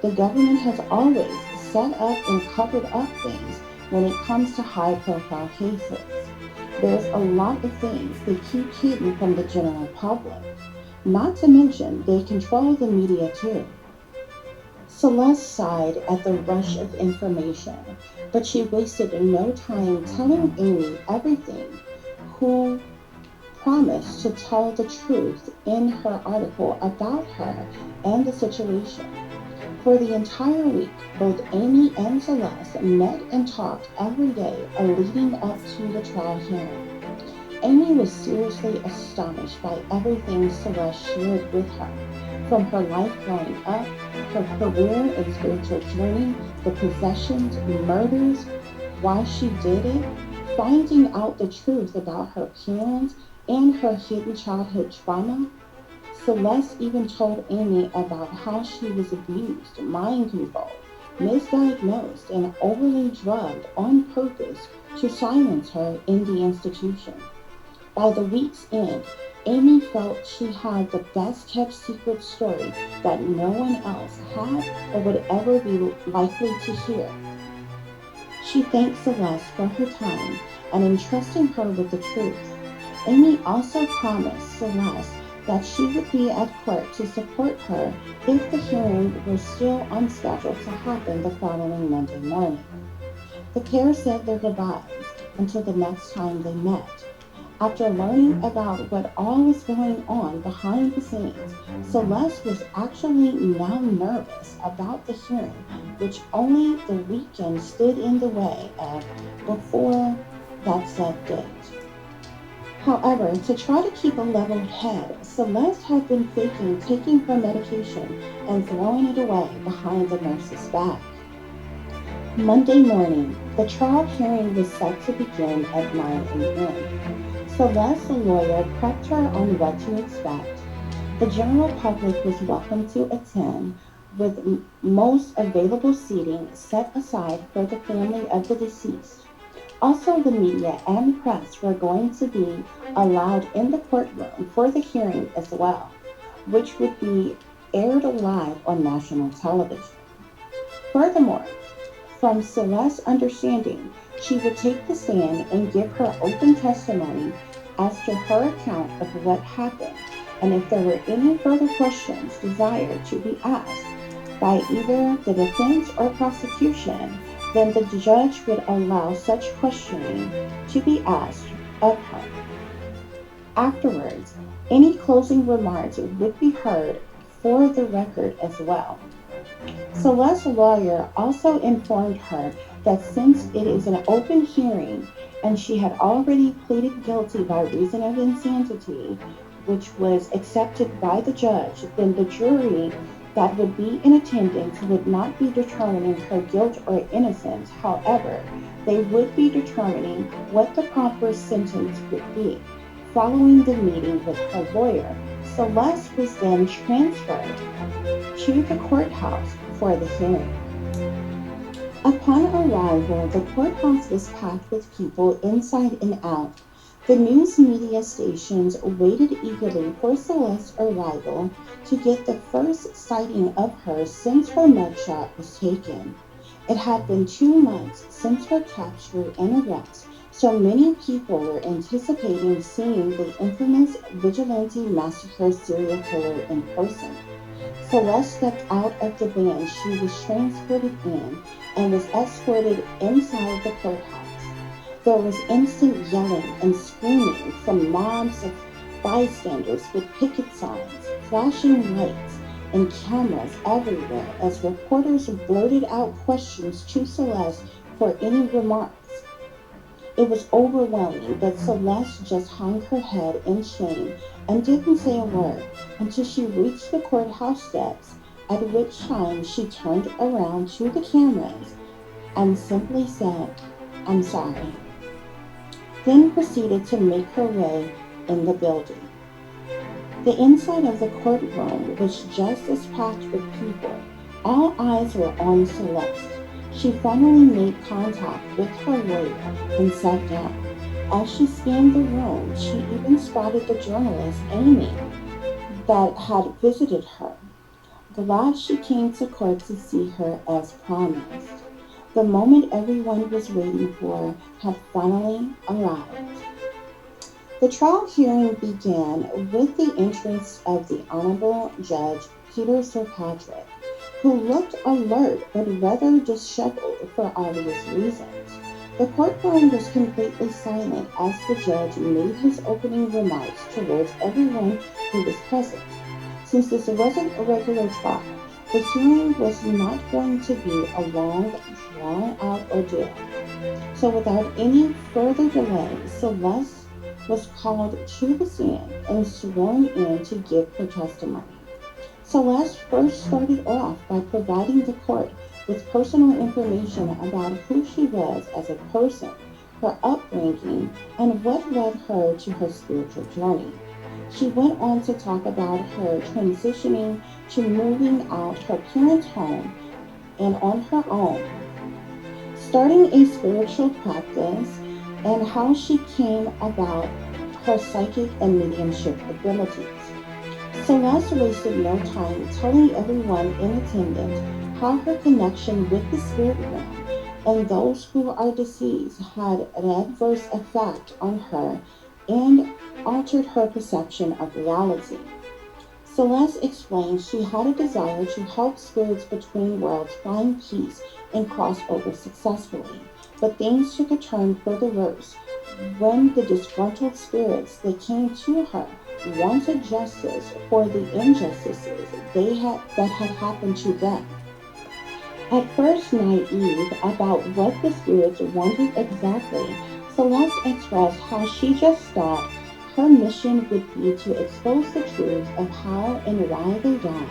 The government has always set up and covered up things when it comes to high-profile cases. There's a lot of things they keep hidden from the general public. Not to mention, they control the media too. Celeste sighed at the rush of information, but she wasted no time telling Amy everything, who promised to tell the truth in her article about her and the situation. For the entire week, both Amy and Celeste met and talked every day leading up to the trial hearing. Amy was seriously astonished by everything Celeste shared with her, from her life growing up, her career and spiritual journey, the possessions, murders, why she did it, finding out the truth about her parents and her hidden childhood trauma. Celeste even told Amy about how she was abused, mind controlled, misdiagnosed, and overly drugged on purpose to silence her in the institution. By the week's end, Amy felt she had the best kept secret story that no one else had or would ever be likely to hear. She thanked Celeste for her time and entrusting her with the truth. Amy also promised Celeste that she would be at court to support her if the hearing were still on schedule to happen the following Monday morning. The pair said their goodbyes until the next time they met. After learning about what all was going on behind the scenes, Celeste was actually now nervous about the hearing, which only the weekend stood in the way of before that set date. However, to try to keep a level head, Celeste had been faking taking her medication and throwing it away behind the nurse's back. Monday morning, the trial hearing was set to begin at 9 a.m. Celeste's lawyer prepped her on what to expect. The general public was welcome to attend, with most available seating set aside for the family of the deceased. Also, the media and press were going to be allowed in the courtroom for the hearing as well, which would be aired live on national television. Furthermore, from Celeste's understanding, she would take the stand and give her open testimony as to her account of what happened, and if there were any further questions desired to be asked by either the defense or prosecution, then the judge would allow such questioning to be asked of her. Afterwards, any closing remarks would be heard for the record as well. Celeste's lawyer also informed her that since it is an open hearing and she had already pleaded guilty by reason of insanity, which was accepted by the judge, then the jury that would be in attendance would not be determining her guilt or innocence. However, they would be determining what the proper sentence would be. Following the meeting with her lawyer, Celeste was then transferred to the courthouse for the hearing. Upon arrival, the courthouse was packed with people inside and out. The news media stations waited eagerly for Celeste's arrival to get the first sighting of her since her mugshot was taken. It had been 2 months since her capture and arrest, so many people were anticipating seeing the infamous vigilante massacre serial killer in person. Celeste stepped out of the van she was transported in and was escorted inside the courthouse. There was instant yelling and screaming from mobs of bystanders with picket signs, flashing lights, and cameras everywhere as reporters blurted out questions to Celeste for any remarks. It was overwhelming, but Celeste just hung her head in shame and didn't say a word until she reached the courthouse steps, at which time she turned around to the cameras and simply said, "I'm sorry," then proceeded to make her way in the building. The inside of the courtroom was just as packed with people. All eyes were on Celeste. She finally made contact with her lawyer and sat down. As she scanned the room, she even spotted the journalist, Amy, that had visited her. Glad she came to court to see her as promised. The moment everyone was waiting for had finally arrived. The trial hearing began with the entrance of the Honorable Judge Peter Kirkpatrick, who looked alert but rather disheveled for obvious reasons. The courtroom was completely silent as the judge made his opening remarks towards everyone who was present. Since this wasn't a regular trial, the hearing was not going to be a long, drawn-out ordeal. So without any further delay, Celeste was called to the stand and sworn in to give her testimony. Celeste first started off by providing the court with personal information about who she was as a person, her upbringing, and what led her to her spiritual journey. She went on to talk about her transitioning to moving out her parents' home and on her own, starting a spiritual practice, and how she came about her psychic and mediumship abilities. Celeste wasted no time telling everyone in attendance how her connection with the spirit realm and those who are deceased had an adverse effect on her and altered her perception of reality. Celeste explained she had a desire to help spirits between worlds find peace and cross over successfully, but things took a turn for the worse when the disgruntled spirits that came to her wanted justice for the injustices that had happened to them. At first naive about what the spirits wanted exactly, Celeste expressed how she just thought her mission would be to expose the truth of how and why they died,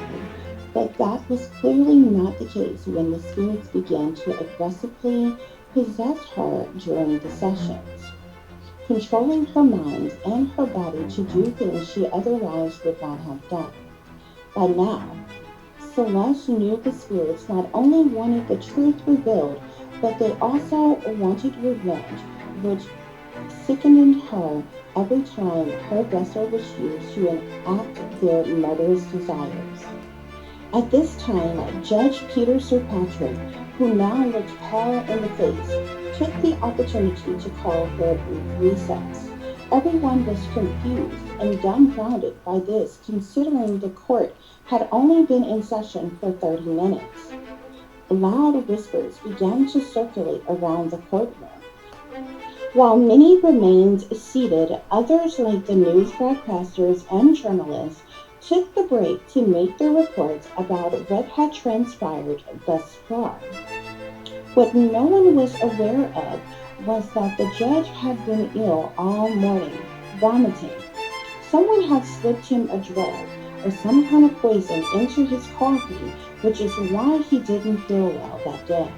but that was clearly not the case when the spirits began to aggressively possess her during the sessions, controlling her mind and her body to do things she otherwise would not have done. By now, Celeste knew the spirits not only wanted the truth revealed, but they also wanted revenge, which sickened her every time her vessel was used to enact their murderous desires. At this time, Judge Peter Sir Patrick, who now looked pale in the face, took the opportunity to call for a brief recess. Everyone was confused and dumbfounded by this, considering the court had only been in session for 30 minutes. Loud whispers began to circulate around the courtroom. While many remained seated, others, like the news broadcasters and journalists, took the break to make their reports about what had transpired thus far. What no one was aware of was that the judge had been ill all morning, vomiting. Someone had slipped him a drug or some kind of poison into his coffee, which is why he didn't feel well that day.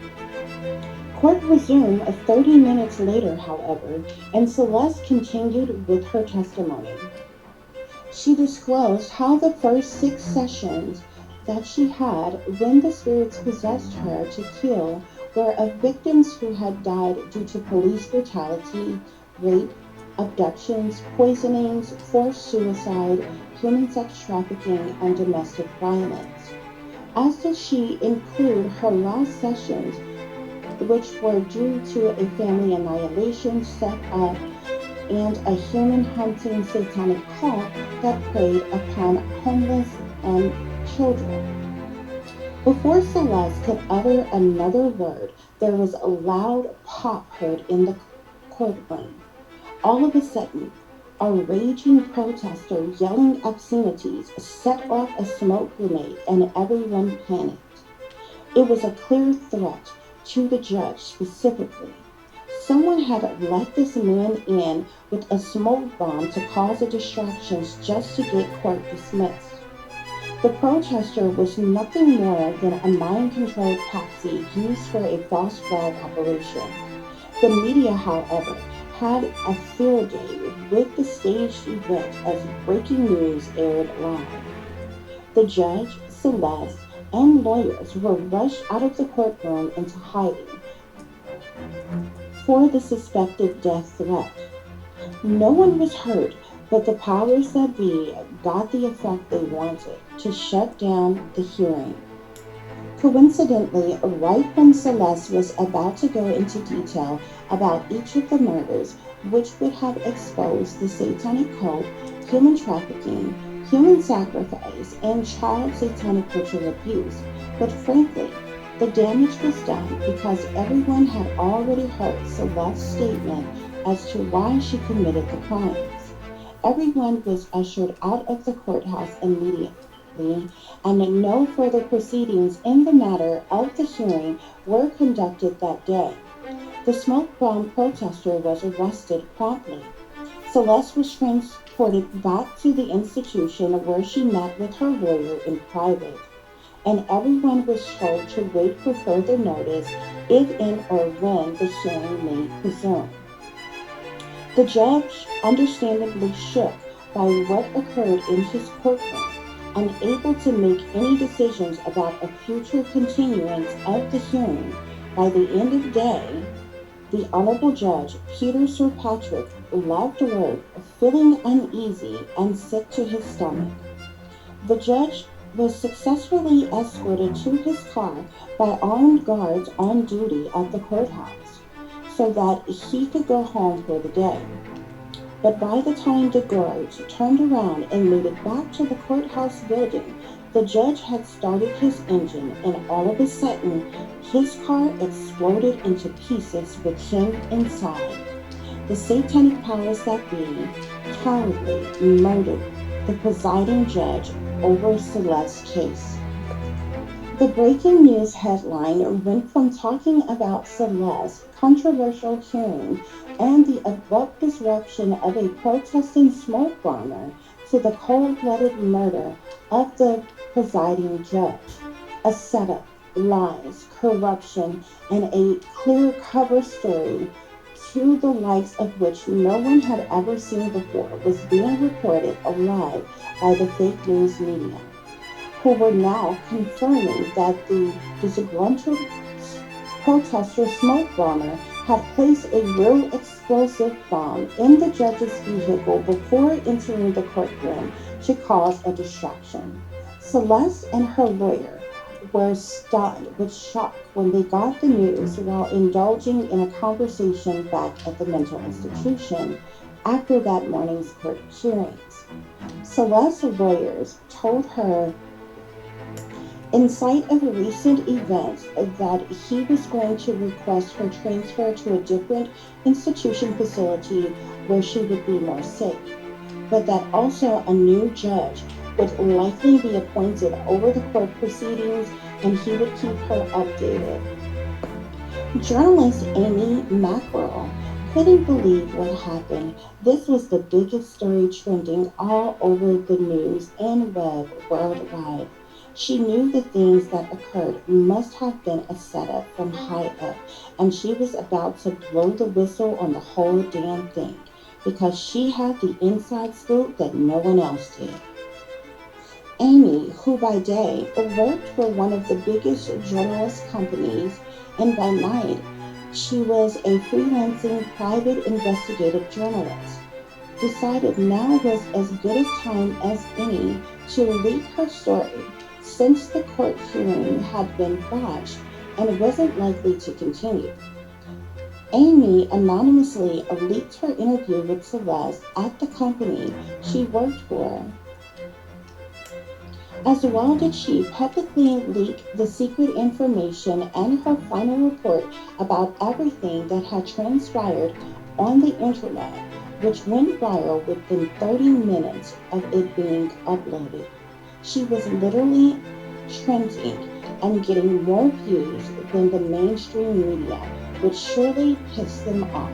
Court resumed 30 minutes later, however, and Celeste continued with her testimony. She disclosed how the first 6 sessions that she had when the spirits possessed her to kill were of victims who had died due to police brutality, rape, abductions, poisonings, forced suicide, human sex trafficking, and domestic violence. As did she include her last sessions, which were due to a family annihilation set up and a human hunting satanic cult that preyed upon homeless and children. Before Celeste could utter another word, there was a loud pop heard in the courtroom. All of a sudden, a raging protester yelling obscenities set off a smoke grenade and everyone panicked. It was a clear threat to the judge specifically. Someone had let this man in with a smoke bomb to cause a distraction just to get court dismissed. The protester was nothing more than a mind-controlled patsy used for a false flag operation. The media, however, had a field day with the staged event as breaking news aired live. The judge, Celeste, and lawyers were rushed out of the courtroom into hiding for the suspected death threat. No one was hurt, but the powers that be got the effect they wanted to shut down the hearing. Coincidentally, right when Celeste was about to go into detail about each of the murders, which would have exposed the satanic cult, human trafficking, human sacrifice, and child satanic ritual abuse, but frankly, the damage was done because everyone had already heard Celeste's statement as to why she committed the crimes. Everyone was ushered out of the courthouse immediately, and no further proceedings in the matter of the hearing were conducted that day. The smoke bomb protester was arrested promptly. Celeste was transported back to the institution where she met with her lawyer in private, and everyone was told to wait for further notice if and or when the hearing may resume. The judge, understandably shook by what occurred in his courtroom, unable to make any decisions about a future continuance of the hearing. By the end of the day, the Honorable Judge Peter Sir Patrick left work feeling uneasy and sick to his stomach. The judge was successfully escorted to his car by armed guards on duty at the courthouse so that he could go home for the day. But by the time the guards turned around and made it back to the courthouse building, the judge had started his engine, and all of a sudden, his car exploded into pieces with him inside. The satanic powers that be cowardly murdered the presiding judge over Celeste's case. The breaking news headline went from talking about Celeste's controversial hearing and the abrupt disruption of a protesting smoke bomber to the cold-blooded murder of the presiding judge. A setup, lies, corruption, and a clear cover story to the likes of which no one had ever seen before was being reported alive by the fake news media, who were now confirming that the disgruntled protester smoke bomber had placed a real explosive bomb in the judge's vehicle before entering the courtroom to cause a distraction. Celeste and her lawyer were stunned with shock when they got the news while indulging in a conversation back at the mental institution after that morning's court hearings. Celeste's lawyers told her in sight of recent events that he was going to request her transfer to a different institution facility where she would be more safe, but that also a new judge would likely be appointed over the court proceedings and he would keep her updated. Journalist Amy Mackerel couldn't believe what happened. This was the biggest story trending all over the news and web worldwide. She knew the things that occurred must have been a setup from high up, and she was about to blow the whistle on the whole damn thing, because she had the inside scoop that no one else did. Amy, who by day worked for one of the biggest journalist companies, and by night she was a freelancing private investigative journalist, decided now was as good a time as any to leak her story, since the court hearing had been botched and wasn't likely to continue. Amy anonymously leaked her interview with Celeste at the company she worked for. As well did she publicly leak the secret information and her final report about everything that had transpired on the internet, which went viral within 30 minutes of it being uploaded. She was literally trending and getting more views than the mainstream media, which surely pissed them off.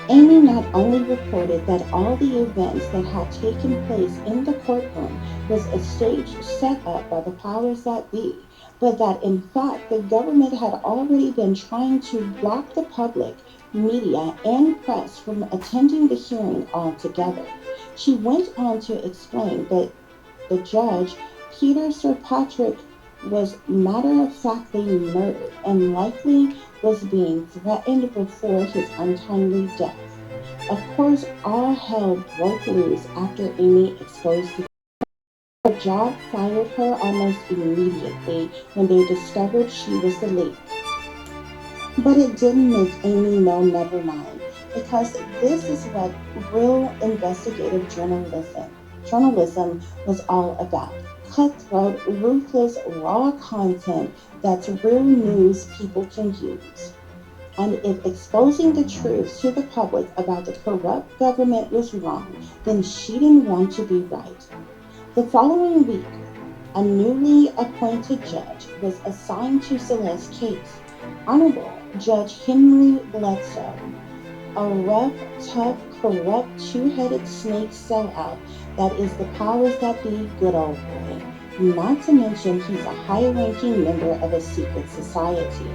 Amy not only reported that all the events that had taken place in the courtroom was a stage set up by the powers that be, but that in fact the government had already been trying to block the public, media, and press from attending the hearing altogether. She went on to explain that the judge, Peter Sir Patrick, was matter-of-factly murdered and likely was being threatened before his untimely death. Of course, all hell broke loose after Amy exposed the her job fired her almost immediately when they discovered she was the leak. But it didn't make Amy know never mind, because this is what real investigative journalism was all about. Cutthroat, ruthless, raw content that's real news people can use. And if exposing the truth to the public about the corrupt government was wrong, then she didn't want to be right. The following week, a newly appointed judge was assigned to Celeste's case, Honorable Judge Henry Bledsoe, a rough, tough, corrupt, two-headed snake sellout that is the powers that be good old boy. Not to mention he's a high-ranking member of a secret society.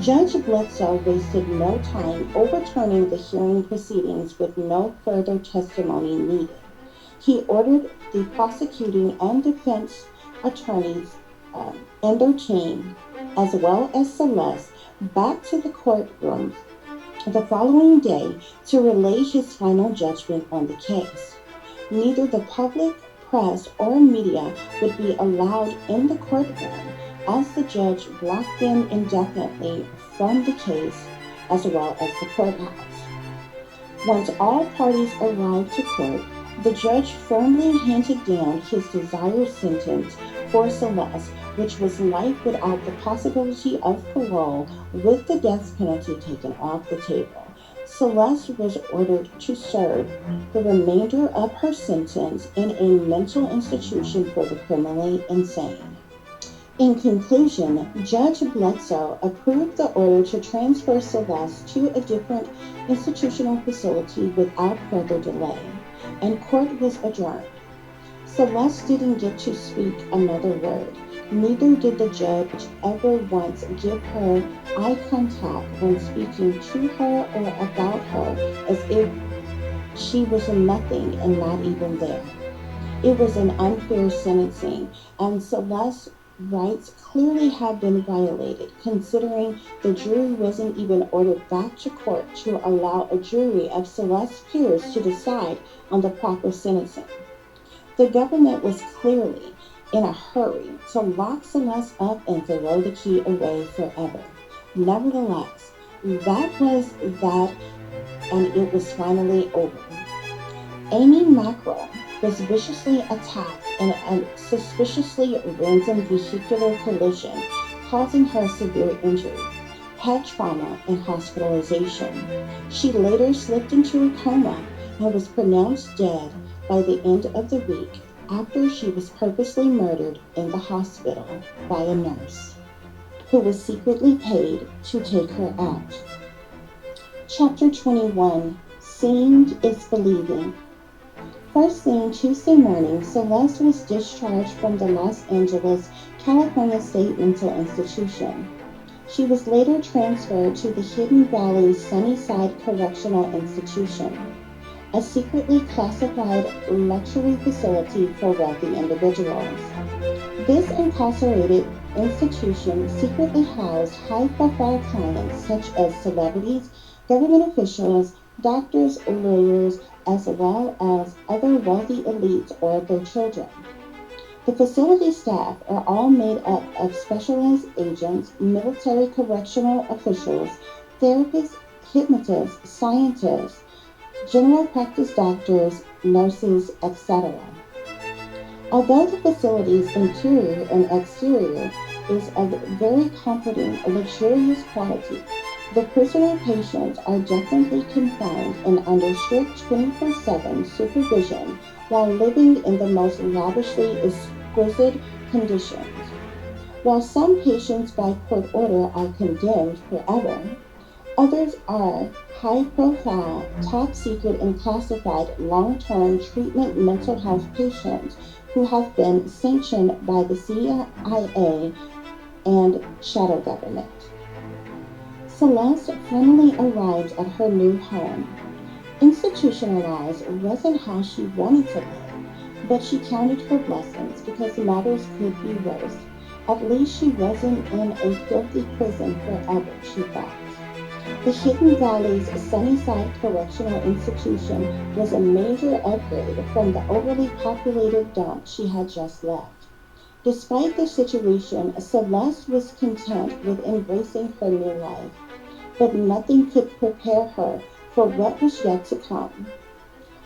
Judge Bledsoe wasted no time overturning the hearing proceedings with no further testimony needed. He ordered the prosecuting and defense attorneys and their team, as well as Celeste, back to the courtroom the following day to relay his final judgment on the case. Neither the public, press, or media would be allowed in the courtroom as the judge blocked them indefinitely from the case as well as the courthouse. Once all parties arrived to court, the judge firmly handed down his desired sentence for Celeste, which was life without the possibility of parole, with the death penalty taken off the table. Celeste was ordered to serve the remainder of her sentence in a mental institution for the criminally insane. In conclusion, Judge Bledsoe approved the order to transfer Celeste to a different institutional facility without further delay, and court was adjourned. Celeste didn't get to speak another word. Neither did the judge ever once give her eye contact when speaking to her or about her, as if she was nothing and not even there. It was an unfair sentencing, and Celeste's rights clearly have been violated, considering the jury wasn't even ordered back to court to allow a jury of Celeste's peers to decide on the proper sentencing. The government was clearly in a hurry to lock Celeste up and throw the key away forever. Nevertheless, that was that, and it was finally over. Amy Mackerel was viciously attacked in a suspiciously random vehicular collision, causing her severe injury, head trauma, and hospitalization. She later slipped into a coma and was pronounced dead by the end of the week after she was purposely murdered in the hospital by a nurse who was secretly paid to take her out. Chapter 21, Seeing is Believing. First thing Tuesday morning, Celeste was discharged from the Los Angeles, California State Mental Institution. She was later transferred to the Hidden Valley Sunnyside Correctional Institution, a secretly classified luxury facility for wealthy individuals. This incarcerated institution secretly housed high-profile clients such as celebrities, government officials, doctors, lawyers, as well as other wealthy elites or their children. The facility staff are all made up of specialized agents, military correctional officials, therapists, hypnotists, scientists, general practice doctors, nurses, etc. Although the facility's interior and exterior is of very comforting, luxurious quality, the prisoner patients are definitely confined and under strict 24/7 supervision while living in the most lavishly exquisite conditions. While some patients by court order are condemned forever, others are high-profile, top-secret, and classified long-term treatment mental health patients who have been sanctioned by the CIA and shadow government. Celeste finally arrived at her new home. Institutionalized wasn't how she wanted to live, but she counted her blessings because matters could be worse. At least she wasn't in a filthy prison forever, she thought. The Hidden Valley's Sunnyside Correctional Institution was a major upgrade from the overly populated dump she had just left. Despite the situation, Celeste was content with embracing her new life, but nothing could prepare her for what was yet to come.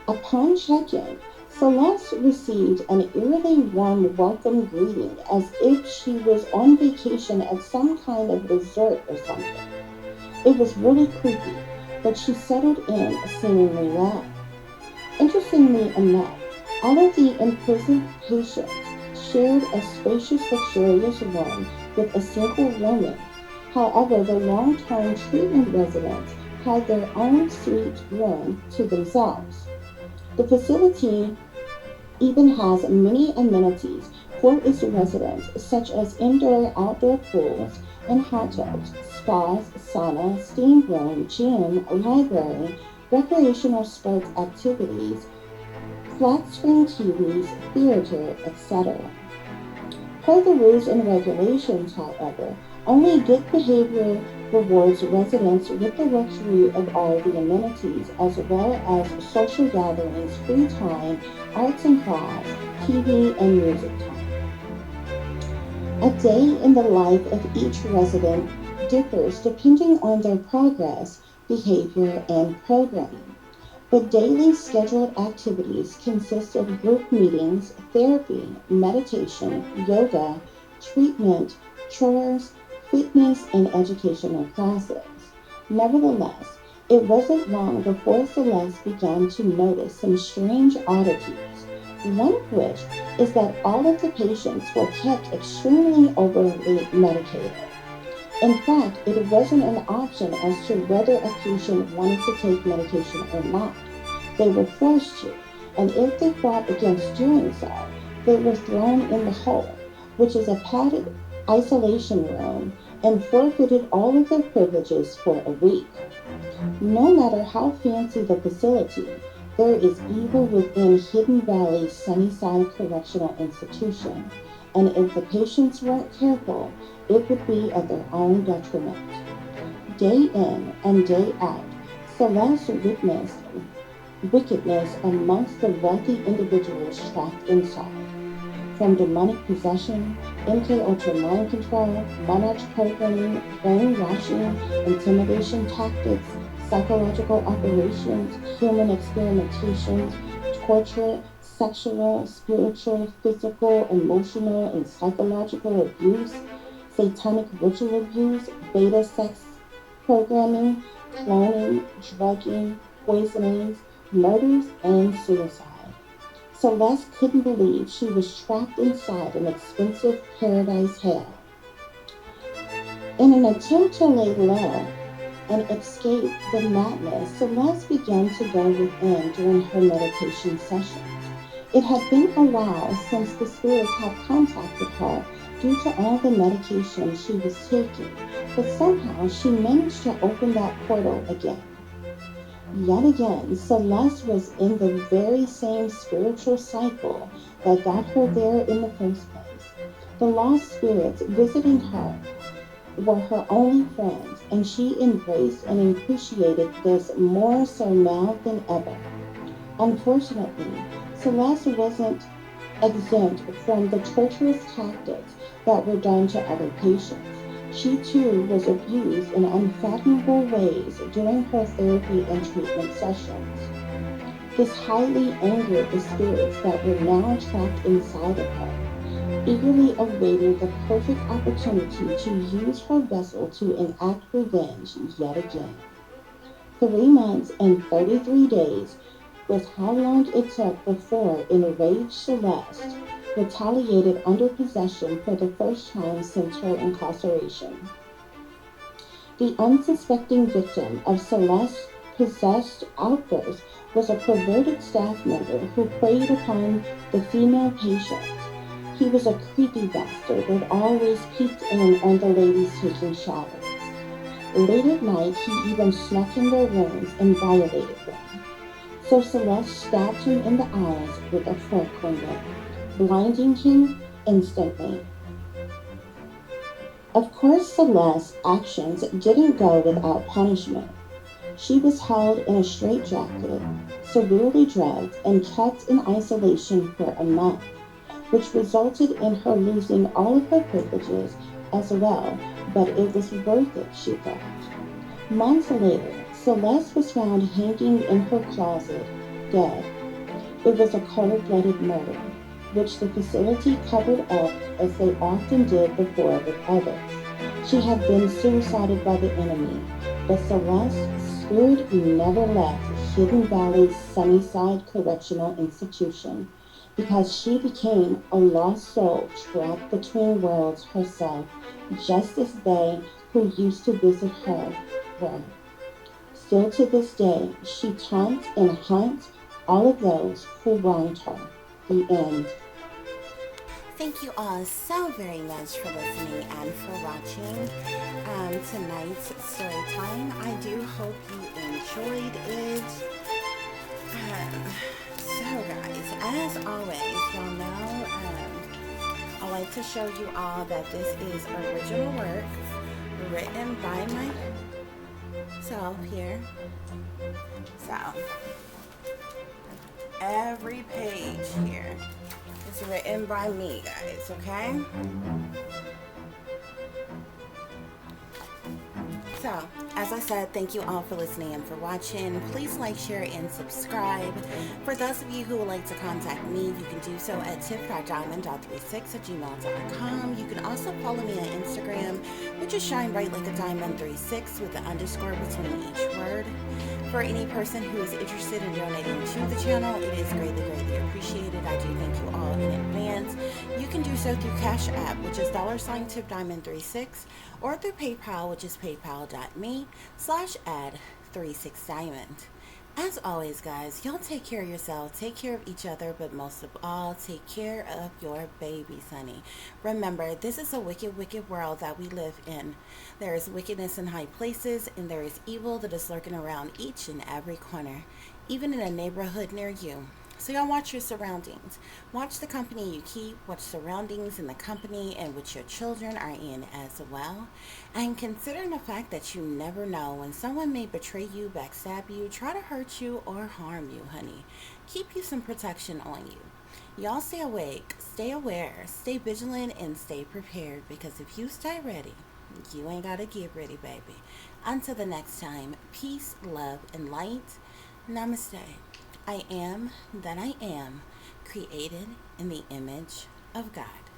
Upon check-in, Celeste received an eerily warm welcome greeting as if she was on vacation at some kind of resort or something. It was really creepy, but she settled in seemingly well. Interestingly enough, all of the imprisoned patients shared a spacious, luxurious room with a single woman. However, the long-term treatment residents had their own suite room to themselves. The facility even has many amenities for its residents, such as indoor-outdoor pools and hot tubs, spas, sauna, steam room, gym, library, recreational sports activities, flat-screen TVs, theater, etc. Per the rules and regulations, however, only good behavior rewards residents with the luxury of all the amenities, as well as social gatherings, free time, arts and crafts, TV, and music time. A day in the life of each resident differs depending on their progress, behavior, and programming. But daily scheduled activities consist of group meetings, therapy, meditation, yoga, treatment, chores, fitness, and educational classes. Nevertheless, it wasn't long before Celeste began to notice some strange oddities, one of which is that all of the patients were kept extremely overly medicated. In fact, it wasn't an option as to whether a patient wanted to take medication or not. They were forced to, and if they fought against doing so, they were thrown in the hole, which is a padded isolation room, and forfeited all of their privileges for a week. No matter how fancy the facility, there is evil within Hidden Valley's Sunnyside Correctional Institution, and if the patients weren't careful, it would be at their own detriment. Day in and day out, Celeste witnessed wickedness amongst the wealthy individuals trapped inside. From demonic possession, MK Ultra mind control, monarch programming, brainwashing, intimidation tactics, psychological operations, human experimentations, torture, sexual, spiritual, physical, emotional, and psychological abuse, satanic ritual abuse, beta sex programming, cloning, drugging, poisonings, murders, and suicide. Celeste couldn't believe she was trapped inside an expensive paradise hell. In an attempt to lay low and escape the madness, Celeste began to go within during her meditation sessions. It had been a while since the spirits had contacted her due to all the medication she was taking, but somehow she managed to open that portal again. Yet again, Celeste was in the very same spiritual cycle that got her there in the first place. The lost spirits visiting her were her only friends, and she embraced and appreciated this more so now than ever. Unfortunately, Celeste wasn't exempt from the torturous tactics that were done to other patients. She too was abused in unfathomable ways during her therapy and treatment sessions. This highly angered the spirits that were now trapped inside of her, eagerly awaiting the perfect opportunity to use her vessel to enact revenge yet again. 3 months and 33 days was how long it took before enraged Celeste retaliated under possession for the first time since her incarceration. The unsuspecting victim of Celeste's possessed outburst was a perverted staff member who preyed upon the female patients. He was a creepy bastard that always peeked in on the ladies taking showers. Late at night, he even snuck in their rooms and violated them. So Celeste stabbed him in the eyes with a fork one day, blinding him instantly. Of course, Celeste's actions didn't go without punishment. She was held in a straitjacket, severely drugged, and kept in isolation for a month, which resulted in her losing all of her privileges as well, but it was worth it, she thought. Months later, Celeste was found hanging in her closet, dead. It was a cold-blooded murder, which the facility covered up as they often did before with others. She had been suicided by the enemy, but Celeste's spirit never left Hidden Valley's Sunnyside Correctional Institution because she became a lost soul trapped between worlds herself, just as they who used to visit her were. Still to this day, she taunts and hunts all of those who wronged her. The end. Thank you all so very much for listening and for watching tonight's story time. I do hope you enjoyed it. So guys, as always, y'all know I like to show you all that this is original work written by myself here. So every page here is written by me, guys, okay? So, as I said, thank you all for listening and for watching. Please like, share, and subscribe. For those of you who would like to contact me, you can do so at tiff.diamond36@gmail.com. You can also follow me on Instagram, which is shine bright like a diamond36 with an underscore between each word. For any person who is interested in donating to the channel, it is greatly, greatly appreciated. I do thank you all in advance. You can do so through Cash App, which is $TiffDiamond36, or through PayPal, which is paypal.me/add36diamond. As always, guys, y'all take care of yourself, take care of each other, but most of all, take care of your babies, honey. Remember, this is a wicked, wicked world that we live in. There is wickedness in high places, and there is evil that is lurking around each and every corner, even in a neighborhood near you. So y'all watch your surroundings. Watch the company you keep, watch surroundings in the company in which your children are in as well. And considering the fact that you never know when someone may betray you, backstab you, try to hurt you, or harm you, honey. Keep you some protection on you. Y'all stay awake, stay aware, stay vigilant, and stay prepared, because if you stay ready, you ain't gotta get ready, baby. Until the next time, peace, love, and light. Namaste. I am that I am, created in the image of God.